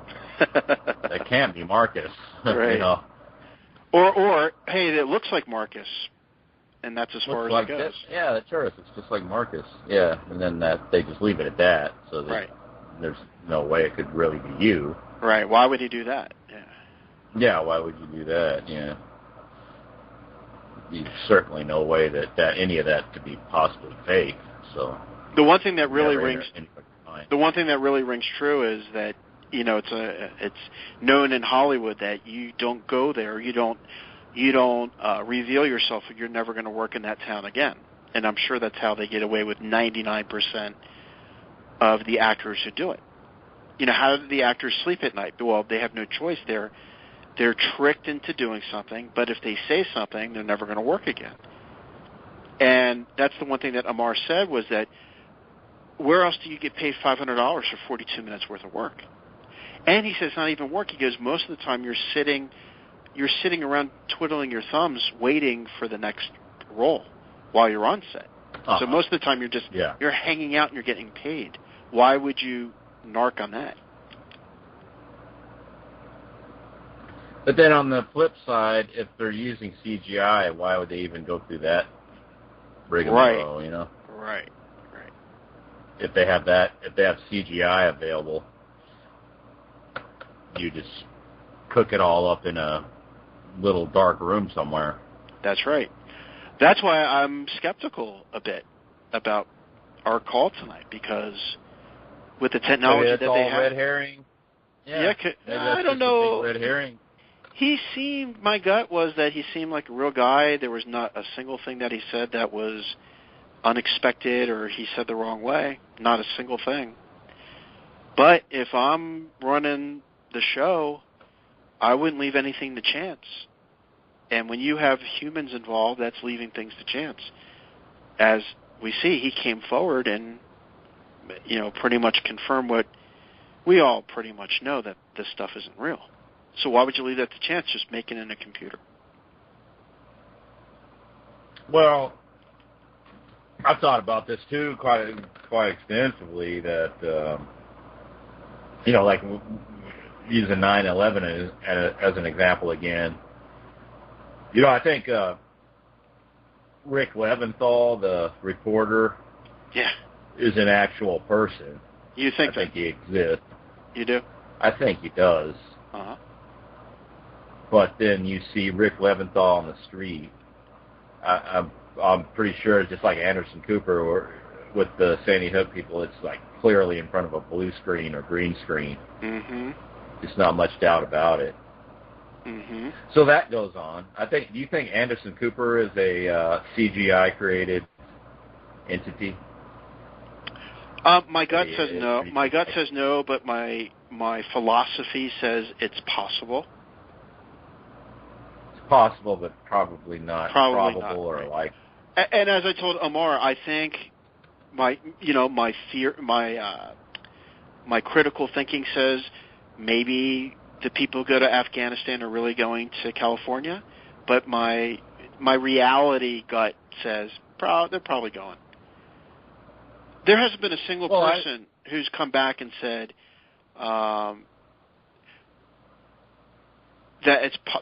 That can't be Marcus. Right. Or, hey, it looks like Marcus, and that's as far as it goes. Yeah, the tourist, it's just like Marcus. Yeah, and then they just leave it at that, so that there's no way it could really be you. Right, why would he do that? Yeah. Yeah, why would you do that? Yeah. There's certainly no way that any of that could be possibly fake, so... The one thing that really rings true is that it's known in Hollywood that you don't go there, you don't reveal yourself, or you're never going to work in that town again. And I'm sure that's how they get away with 99% of the actors who do it. How do the actors sleep at night? Well, they have no choice. They're tricked into doing something, but if they say something, they're never going to work again. And that's the one thing that Amar said, was that where else do you get paid $500 for 42 minutes worth of work? And he says it's not even work. He goes, most of the time you're sitting around twiddling your thumbs waiting for the next role while you're on set. So most of the time you're hanging out and you're getting paid. Why would you narc on that? But then on the flip side, if they're using CGI, why would they even go through that rigmarole, Right. If they have CGI available, you just cook it all up in a little dark room somewhere. That's right. That's why I'm skeptical a bit about our call tonight, because with the technology that they have, red herring. Yeah, I don't know. Red herring. My gut was that he seemed like a real guy. There was not a single thing that he said that was unexpected or he said the wrong way. Not a single thing. But if I'm running the show, I wouldn't leave anything to chance. And when you have humans involved, that's leaving things to chance. As we see, he came forward and, pretty much confirmed what we all pretty much know, that this stuff isn't real. So why would you leave that to chance? Just make it in a computer. Well, I've thought about this too quite extensively. That like using 9/11 as an example again. I think Rick Leventhal, the reporter, is an actual person. You think? I think he exists. You do? I think he does. Uh-huh. But then you see Rick Leventhal on the street. I'm pretty sure it's just like Anderson Cooper or with the Sandy Hook people. It's like clearly in front of a blue screen or green screen. Mm-hmm. There's not much doubt about it. Mm-hmm. So that goes on. Do you think Anderson Cooper is a CGI created entity? My gut says no. My gut says no, but my philosophy says it's possible. It's possible, but probably not. Probably probable not, or right. like. And as I told Amar, I think my critical thinking says maybe the people who go to Afghanistan are really going to California, but my reality gut says they're probably going. There hasn't been a single person who's come back and said that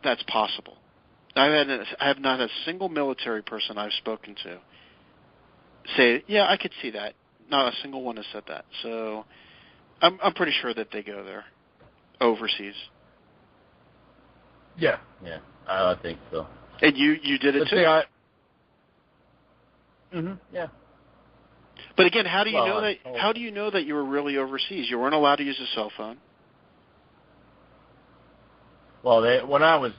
that's possible. I have not a single military person I've spoken to say, yeah, I could see that. Not a single one has said that. So I'm pretty sure that they go there, overseas. Yeah, I think so. And you did it too. Yeah. But again, how do you know that? How do you know that you were really overseas? You weren't allowed to use a cell phone. Well, when I was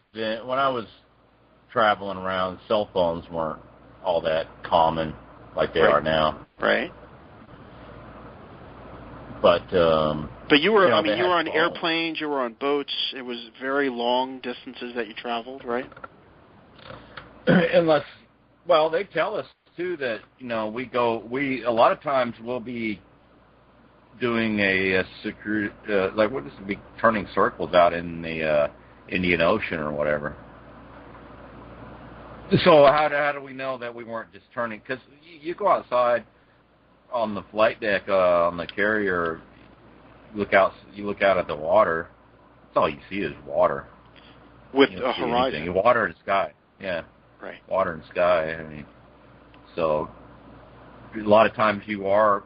traveling around, cell phones weren't all that common like they are now. Right. But you were you were on airplanes, you were on boats. It was very long distances that you traveled, right? Unless, they tell us too that a lot of times we'll be doing a secure we'll just be turning circles out in the Indian Ocean or whatever. So how do we know that we weren't just turning? Because you go outside on the flight deck on the carrier, you look out at the water. That's all you see is water with a horizon. Anything. Water and sky. Yeah. Right. Water and sky. So a lot of times you are,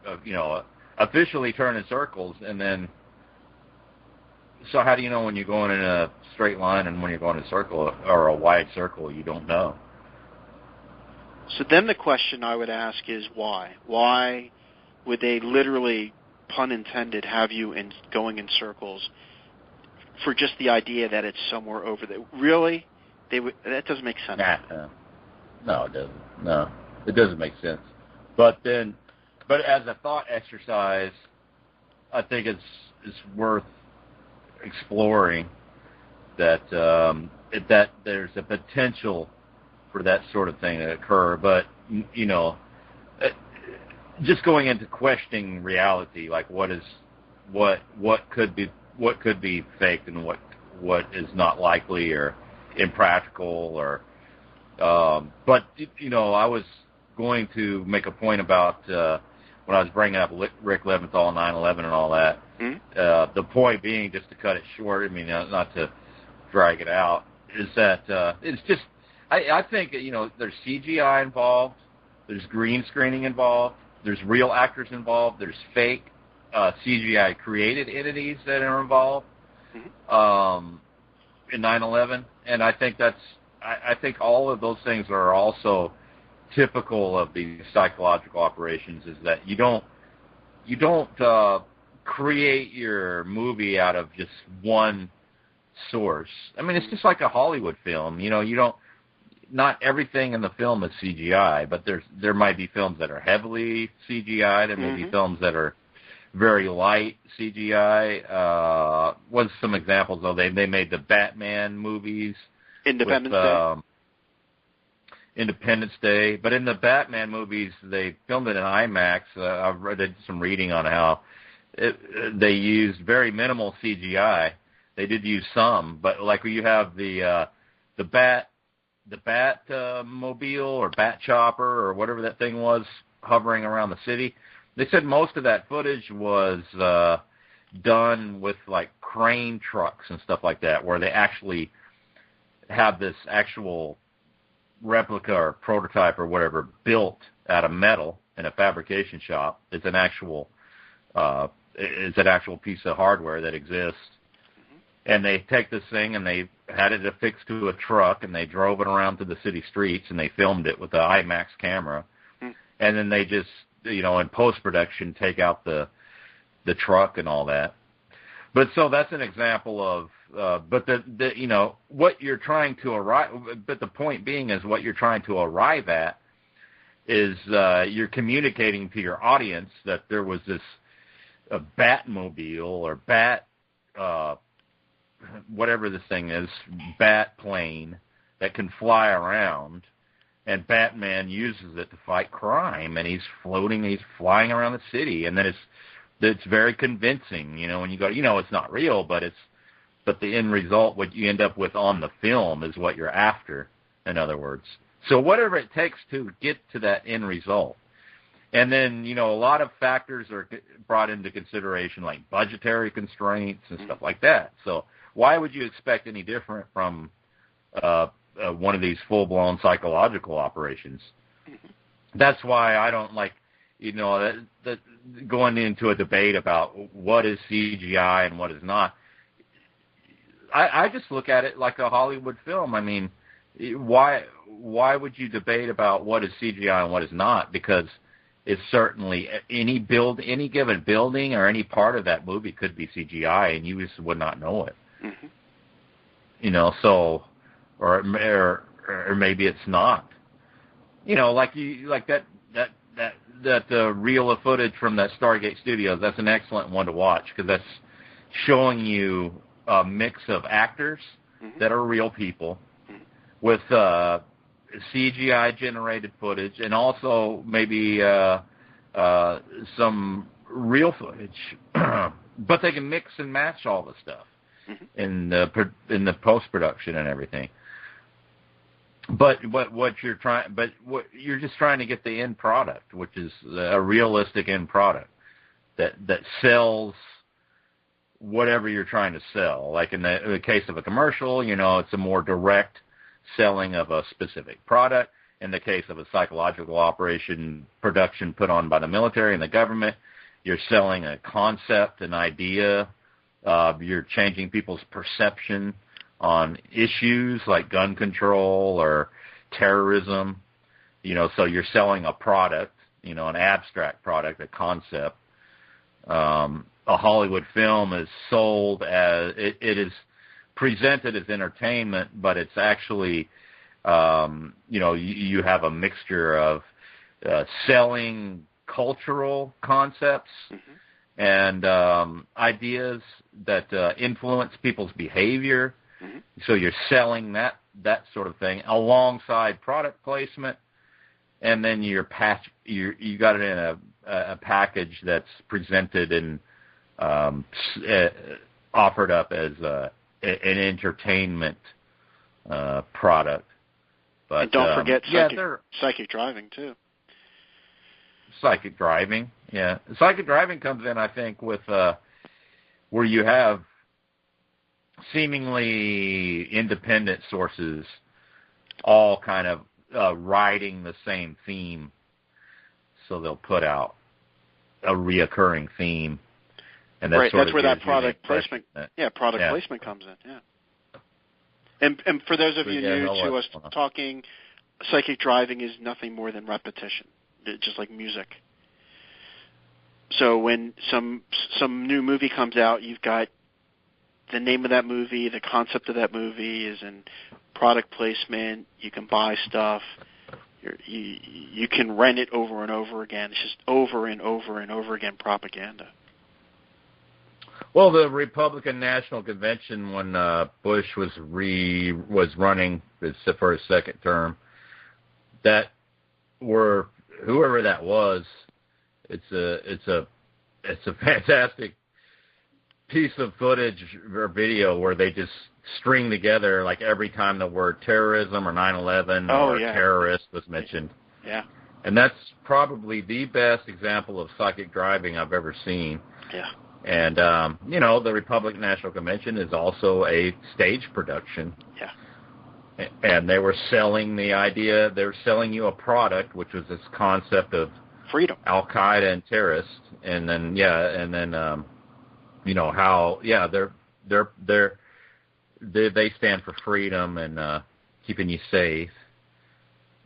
officially turning circles, and then. So how do you know when you're going in a straight line and when you're going in a circle or a wide circle? You don't know. So then the question I would ask is why? Why would they literally, pun intended, have you going in circles for just the idea that it's somewhere over there? Really? That doesn't make sense. No, it doesn't. No, it doesn't make sense. But as a thought exercise, I think it's worth exploring that that there's a potential for that sort of thing to occur, but just going into questioning reality, like what could be faked and what is not likely or impractical, or but I was going to make a point about when I was bringing up Rick Leventhal, 9/11, and all that. Mm-hmm. The point being, just to cut it short, not to drag it out, is that it's just I think there's CGI involved, there's green screening involved, there's real actors involved, there's fake CGI created entities that are involved. Mm-hmm. in 9/11, and I think I think all of those things are also typical of these psychological operations. Is that you don't create your movie out of just one source. I mean, it's just like a Hollywood film. You don't. Not everything in the film is CGI, but there might be films that are heavily CGI. There may be films that are very light CGI. What's some examples though? They made the Batman movies, Independence Day. Independence Day, but in the Batman movies, they filmed it in IMAX. I did some reading on how they used very minimal CGI. They did use some, but like you have the Batmobile or Bat Chopper or whatever that thing was hovering around the city. They said most of that footage was done with like crane trucks and stuff like that, where they actually have this actual replica or prototype or whatever built out of metal in a fabrication shop. It's an actual piece of hardware that exists. And they take this thing and they had it affixed to a truck and they drove it around to the city streets and they filmed it with the IMAX camera. And then they just, in post-production take out the truck and all that. But so that's an example of, what you're trying to arrive, but the point being is what you're trying to arrive at is you're communicating to your audience that there was this Batmobile or whatever this thing is, bat plane that can fly around, and Batman uses it to fight crime, and he's flying around the city, and then it's very convincing, when you go, it's not real, but the end result, what you end up with on the film is what you're after, in other words. So whatever it takes to get to that end result. And then, a lot of factors are brought into consideration, like budgetary constraints and stuff like that. So why would you expect any different from one of these full-blown psychological operations? That's why I don't like, that going into a debate about what is CGI and what is not. I just look at it like a Hollywood film. I mean, why would you debate about what is CGI and what is not? Because it's certainly any given building or any part of that movie could be CGI, and you just would not know it. So, or maybe it's not. Like that reel of footage from that Stargate Studios. That's an excellent one to watch because that's showing you a mix of actors that are real people with CGI generated footage, and also maybe some real footage, but they can mix and match all the stuff in the post production and everything. But you're just trying to get the end product, which is a realistic end product that sells whatever you're trying to sell. Like in the case of a commercial, it's a more direct selling of a specific product. In the case of a psychological operation production put on by the military and the government, you're selling a concept, an idea. You're changing people's perception on issues like gun control or terrorism. So you're selling a product, an abstract product, a concept. A Hollywood film is sold as it is presented as entertainment, but it's actually, you have a mixture of selling cultural concepts and ideas that influence people's behavior. So you're selling that sort of thing alongside product placement, and then you got it in a package that's presented and offered up as an entertainment product. But and don't forget psychic driving too. Psychic driving, yeah. Psychic driving comes in, I think, with where you have seemingly independent sources all kind of riding the same theme. So they'll put out a reoccurring theme. And that's where that product placement, placement comes in, yeah. And for those of But you yeah, new no, to us what's- talking, psychic driving is nothing more than repetition, just like music. So when some new movie comes out, you've got the name of that movie, the concept of that movie is in product placement. You can buy stuff. You can rent it over and over again. It's just over and over and over again propaganda. Well, the Republican National Convention when Bush was running for his second term, that were whoever that was, it's a fantastic piece of footage or video where they just string together like every time the word terrorism or 9/11 or terrorist was mentioned. Yeah. And that's probably the best example of psychic driving I've ever seen. Yeah. And, the Republican National Convention is also a stage production. Yeah. And they were selling the idea, they were selling you a product, which was this concept of freedom, Al-Qaeda and terrorists. And then, they stand for freedom and keeping you safe.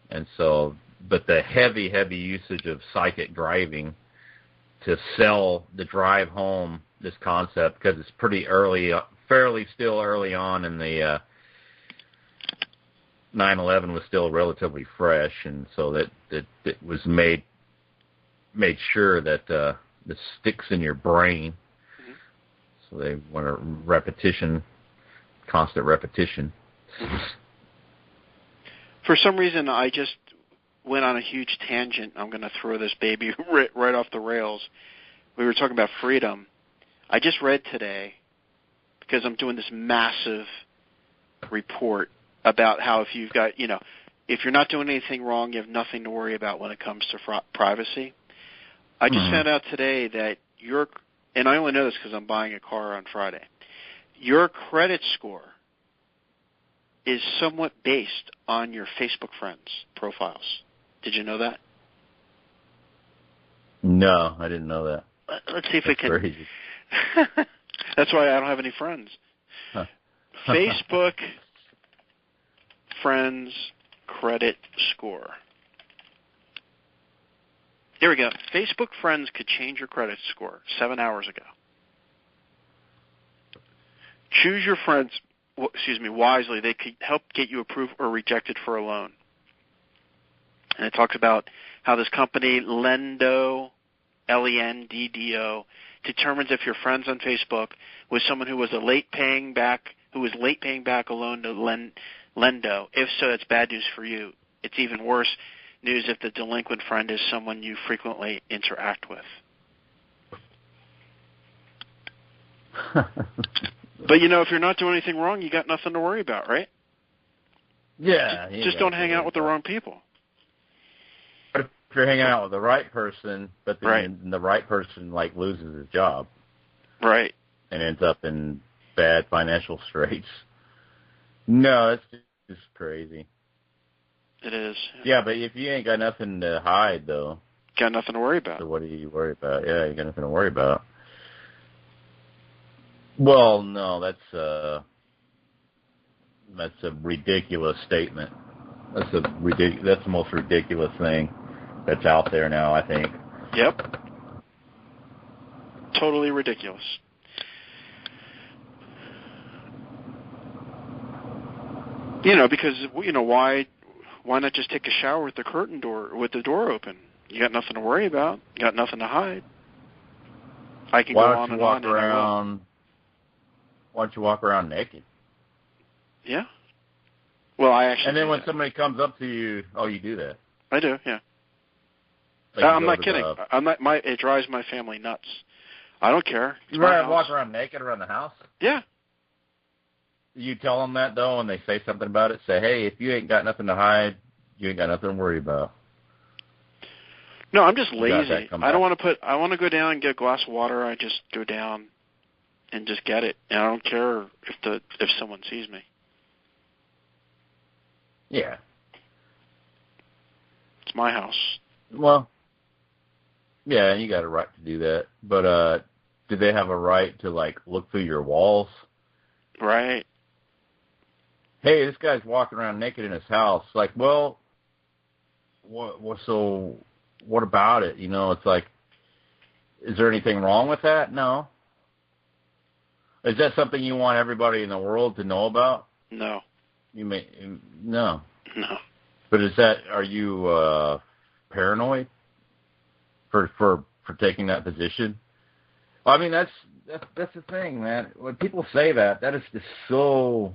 And so, but the heavy usage of psychic driving to sell the drive home this concept, because it's pretty early, fairly still early on in the 9/11 was still relatively fresh, and so that it was made sure that this sticks in your brain. Mm-hmm. So they want a constant repetition. For some reason, I just went on a huge tangent. I'm going to throw this baby right off the rails. We were talking about freedom. I just read today, because I'm doing this massive report about how if you've got, if you're not doing anything wrong, you have nothing to worry about when it comes to privacy. I just found out today that and I only know this because I'm buying a car on Friday, your credit score is somewhat based on your Facebook friends' profiles. Did you know that? No, I didn't know that. Let's see if we can. Crazy. That's why I don't have any friends. Huh. Facebook friends credit score. Here we go. Facebook friends could change your credit score 7 hours ago. Choose your friends, wisely. They could help get you approved or rejected for a loan. And it talks about how this company, Lendo, Lenddo, determines if your friends on Facebook was someone who was late paying back a loan to Lendo. If so, it's bad news for you. It's even worse news if the delinquent friend is someone you frequently interact with. But if you're not doing anything wrong, you got nothing to worry about, right? Yeah. Just don't hang out with the wrong people. But if you're hanging out with the right person, but then the right person loses his job, right, and ends up in bad financial straits. No, it's just crazy. It is. Yeah, but if you ain't got nothing to hide, though, got nothing to worry about. So what do you worry about? Yeah, you got nothing to worry about. Well, no, that's a ridiculous statement. That's the most ridiculous thing that's out there now, I think. Yep. Totally ridiculous. Because why not just take a shower with the door open? You got nothing to worry about. You got nothing to hide. I can go on and on. Why don't you walk around naked? Yeah. Well, I actually. And then when somebody comes up to you, you do that. I do, yeah. I'm not kidding. It drives my family nuts. I don't care. You rather walk around naked around the house? Yeah. You tell them that, though, and they say something about it? Say, hey, if you ain't got nothing to hide, you ain't got nothing to worry about. No, I'm just lazy. I want to go down and get a glass of water. I just go down and just get it. And I don't care if someone sees me. Yeah. It's my house. Well, yeah, you got a right to do that. But do they have a right to, look through your walls? Right. hey, this guy's walking around naked in his house. Like, well, so what about it? You know, it's like, is there anything wrong with that? No. Is that something you want everybody in the world to know about? No. No. No. But are you paranoid for taking that position? I mean, that's the thing, man. When people say that is just so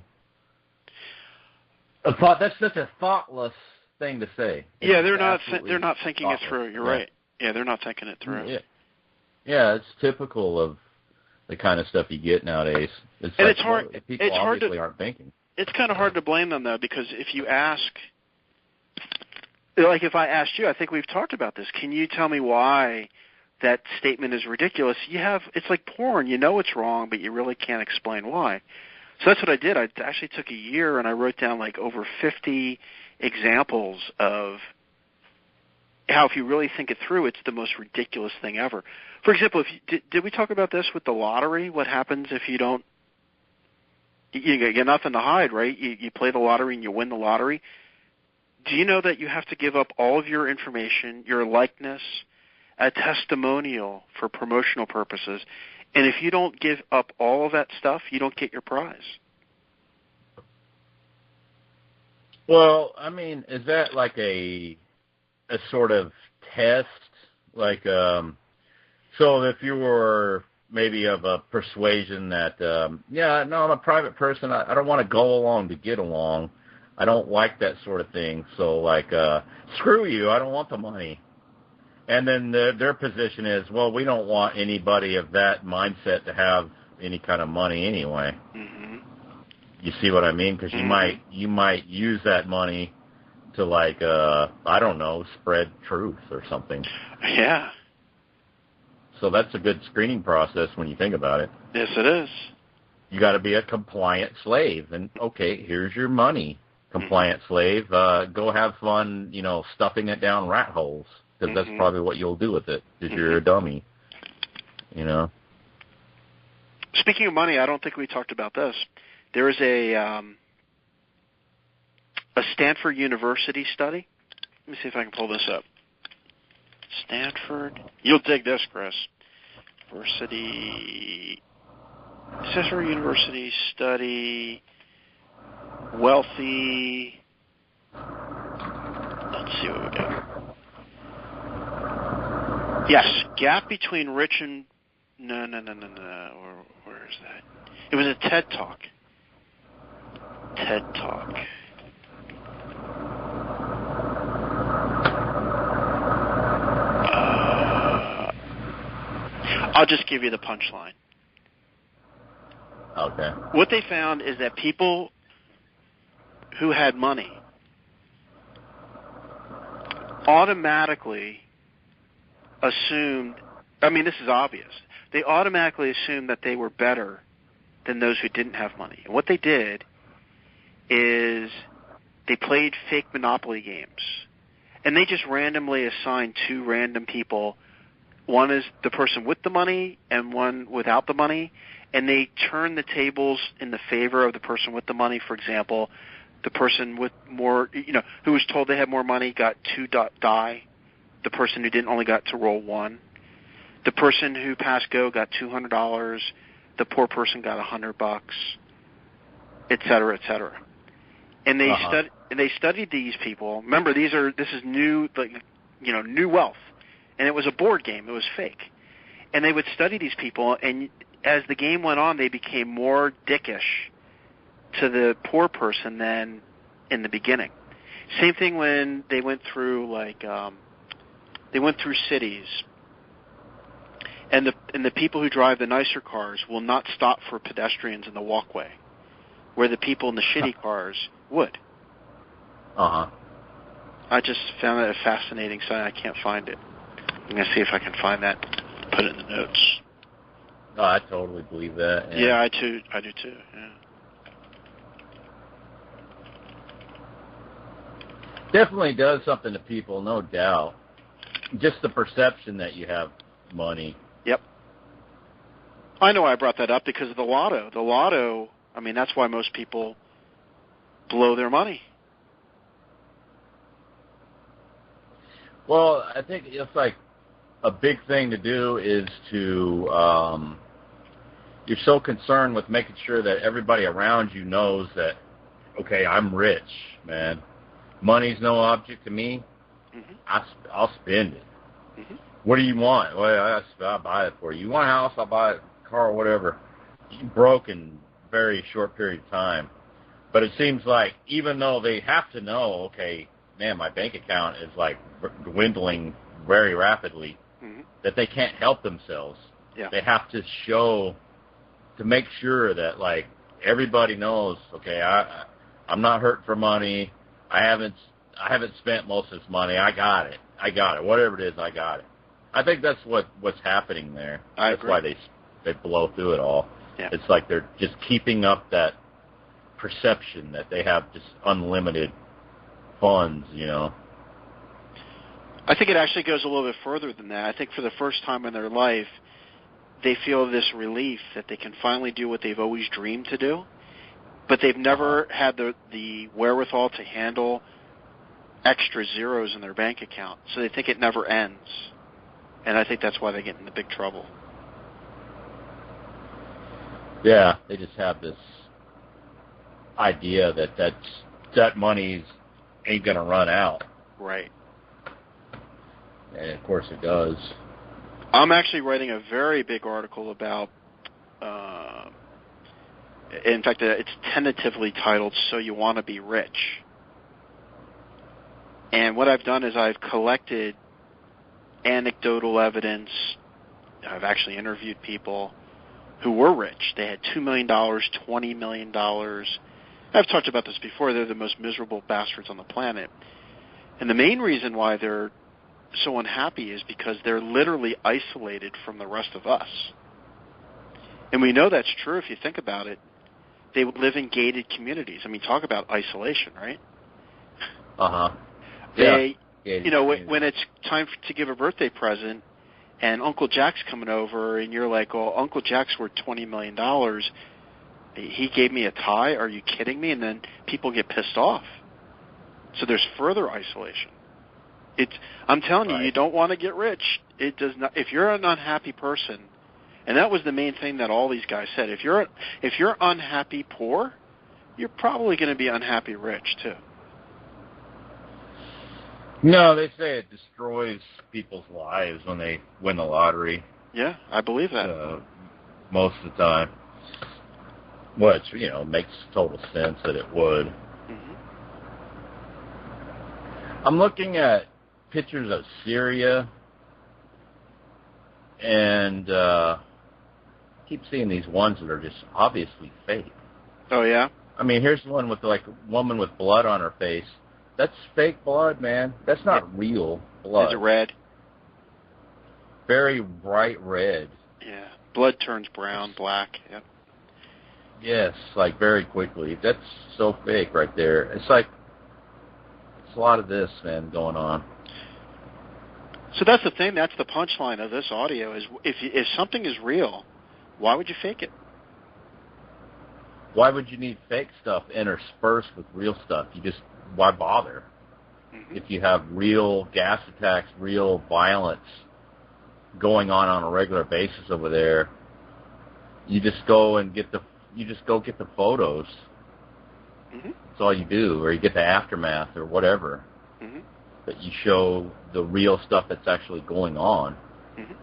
that's such a thoughtless thing to say. Yeah, they're not thinking it through. You're yeah. right. Yeah, they're not thinking it through. Yeah, it's typical of the kind of stuff you get nowadays. It's and like, it's hard. Well, people it's obviously hard to, aren't thinking. It's kind of hard to blame them though, because if you ask, like if I asked you, I think we've talked about this. Can you tell me why that statement is ridiculous? It's like porn. You know it's wrong, but you really can't explain why. So that's what I did. I actually took a year and I wrote down like over 50 examples of how, if you really think it through, it's the most ridiculous thing ever. For example, did we talk about this with the lottery? What happens if you don't? You get nothing to hide, right? You play the lottery and you win the lottery. Do you know that you have to give up all of your information, your likeness, a testimonial for promotional purposes, and if you don't give up all of that stuff, you don't get your prize? Well, I mean, is that like a sort of test? Like, so if you were maybe of a persuasion that, no, I'm a private person. I don't want to go along to get along. I don't like that sort of thing. So, like, screw you. I don't want the money. And then their position is, well, we don't want anybody of that mindset to have any kind of money anyway. Mm-hmm. You see what I mean? Because you might use that money to, like, I don't know, spread truth or something. Yeah. So that's a good screening process when you think about it. Yes, it is. You got to be a compliant slave. And, okay, here's your money, compliant slave. Go have fun, stuffing it down rat holes, because that's probably what you'll do with it, because you're a dummy, Speaking of money, I don't think we talked about this. There is a Stanford University study. Let me see if I can pull this up. Stanford. You'll dig this, Chris. Stanford University study, wealthy. Let's see what we got. Yes, gap between rich and... No. Where is that? It was a TED Talk. I'll just give you the punchline. Okay. What they found is that people who had money automatically assumed, this is obvious, they automatically assumed that they were better than those who didn't have money. And what they did is they played fake Monopoly games. And they just randomly assigned two random people. One is the person with the money and one without the money. And they turned the tables in the favor of the person with the money. For example, the person with more, who was told they had more money got 2 die. The person who didn't only got to roll 1. The person who passed go got $200. The poor person got $100, et cetera, et cetera. And they studied these people. Remember, this is new, new wealth, and it was a board game. It was fake. And they would study these people, and as the game went on, they became more dickish to the poor person than in the beginning. Same thing when they went through cities. And the people who drive the nicer cars will not stop for pedestrians in the walkway, where the people in the shitty cars would. I just found that a fascinating sign. I can't find it. I'm going to see if I can find that. Put it in the notes. Oh, I totally believe that. Yeah, I do too. Yeah. Definitely does something to people, no doubt. Just the perception that you have money. Yep. I know I brought that up because of the lotto. The lotto, that's why most people blow their money. Well, I think it's like a big thing to do is to, you're so concerned with making sure that everybody around you knows that, okay, I'm rich, man. Money's no object to me. Mm-hmm. I'll spend it. Mm-hmm. What do you want? Well, I'll buy it for you. You want a house? I'll buy it, a car, or whatever. You broke in a very short period of time. But it seems like even though they have to know, okay, man, my bank account is like dwindling very rapidly, mm-hmm. that they can't help themselves. Yeah. They have to show, to make sure that like everybody knows, okay, I'm not hurting for money. I haven't spent most of this money. I got it. Whatever it is, I got it. I think that's what's happening there. That's why they blow through it all. Yeah. It's like they're just keeping up that perception that they have just unlimited funds, you know. I think it actually goes a little bit further than that. I think for the first time in their life, they feel this relief that they can finally do what they've always dreamed to do, but they've never had the wherewithal to handle extra zeros in their bank account, so they think it never ends. And I think that's why they get into big trouble. Yeah, they just have this idea that money ain't going to run out. Right. And, of course, it does. I'm actually writing a very big article about, in fact, it's tentatively titled, So You Want to Be Rich. And what I've done is I've collected anecdotal evidence. I've actually interviewed people who were rich. They had $2 million, $20 million. I've talked about this before. They're the most miserable bastards on the planet. And the main reason why they're so unhappy is because they're literally isolated from the rest of us. And we know that's true if you think about it. They live in gated communities. I mean, talk about isolation, right? Uh-huh. They, when it's time to give a birthday present and Uncle Jack's coming over and you're like, oh, Uncle Jack's worth $20 million. He gave me a tie? Are you kidding me? And then people get pissed off. So there's further isolation. I'm telling you, you don't want to get rich. It does not. If you're an unhappy person, and that was the main thing that all these guys said. If you're unhappy poor, you're probably going to be unhappy rich too. No, they say it destroys people's lives when they win the lottery. Yeah, I believe that. Most of the time. Which, makes total sense that it would. Mm-hmm. I'm looking at pictures of Syria, and keep seeing these ones that are just obviously fake. Oh, yeah? I mean, here's one with, like, a woman with blood on her face. That's fake blood, man. That's not real blood. Is it red? Very bright red. Yeah. Blood turns brown, black. Yep. Yes, like very quickly. That's so fake right there. It's like, it's a lot of this, man, going on. So that's the thing. That's the punchline of this audio is if something is real, why would you fake it? Why would you need fake stuff interspersed with real stuff? Why bother? Mm-hmm. If you have real gas attacks, real violence going on a regular basis over there, you just go and get the photos. Mm-hmm. That's all you do, or you get the aftermath or whatever. Mm-hmm. But you show the real stuff that's actually going on. Mm-hmm.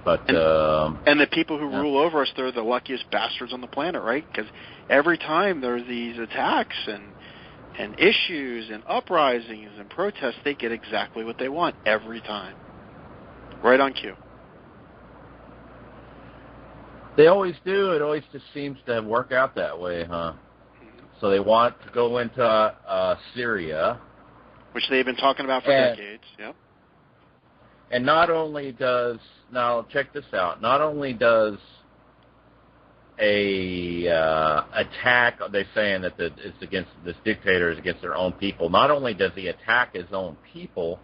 But and the people who rule over us, they're the luckiest bastards on the planet, right? Because every time there's these attacks and issues and uprisings and protests, they get exactly what they want every time. Right on cue. They always do. It always just seems to work out that way, huh? Mm-hmm. So they want to go into Syria. Which they've been talking about for decades, yep. And not only does, now check this out, not only does a attack, they're saying that it's against, this dictator is against their own people, not only does he attack his own people,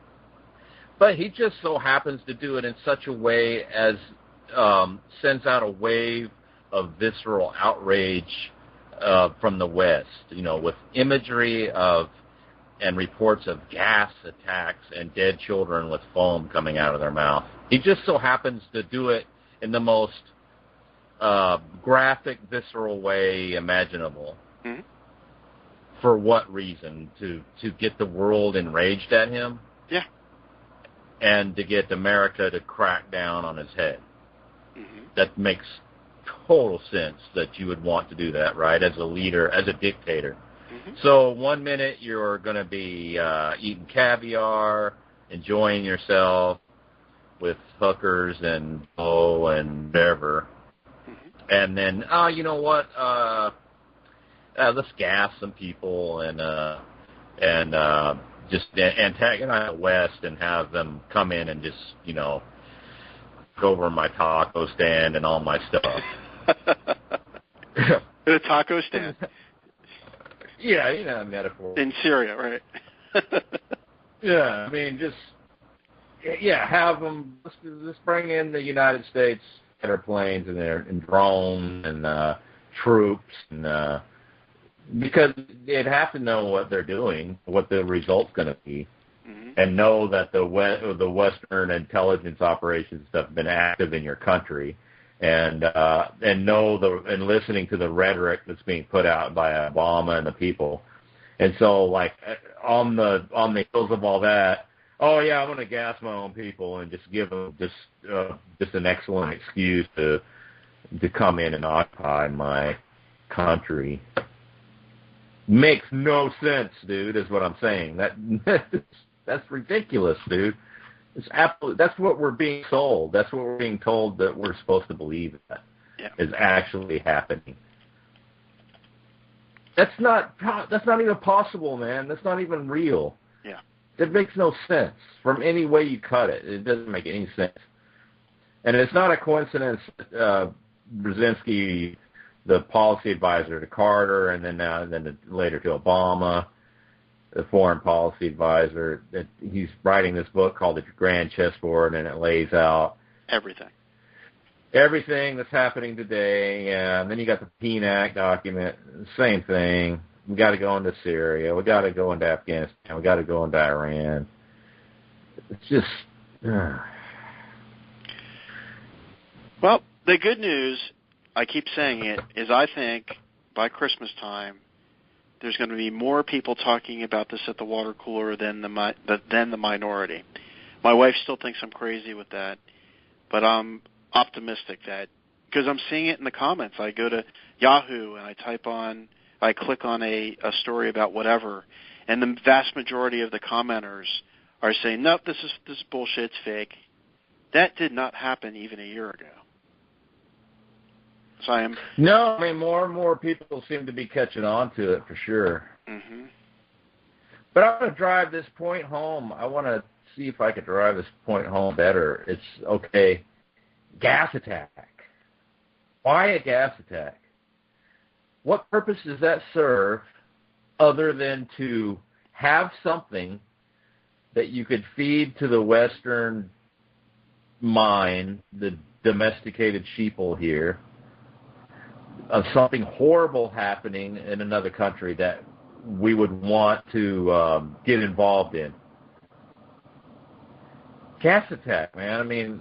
but he just so happens to do it in such a way as sends out a wave of visceral outrage from the West, with imagery of and reports of gas attacks and dead children with foam coming out of their mouth. He just so happens to do it in the most graphic, visceral way imaginable. Mm-hmm. For what reason? To get the world enraged at him? Yeah. And to get America to crack down on his head. Mm-hmm. That makes total sense that you would want to do that, right? As a leader, as a dictator. Mm-hmm. So 1 minute you're going to be eating caviar, enjoying yourself with hookers and bow and whatever. Mm-hmm. And then, you know what? Let's gas some people and just antagonize the West and have them come in and just, go over my taco stand and all my stuff. The taco stand. Yeah, metaphor. In Syria, right? Yeah, I mean, have them. Let's bring in the United States airplanes and drones and troops, and because they'd have to know what they're doing, what the result's going to be, mm-hmm. and know that the Western intelligence operations have been active in your country. And listening to the rhetoric that's being put out by Obama and the people, and so like on the heels of all that, oh yeah, I'm going to gas my own people and just give them just an excellent excuse to come in and occupy my country. Makes no sense, dude. Is what I'm saying. That's ridiculous, dude. It's absolutely. That's what we're being sold. That's what we're being told that we're supposed to believe that is actually happening. That's not even possible, man. That's not even real. Yeah. It makes no sense from any way you cut it. It doesn't make any sense. And it's not a coincidence that Brzezinski, the policy advisor to Carter, and then later to Obama, the foreign policy advisor, that he's writing this book called The Grand Chessboard, and it lays out everything that's happening today. And then you got the PNAC document, same thing. We got to go into Syria. We got to go into Afghanistan. We got to go into Iran. It's just. Well, the good news, I keep saying it, is I think by Christmas time, there's going to be more people talking about this at the water cooler than the minority. My wife still thinks I'm crazy with that, but I'm optimistic that, because I'm seeing it in the comments. I go to Yahoo and I click on a story about whatever, and the vast majority of the commenters are saying, nope, this is bullshit, it's fake. That did not happen even a year ago. So more and more people seem to be catching on to it for sure. Mm-hmm. But I want to drive this point home. I want to see if I could drive this point home better. It's okay. Gas attack. Why a gas attack? What purpose does that serve other than to have something that you could feed to the Western mind, the domesticated sheeple here, of something horrible happening in another country that we would want to get involved in? Gas attack, man. I mean,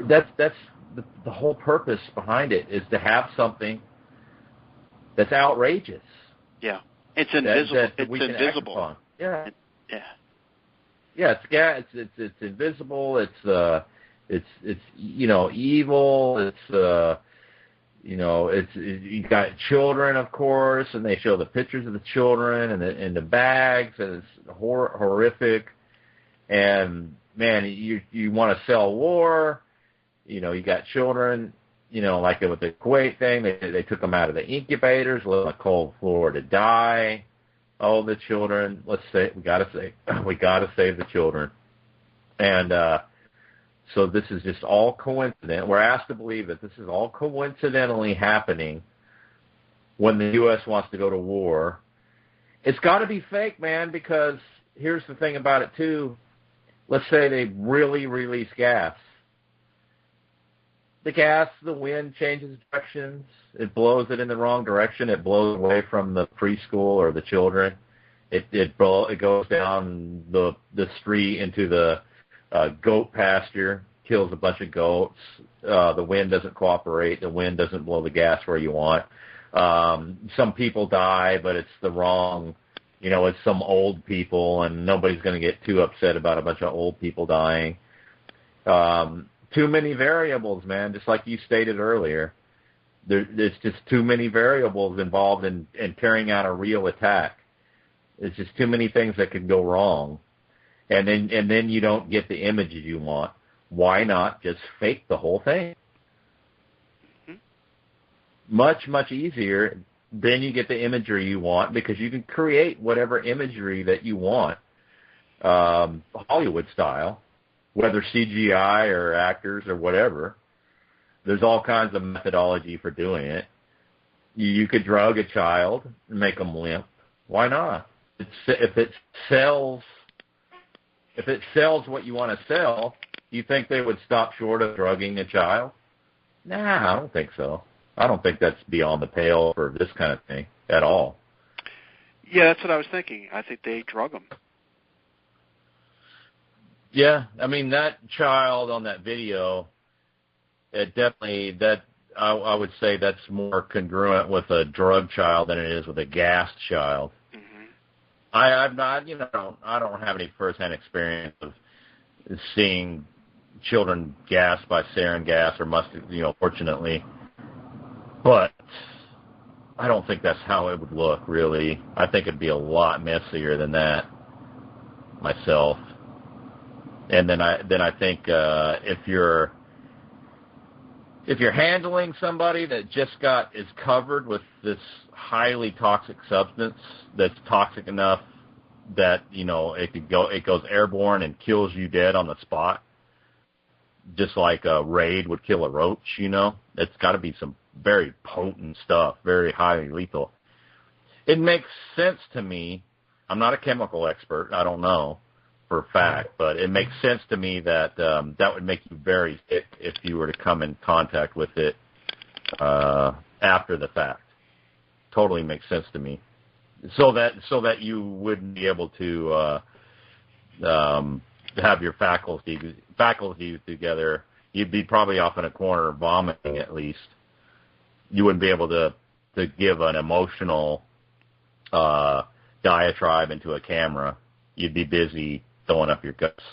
that's the whole purpose behind it, is to have something that's outrageous. Yeah, it's invisible. It's invisible. Yeah. Yeah, it's invisible. It's evil. You got children, of course, and they show the pictures of the children and the bags, and it's horrific. And man, you want to sell war. You got children. Like with the Kuwait thing, they took them out of the incubators, let them on the cold floor to die. Oh, the children. We gotta save the children. And so this is just all coincident. We're asked to believe that this is all coincidentally happening when the U.S. wants to go to war. It's got to be fake, man, because here's the thing about it, too. Let's say they really release gas. the gas, the wind changes directions. It blows it in the wrong direction. It blows away from the preschool or the children. It goes down the street into the goat pasture, kills a bunch of goats. The wind doesn't cooperate. The wind doesn't blow the gas where you want. Some people die, but it's the wrong, it's some old people, and nobody's going to get too upset about a bunch of old people dying. Too many variables, man, just like you stated earlier. There's just too many variables involved in carrying out a real attack. There's just too many things that could go wrong. And then you don't get the images you want. Why not just fake the whole thing? Much, much easier. Then you get the imagery you want because you can create whatever imagery that you want, Hollywood style, whether CGI or actors or whatever. There's all kinds of methodology for doing it. You could drug a child and make them limp. Why not? If it sells what you want to sell, do you think they would stop short of drugging a child? Nah, I don't think so. I don't think that's beyond the pale for this kind of thing at all. Yeah, that's what I was thinking. I think they drug them. Yeah, I mean, that child on that video, it definitely, I would say that's more congruent with a drug child than it is with a gassed child. Mm-hmm. I'm not, I don't have any firsthand experience of seeing children gassed by sarin gas or mustard, fortunately. But I don't think that's how it would look, really. I think it'd be a lot messier than that myself. And then I think if you're handling somebody that just is covered with this highly toxic substance that's toxic enough that it goes airborne and kills you dead on the spot, just like a raid would kill a roach, it's got to be some very potent stuff, very highly lethal. It makes sense to me. I'm not a chemical expert. I don't know for a fact, but it makes sense to me that that would make you very sick if you were to come in contact with it after the fact. Totally makes sense to me. So that you wouldn't be able to have your faculties together. You'd be probably off in a corner vomiting at least. You wouldn't be able to give an emotional diatribe into a camera. You'd be busy throwing up your guts.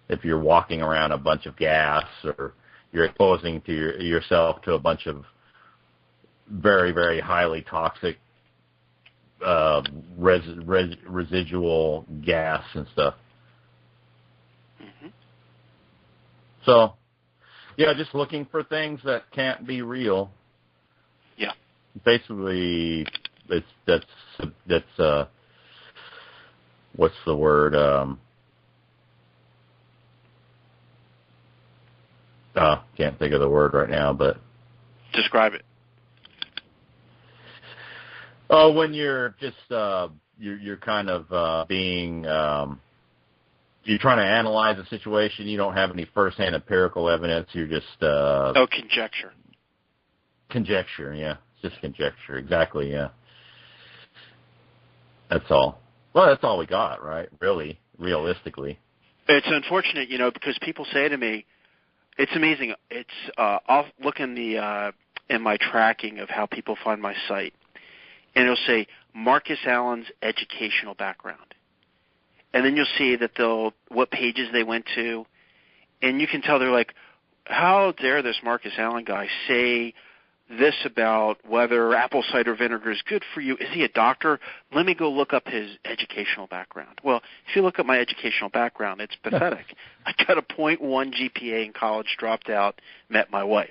If you're walking around a bunch of gas or you're exposing to yourself to a bunch of very, very highly toxic residual gas and stuff. Mm-hmm. So, yeah, just looking for things that can't be real. Yeah. Basically, that's what's the word? Can't think of the word right now, but describe it. Oh, when you're just you're kind of being you're trying to analyze a situation. You don't have any firsthand empirical evidence. You're just Conjecture. Conjecture, yeah, it's just conjecture. Exactly, yeah. That's all. Well, that's all we got, right? Really, realistically. It's unfortunate, because people say to me, it's amazing. It's I'll look in my tracking of how people find my site, and it'll say Markus Allen's educational background, and then you'll see that what pages they went to, and you can tell they're like, how dare this Markus Allen guy say this about whether apple cider vinegar is good for you? Is he a doctor? Let me go look up his educational background. Well, if you look at my educational background, it's pathetic. I got a 0.1 GPA in college, dropped out, met my wife.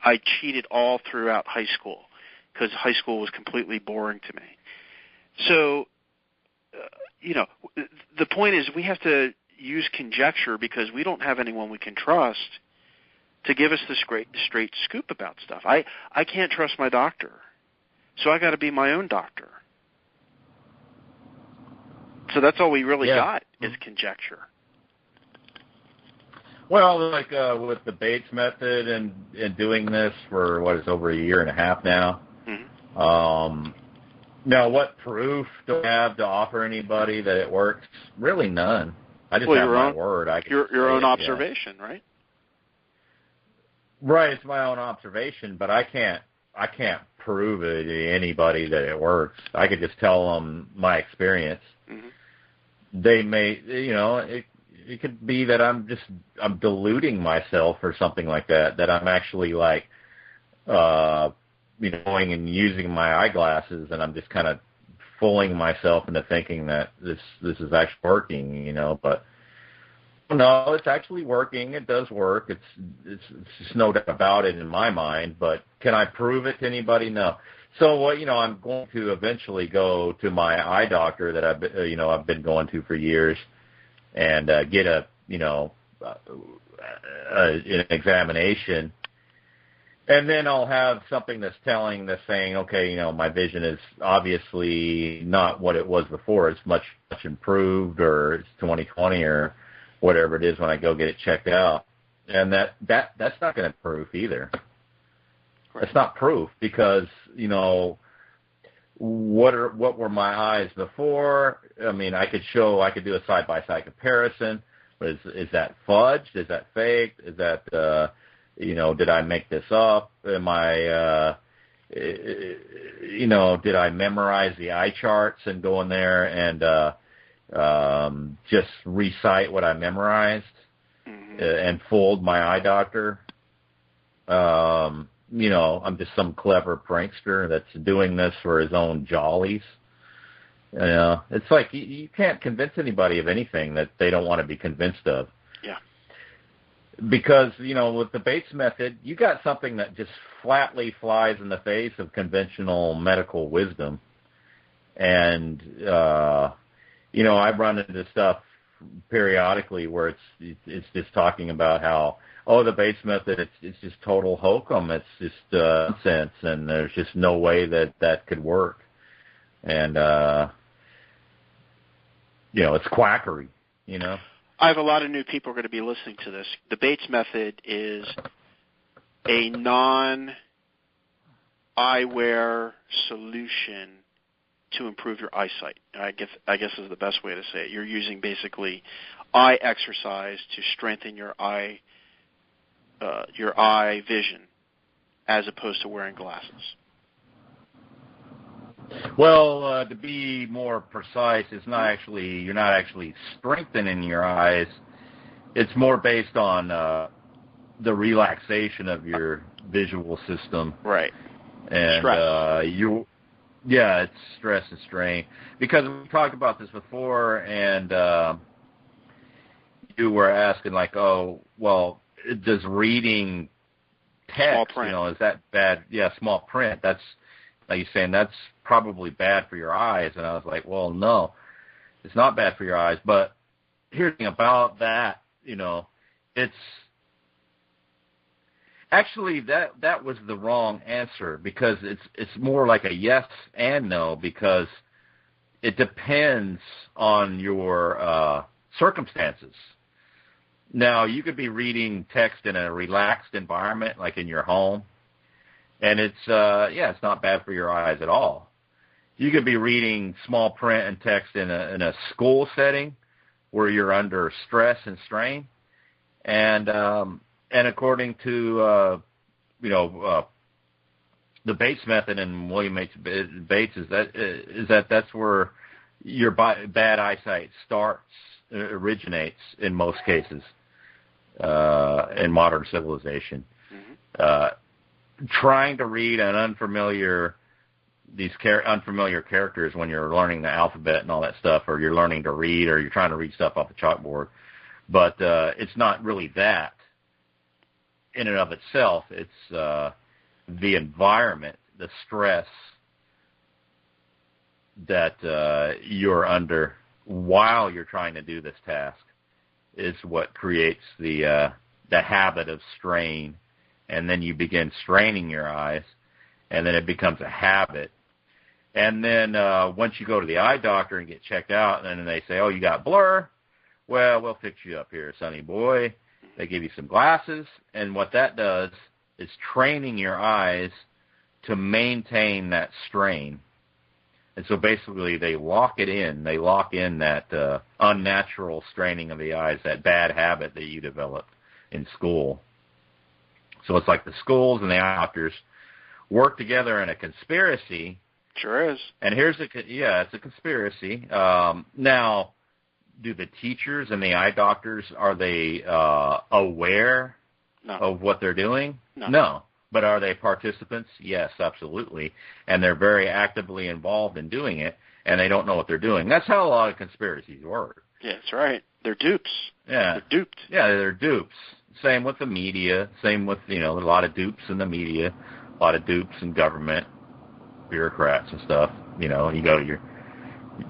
I cheated all throughout high school because high school was completely boring to me. So, the point is we have to use conjecture because we don't have anyone we can trust to give us the straight scoop about stuff. I can't trust my doctor, so I got to be my own doctor. So that's all we really got is conjecture. Well, like with the Bates method and doing this for what is over a year and a half now. Mm-hmm. Now, what proof do I have to offer anybody that it works? Really, none. I just have my word. Your own observation, right? Right, it's my own observation, but I can't prove it to anybody that it works. I could just tell them my experience. Mm-hmm. They may, it could be that I'm deluding myself or something like that. That I'm actually like, going and using my eyeglasses, and I'm just kind of fooling myself into thinking that this is actually working, But no, it's actually working. It does work. It's just no doubt about it in my mind. But can I prove it to anybody? No. So I'm going to eventually go to my eye doctor that I've been going to for years, and get an examination. And then I'll have something that's saying, okay, my vision is obviously not what it was before. It's much improved, or it's 20/20, or whatever it is when I go get it checked out. And that's not going to prove either. Right. It's not proof because, what were my eyes before? I mean, I could do a side-by-side comparison. But is that fudged? Is that faked? Is that did I make this up? Am I, did I memorize the eye charts and go in there and just recite what I memorized and fooled my eye doctor? I'm just some clever prankster that's doing this for his own jollies. It's like you can't convince anybody of anything that they don't want to be convinced of. Yeah. Because, with the Bates method, you got something that just flatly flies in the face of conventional medical wisdom. And, I run into stuff periodically where it's just talking about how, the Bates method, it's just total hokum. It's just nonsense, and there's just no way that could work. And, it's quackery, I have a lot of new people going to be listening to this. The Bates method is a non-eyewear solution to improve your eyesight. I guess is the best way to say it. You're using basically eye exercise to strengthen your eye vision, as opposed to wearing glasses. Well, to be more precise, you're not actually strengthening your eyes. It's more based on the relaxation of your visual system. Right. And stress. It's stress and strain. Because we talked about this before, and you were asking like, does reading text, small print, is that bad? Yeah, small print. That's, like you're saying, that's probably bad for your eyes. And I was like, well, no, it's not bad for your eyes. But here's the thing about that, it's actually that was the wrong answer, because it's more like a yes and no, because it depends on your circumstances. Now, you could be reading text in a relaxed environment, like in your home, and it's not bad for your eyes at all. You could be reading small print and text in a school setting where you're under stress and strain, and according to the Bates method and William H. Bates that's where your bad eyesight originates in most cases in modern civilization. Mm-hmm. Trying to read unfamiliar characters when you're learning the alphabet and all that stuff, or you're learning to read, or you're trying to read stuff off the chalkboard, but it's not really that in and of itself. It's the environment, the stress that you're under while you're trying to do this task is what creates the habit of strain. And then you begin straining your eyes, and then it becomes a habit. And then once you go to the eye doctor and get checked out, and then they say, you got blur, well, we'll fix you up here, sonny boy. They give you some glasses, and what that does is training your eyes to maintain that strain. And so basically they lock it in. They lock in that unnatural straining of the eyes, that bad habit that you developed in school. So it's like the schools and the eye doctors work together in a conspiracy. Sure is. And it's a conspiracy. Now, do the teachers and the eye doctors, are they aware of what they're doing? No. But are they participants? Yes, absolutely. And they're very actively involved in doing it, and they don't know what they're doing. That's how a lot of conspiracies work. Yeah, that's right. They're dupes. Yeah. They're duped. Yeah, they're dupes. Same with the media. Same with, a lot of dupes in the media, a lot of dupes in government, bureaucrats and stuff. You go to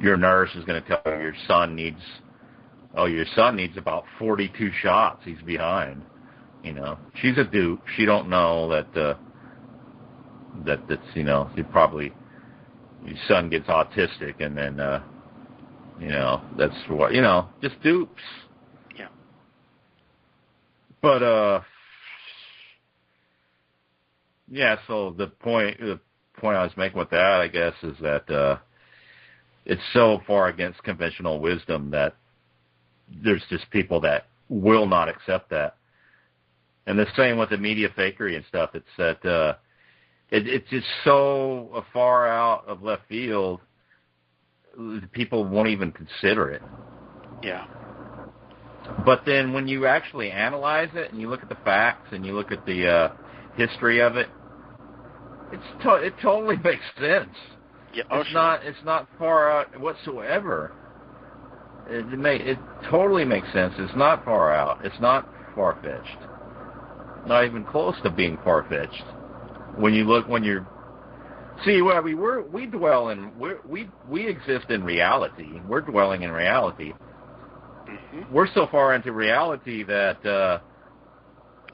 your nurse is going to tell you your son needs about 42 shots. He's behind. She's a dupe. She don't know that's your son gets autistic, and then that's what just dupes. Yeah. But so the point I was making with that, I guess, is that it's so far against conventional wisdom that there's just people that will not accept that. And the same with the media fakery and stuff. It's that it's just so far out of left field, people won't even consider it. Yeah. But then when you actually analyze it and you look at the facts and you look at the history of it, it totally makes sense. Yeah, It's not far out whatsoever. It totally makes sense. It's not far out. It's not far-fetched. Not even close to being far-fetched. We exist in reality. We're dwelling in reality. Mm-hmm. We're so far into reality that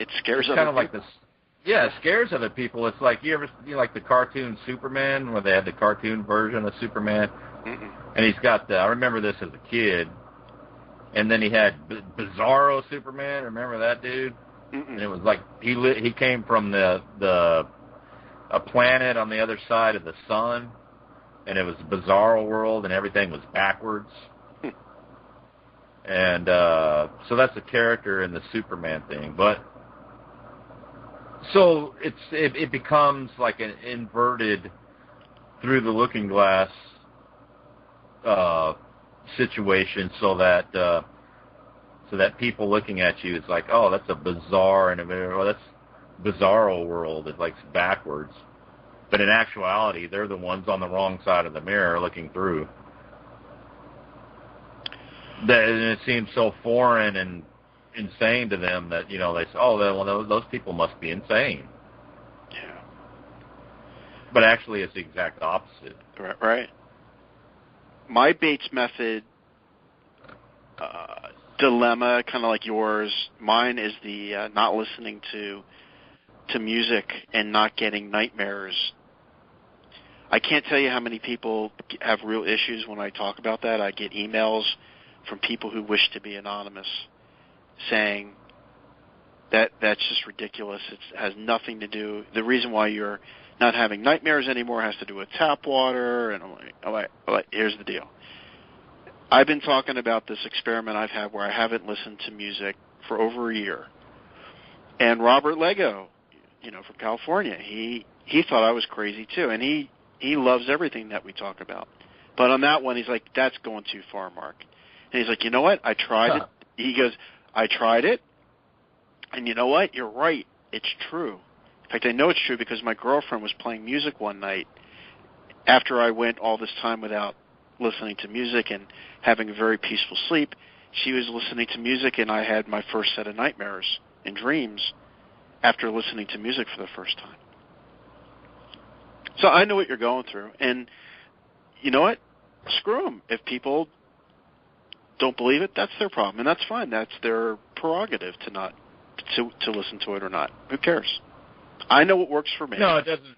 it scares other people. Like this. Yeah, it scares other people. It's like you like the cartoon Superman, where they had the cartoon version of Superman, and he's got I remember this as a kid, and then he had Bizarro Superman. Remember that dude? And it was like he came from a planet on the other side of the sun, and it was a bizarro world, and everything was backwards. And so that's a character in the Superman thing. But so it becomes like an inverted through the looking glass situation, so that people looking at you, it's like, oh, that's a bizarre, and that's bizarro world. It's like backwards. But in actuality, they're the ones on the wrong side of the mirror looking through. And it seems so foreign and insane to them that, they say, oh, those people must be insane. Yeah. But actually, it's the exact opposite. Right. My Bates method dilemma, kind of like yours. Mine is the not listening to music and not getting nightmares. I can't tell you how many people have real issues when I talk about that. I get emails from people who wish to be anonymous saying that's just ridiculous. It has nothing to do. The reason why you're not having nightmares anymore has to do with tap water. And I'm like, here's the deal. I've been talking about this experiment I've had where I haven't listened to music for over a year. And Robert Lego, from California, he thought I was crazy too. And he loves everything that we talk about. But on that one, he's like, that's going too far, Mark. And he's like, you know what? I tried it. He goes, I tried it. And you know what? You're right. It's true. In fact, I know it's true because my girlfriend was playing music one night after I went all this time without listening to music and having a very peaceful sleep. She was listening to music, and I had my first set of nightmares and dreams after listening to music for the first time. So I know what you're going through. And you know what? Screw them. If people don't believe it, that's their problem, and that's fine. That's their prerogative to listen to it or not. Who cares? I know what works for me. No, it doesn't.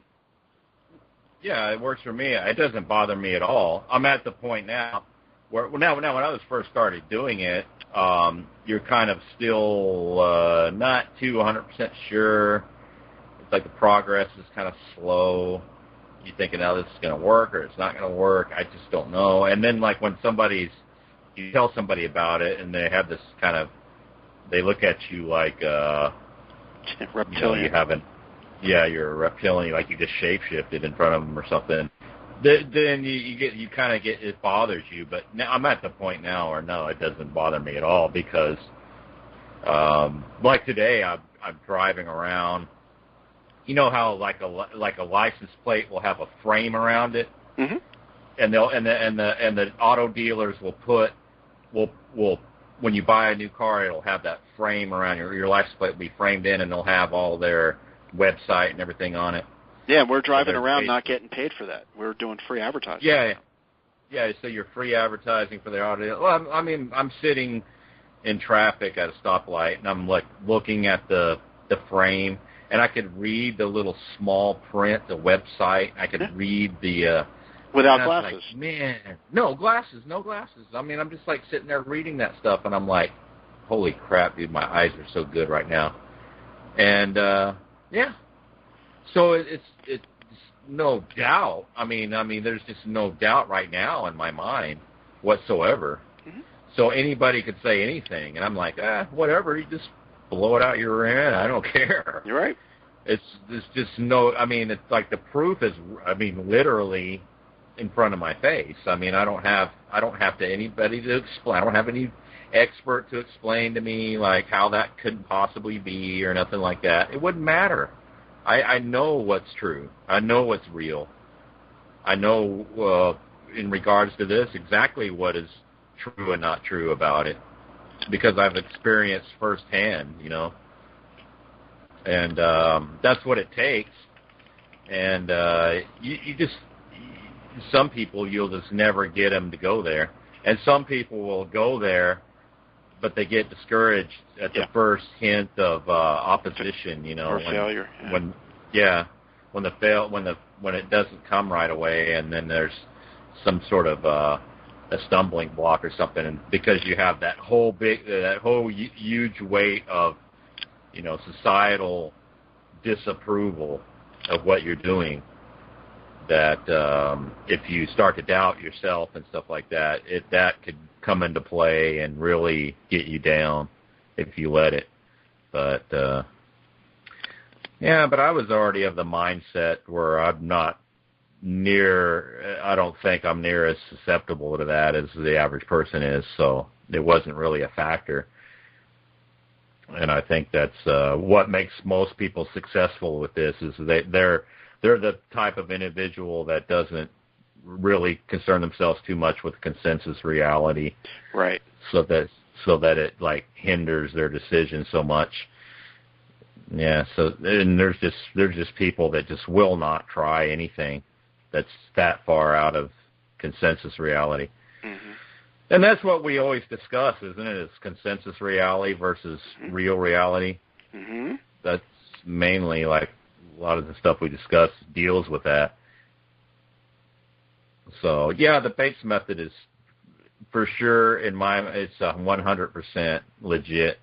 Yeah, it works for me. It doesn't bother me at all. I'm at the point now Now, when I was first started doing it, you're kind of still not too 100% sure. It's like the progress is kind of slow. You're thinking, oh, this is going to work or it's not going to work. I just don't know. And then, like, when you tell somebody about it and they have this kind of, they look at you like, reptilian. You're a reptilian, like you just shape-shifted in front of them or something. Then you kind of get, it bothers you. But now I'm at the point now where no, it doesn't bother me at all because, like today, I'm driving around. You know how like a license plate will have a frame around it, mm-hmm. and the auto dealers will when you buy a new car, it'll have that frame around your license plate will be framed in, and they'll have all their website and everything on it. Yeah, we're driving around not getting paid for that. We're doing free advertising. Yeah. So you're free advertising for the auto. Well, I mean, I'm sitting in traffic at a stoplight, and I'm like looking at the frame. And I could read the little small print, the website. I could read the... Without glasses. Like, man, no glasses. I mean, I'm just like sitting there reading that stuff, and I'm like, holy crap, dude, my eyes are so good right now. And, yeah. So it's no doubt. I mean, there's just no doubt right now in my mind whatsoever. Mm-hmm. So anybody could say anything, and I'm like, whatever, you just... blow it out your rear end. I don't care. You're right. It's just no. I mean, it's like the proof is. I mean, literally in front of my face. I mean, I don't have to anybody to explain. I don't have any expert to explain to me like how that couldn't possibly be or nothing like that. It wouldn't matter. I know what's true. I know what's real. I know in regards to this exactly what is true and not true about it. Because I've experienced firsthand, you know, and that's what it takes. And you just, some people you'll just never get them to go there, and some people will go there, but they get discouraged at the first hint of opposition, you know, or failure. When it doesn't come right away, and then there's some sort of a stumbling block or something, and because you have that whole huge weight of, you know, societal disapproval of what you're doing, that if you start to doubt yourself and stuff like that, that could come into play and really get you down if you let it. But but I was already of the mindset where I don't think I'm near as susceptible to that as the average person is, so it wasn't really a factor. And I think that's what makes most people successful with this is they're the type of individual that doesn't really concern themselves too much with consensus reality, right? So that it like hinders their decision so much. Yeah. So and there's just people that just will not try anything that's that far out of consensus reality. Mm-hmm. And that's what we always discuss, isn't it? It's consensus reality versus real reality. Mm-hmm. That's mainly like a lot of the stuff we discuss deals with that. So, yeah, the Bates method is for sure, it's 100% legit.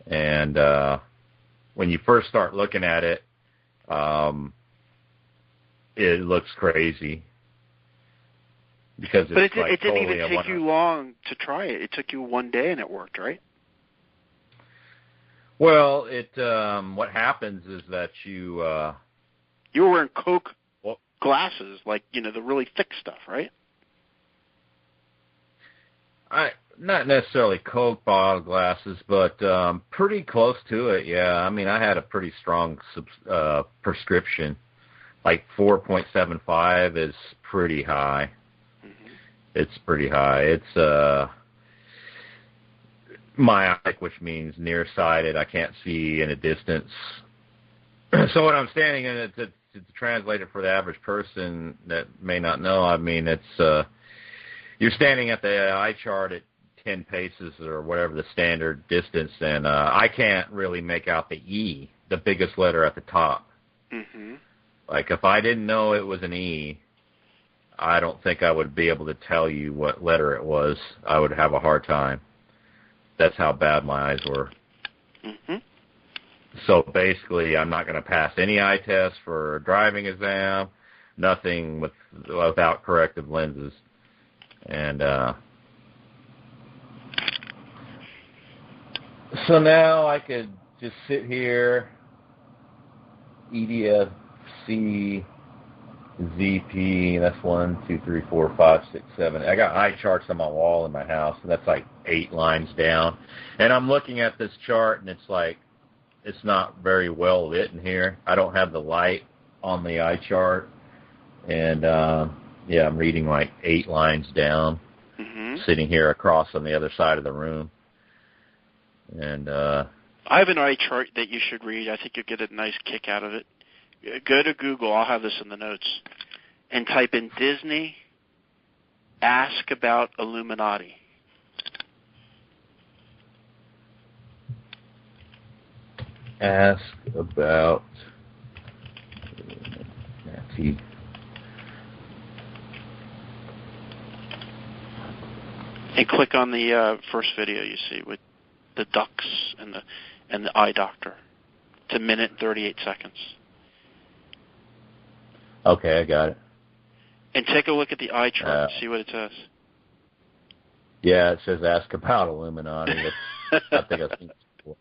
And when you first start looking at it, it looks crazy because it didn't even take you long to try it. It took you one day and it worked, right? Well, what happens is that you were wearing Coke glasses, like, you know, the really thick stuff, right? Not necessarily Coke bottle glasses, but pretty close to it. Yeah, I mean, I had a pretty strong prescription. Like 4.75 is pretty high. Mm-hmm. It's pretty high. It's myopic, which means nearsighted. I can't see in a distance. So when I'm standing in it, to translate it for the average person that may not know, I mean, it's you're standing at the eye chart at 10 paces or whatever the standard distance, and I can't really make out the E, the biggest letter at the top. Mm-hmm. Like, if I didn't know it was an E, I don't think I would be able to tell you what letter it was. I would have a hard time. That's how bad my eyes were. Mm-hmm. So basically, I'm not going to pass any eye tests for a driving exam, nothing without corrective lenses. And so now I could just sit here, EDFC, ZP, that's 1, 2, 3, 4, 5, 6, 7. I got eye charts on my wall in my house, and that's like 8 lines down. And I'm looking at this chart, and it's like, it's not very well lit in here. I don't have the light on the eye chart. And, yeah, I'm reading like 8 lines down, sitting here across on the other side of the room. And I have an eye chart that you should read. I think you'll get a nice kick out of it. Go to Google. I'll have this in the notes. And type in Disney, ask about Illuminati. Ask about Illuminati. And click on the first video you see with the ducks and the eye doctor. It's 1 minute and 38 seconds. Okay, I got it. And take a look at the eye chart and see what it says. Yeah, it says ask about Illuminati. I think I've seen it before.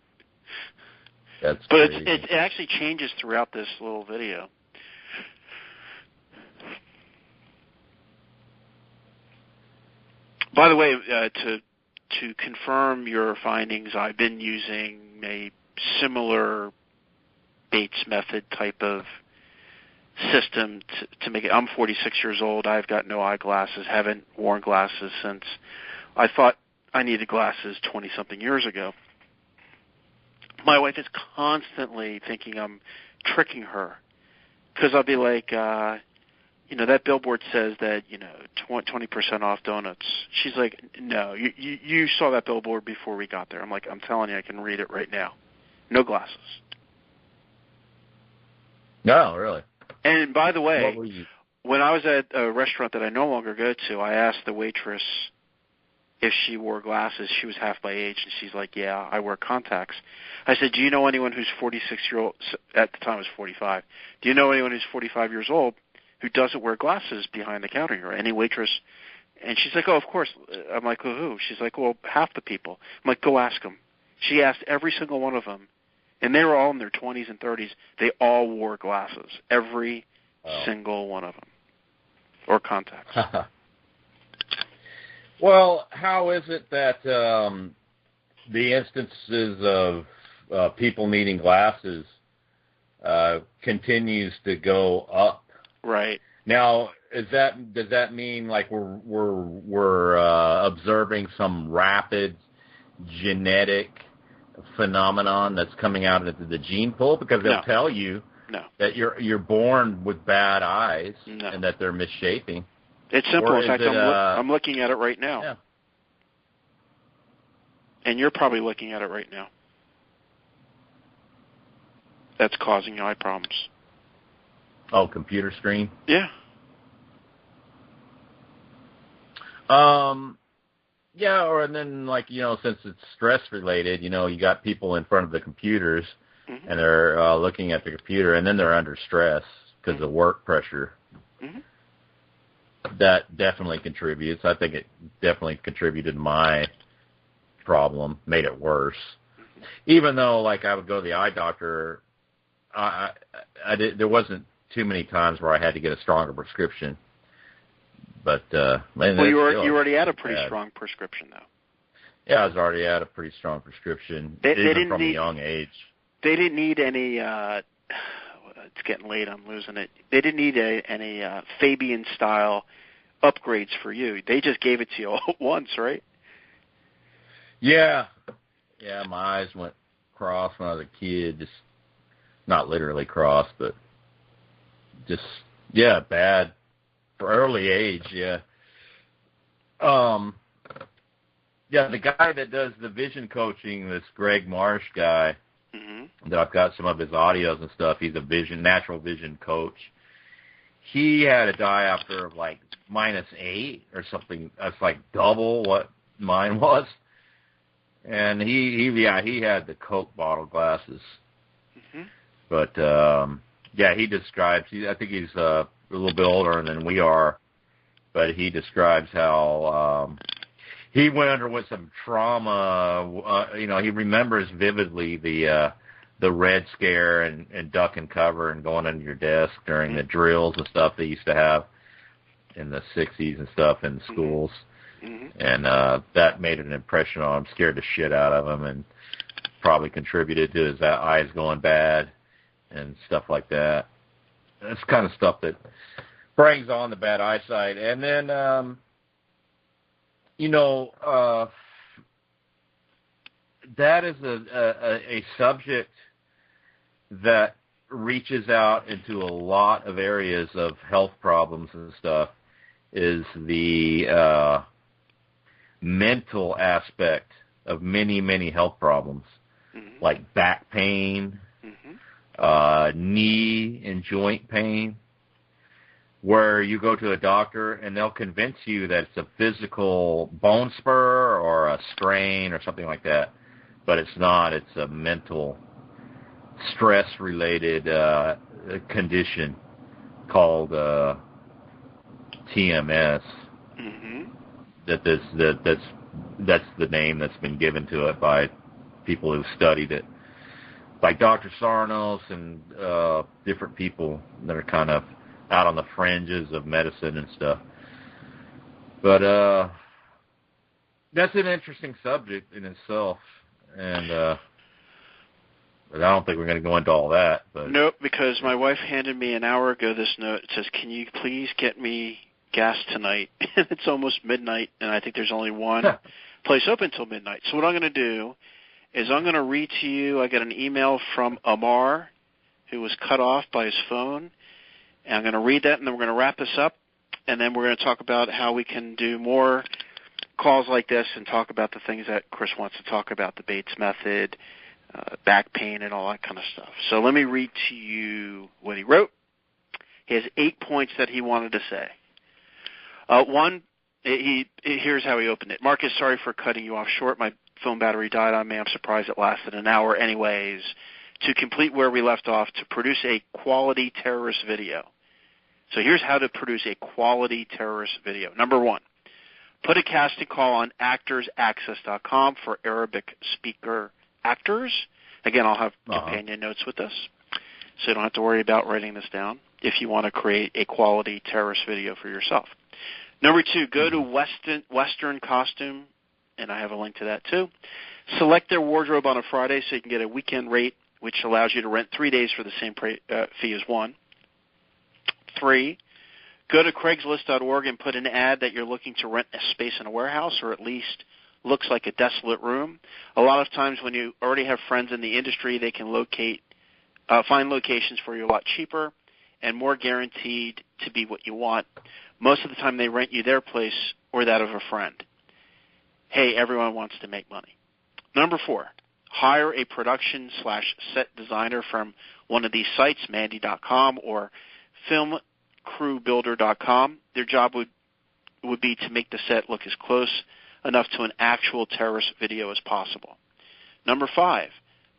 That's but crazy. it actually changes throughout this little video. By the way, to confirm your findings, I've been using a similar Bates method type of system to make it. I'm 46 years old. I've got no eyeglasses, haven't worn glasses since I thought I needed glasses 20-something years ago. My wife is constantly thinking I'm tricking her because I'll be like, that billboard says that, 20% off donuts. She's like, no, you saw that billboard before we got there. I'm like, I'm telling you, I can read it right now. No glasses. No, really. And by the way, when I was at a restaurant that I no longer go to, I asked the waitress if she wore glasses. She was half my age, and she's like, yeah, I wear contacts. I said, do you know anyone who's 46-year-old? At the time, I was 45. Do you know anyone who's 45 years old who doesn't wear glasses behind the counter here? Any waitress? And she's like, oh, of course. I'm like, well, who? She's like, well, half the people. I'm like, go ask them. She asked every single one of them. And they were all in their 20s and 30s. They all wore glasses, every single one of them, or contacts. Well, how is it that the instances of people needing glasses continues to go up? Right. Now, does that mean like we're observing some rapid genetic phenomenon that's coming out of the gene pool? Because they'll tell you that you're born with bad eyes and that they're misshaping. It's simple. In fact, I'm looking at it right now. Yeah. And you're probably looking at it right now. That's causing eye problems. Oh, computer screen? Yeah. Yeah, and then, since it's stress-related, you got people in front of the computers, and they're looking at the computer, and then they're under stress because of work pressure. That definitely contributes. I think it definitely contributed to my problem, made it worse. Even though, I would go to the eye doctor, there wasn't too many times where I had to get a stronger prescription. But you already had a pretty strong prescription, though. Yeah, I was already at a pretty strong prescription, even from a young age. They didn't need any. It's getting late. I'm losing it. They didn't need any Fabian-style upgrades for you. They just gave it to you all at once, right? Yeah. Yeah, my eyes went cross when I was a kid. Just not literally cross, but just bad. For early age, yeah. The guy that does the vision coaching, this Greg Marsh guy, that I've got some of his audios and stuff, he's a natural vision coach. he had to die after like -8 or something. That's like double what mine was. And he had the Coke bottle glasses. Mm-hmm. But he describes. I think he's a little bit older than we are, but he describes how he went some trauma. He remembers vividly the Red Scare and duck and cover and going under your desk during the drills and stuff they used to have in the 60s and stuff in schools. Mm-hmm. And that made an impression on him, scared the shit out of him, and probably contributed to his eyes going bad and stuff like that. That's kind of stuff that brings on the bad eyesight. And then, that is a subject that reaches out into a lot of areas of health problems and stuff, is the mental aspect of many, many health problems, like back pain, knee and joint pain, where you go to a doctor and they'll convince you that it's a physical bone spur or a strain or something like that, but it's not. It's a mental stress-related condition called TMS. That's the name that's been given to it by people who've studied it, like Dr. Sarnos and different people that are kind of out on the fringes of medicine and stuff. But that's an interesting subject in itself, and but I don't think we're going to go into all that. But nope, because my wife handed me an hour ago this note. It says, "Can you please get me gas tonight?" And it's almost midnight, and I think there's only one place open till midnight. So what I'm going to do is I'm going to read to you. I got an email from Amar, who was cut off by his phone, and I'm going to read that, and then we're going to wrap this up, and then we're going to talk about how we can do more calls like this and talk about the things that Chris wants to talk about, the Bates method, back pain, and all that kind of stuff. So let me read to you what he wrote. He has 8 points that he wanted to say. One, here's how he opened it. Marcus, sorry for cutting you off short. My phone battery died on me. I'm surprised it lasted an hour anyways. To complete where we left off, to produce a quality terrorist video. So here's how to produce a quality terrorist video. Number one, put a casting call on actorsaccess.com for Arabic speaker actors. Again, I'll have companion notes with this, so you don't have to worry about writing this down if you want to create a quality terrorist video for yourself. Number two, go to Western Costume, and I have a link to that too. Select their wardrobe on a Friday so you can get a weekend rate, which allows you to rent 3 days for the same fee as one. 3, go to Craigslist.org and put an ad that you're looking to rent a space in a warehouse, or at least looks like a desolate room. A lot of times when you already have friends in the industry, they can find locations for you a lot cheaper and more guaranteed to be what you want. Most of the time they rent you their place or that of a friend. Hey, everyone wants to make money. Number 4, hire a production/set designer from one of these sites, Mandy.com or FilmCrewBuilder.com. Their job would be to make the set look as close enough to an actual terrorist video as possible. Number 5,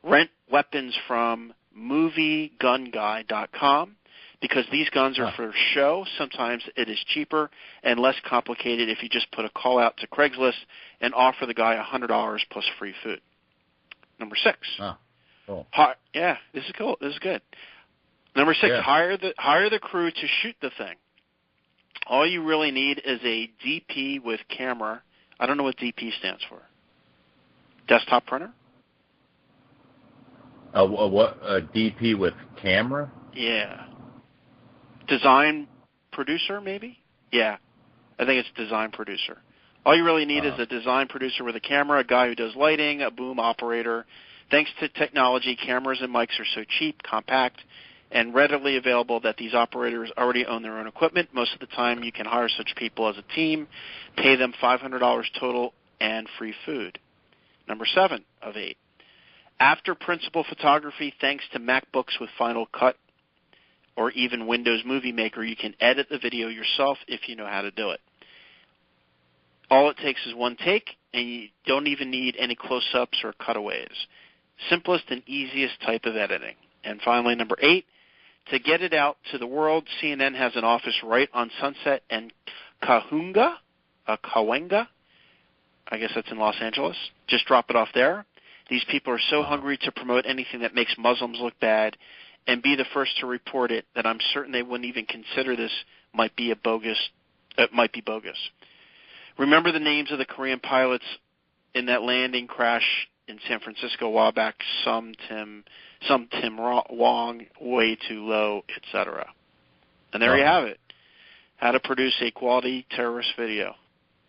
rent weapons from MovieGunGuy.com. Because these guns are for show, sometimes it is cheaper and less complicated if you just put a call out to Craigslist and offer the guy $100 plus free food. Number 6. Cool. This is cool. This is good. Number 6, hire the crew to shoot the thing. All you really need is a DP with camera. I don't know what DP stands for. Desktop printer? What? A DP with camera? Yeah. Design producer, maybe? Yeah. I think it's design producer. All you really need is a design producer with a camera, a guy who does lighting, a boom operator. Thanks to technology, cameras and mics are so cheap, compact, and readily available that these operators already own their own equipment. Most of the time you can hire such people as a team, pay them $500 total, and free food. Number 7 of 8. After principal photography, thanks to MacBooks with Final Cut, or even Windows Movie Maker, you can edit the video yourself if you know how to do it. All it takes is one take, and you don't even need any close-ups or cutaways. Simplest and easiest type of editing. And finally, number 8, to get it out to the world, CNN has an office right on Sunset and Cahuenga. I guess that's in Los Angeles. Just drop it off there. These people are so hungry to promote anything that makes Muslims look bad and be the first to report it that I'm certain they wouldn't even consider this might be bogus. Remember the names of the Korean pilots in that landing crash in San Francisco a while back? Some Tim Wong, way too low, etc. And there you have it. How to produce a quality terrorist video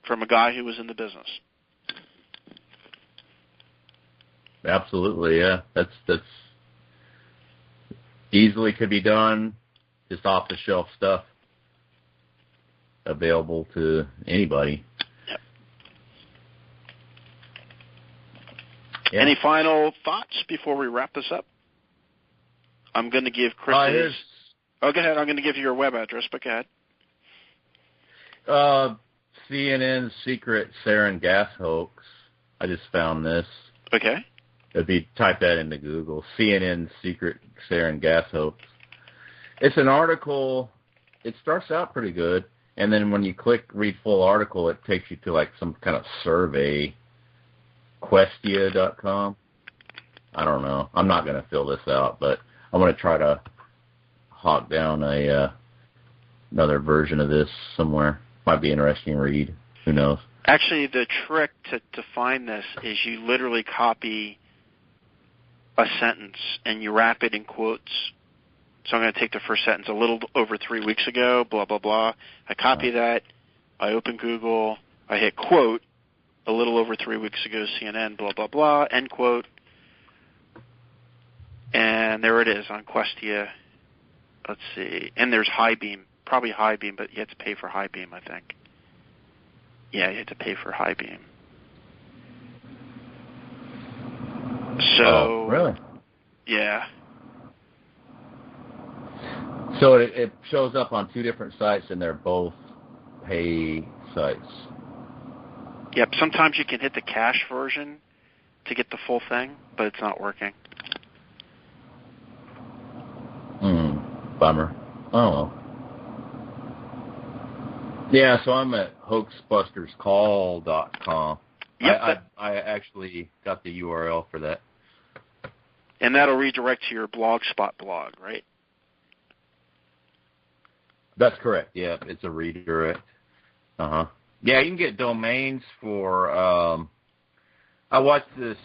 from a guy who was in the business. Absolutely, yeah. That's easily could be done, just off the shelf stuff available to anybody. Yep. Yeah. Any final thoughts before we wrap this up? I'm going to give Chris. Go ahead. I'm going to give you your web address, but go ahead. CNN's secret sarin gas hoax. I just found this. Okay. It'd be type that into Google. CNN's secret sarin gas hoax. It's an article. It starts out pretty good, and then when you click read full article, it takes you to like some kind of survey. Questia.com. I don't know. I'm not going to fill this out, but I'm going to try to hawk down another version of this somewhere. Might be interesting to read. Who knows? Actually, the trick to find this is you literally copy a sentence and you wrap it in quotes. So I'm going to take the first sentence. A little over 3 weeks ago, blah, blah, blah. I copy that. I open Google. I hit quote. A little over 3 weeks ago, CNN, blah, blah, blah, end quote. And there it is on Questia. Let's see. And there's Highbeam. Probably Highbeam, but you have to pay for Highbeam, I think. Yeah, you have to pay for Highbeam. So. Oh, really? Yeah. So it shows up on 2 different sites, and they're both pay sites. Yep. Sometimes you can hit the cash version to get the full thing, but it's not working. Bummer. Oh, well. Yeah, so I'm at hoaxbusterscall.com. Yep, I actually got the URL for that. And that'll redirect to your Blogspot blog, right? That's correct. Yeah, it's a redirect. Yeah, you can get domains for. I watch this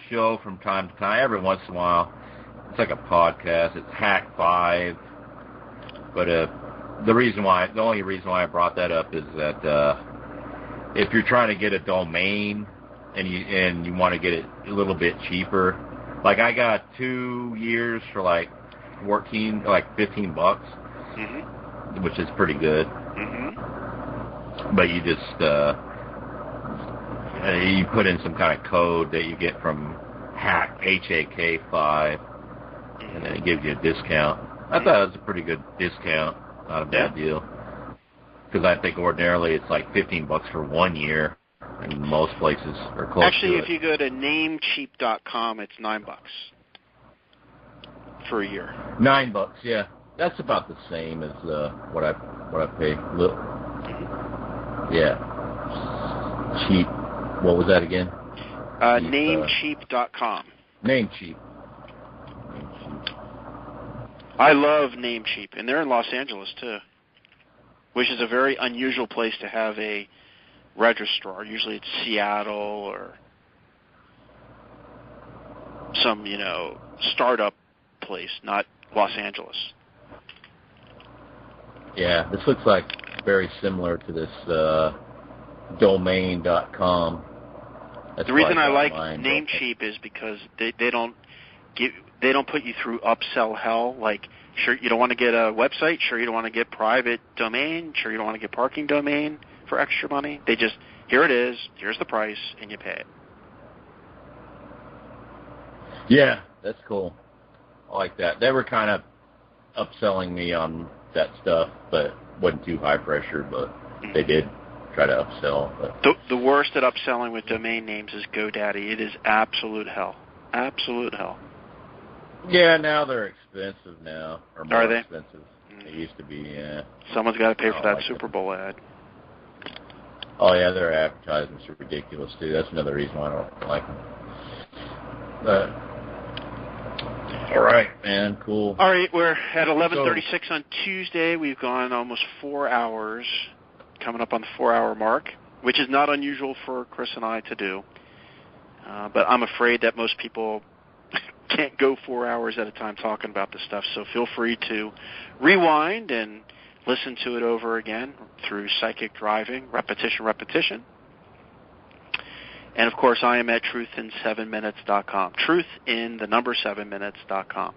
show from time to time. Every once in a while, it's like a podcast. It's Hack 5, but the only reason why I brought that up is that if you're trying to get a domain and you want to get it a little bit cheaper, like I got 2 years for like $15, which is pretty good. But you just you put in some kind of code that you get from Hack HAK5, and then it gives you a discount. I thought it was a pretty good discount. Not a bad deal. Because I think ordinarily it's like $15 for 1 year, and most places are close Actually, to it. if you go to namecheap.com, it's $9 for a year. $9, yeah. That's about the same as what I pay. Yeah. Cheap. What was that again? Namecheap.com. Namecheap. I love Namecheap, and they're in Los Angeles too, which is a very unusual place to have a registrar. Usually it's Seattle or some, startup place, not Los Angeles. Yeah, this looks like very similar to this domain.com. The reason I like Namecheap is because they don't put you through upsell hell. Like, sure, you don't want to get a website. Sure, you don't want to get private domain. Sure, you don't want to get parking domain for extra money. They just, here it is, here's the price, and you pay it. Yeah, that's cool. I like that. They were kind of upselling me on that stuff, but wasn't too high pressure. But they did try to upsell. But the worst at upselling with domain names is GoDaddy. It is absolute hell. Absolute hell. yeah, now they're expensive now, or more Are they? expensive. They used to be. Yeah. Someone's got to pay for that like Super Bowl ad. Oh yeah, their advertisements are ridiculous too. That's another reason why I don't like them. But all right, man, cool. All right, we're at 11:36 on Tuesday. We've gone almost 4 hours, coming up on the 4-hour mark, which is not unusual for Chris and I to do. But I'm afraid that most people can't go 4 hours at a time talking about this stuff. So feel free to rewind and listen to it over again through psychic driving, repetition. And, of course, I am at truthin7minutes.com. Truthin7minutes.com.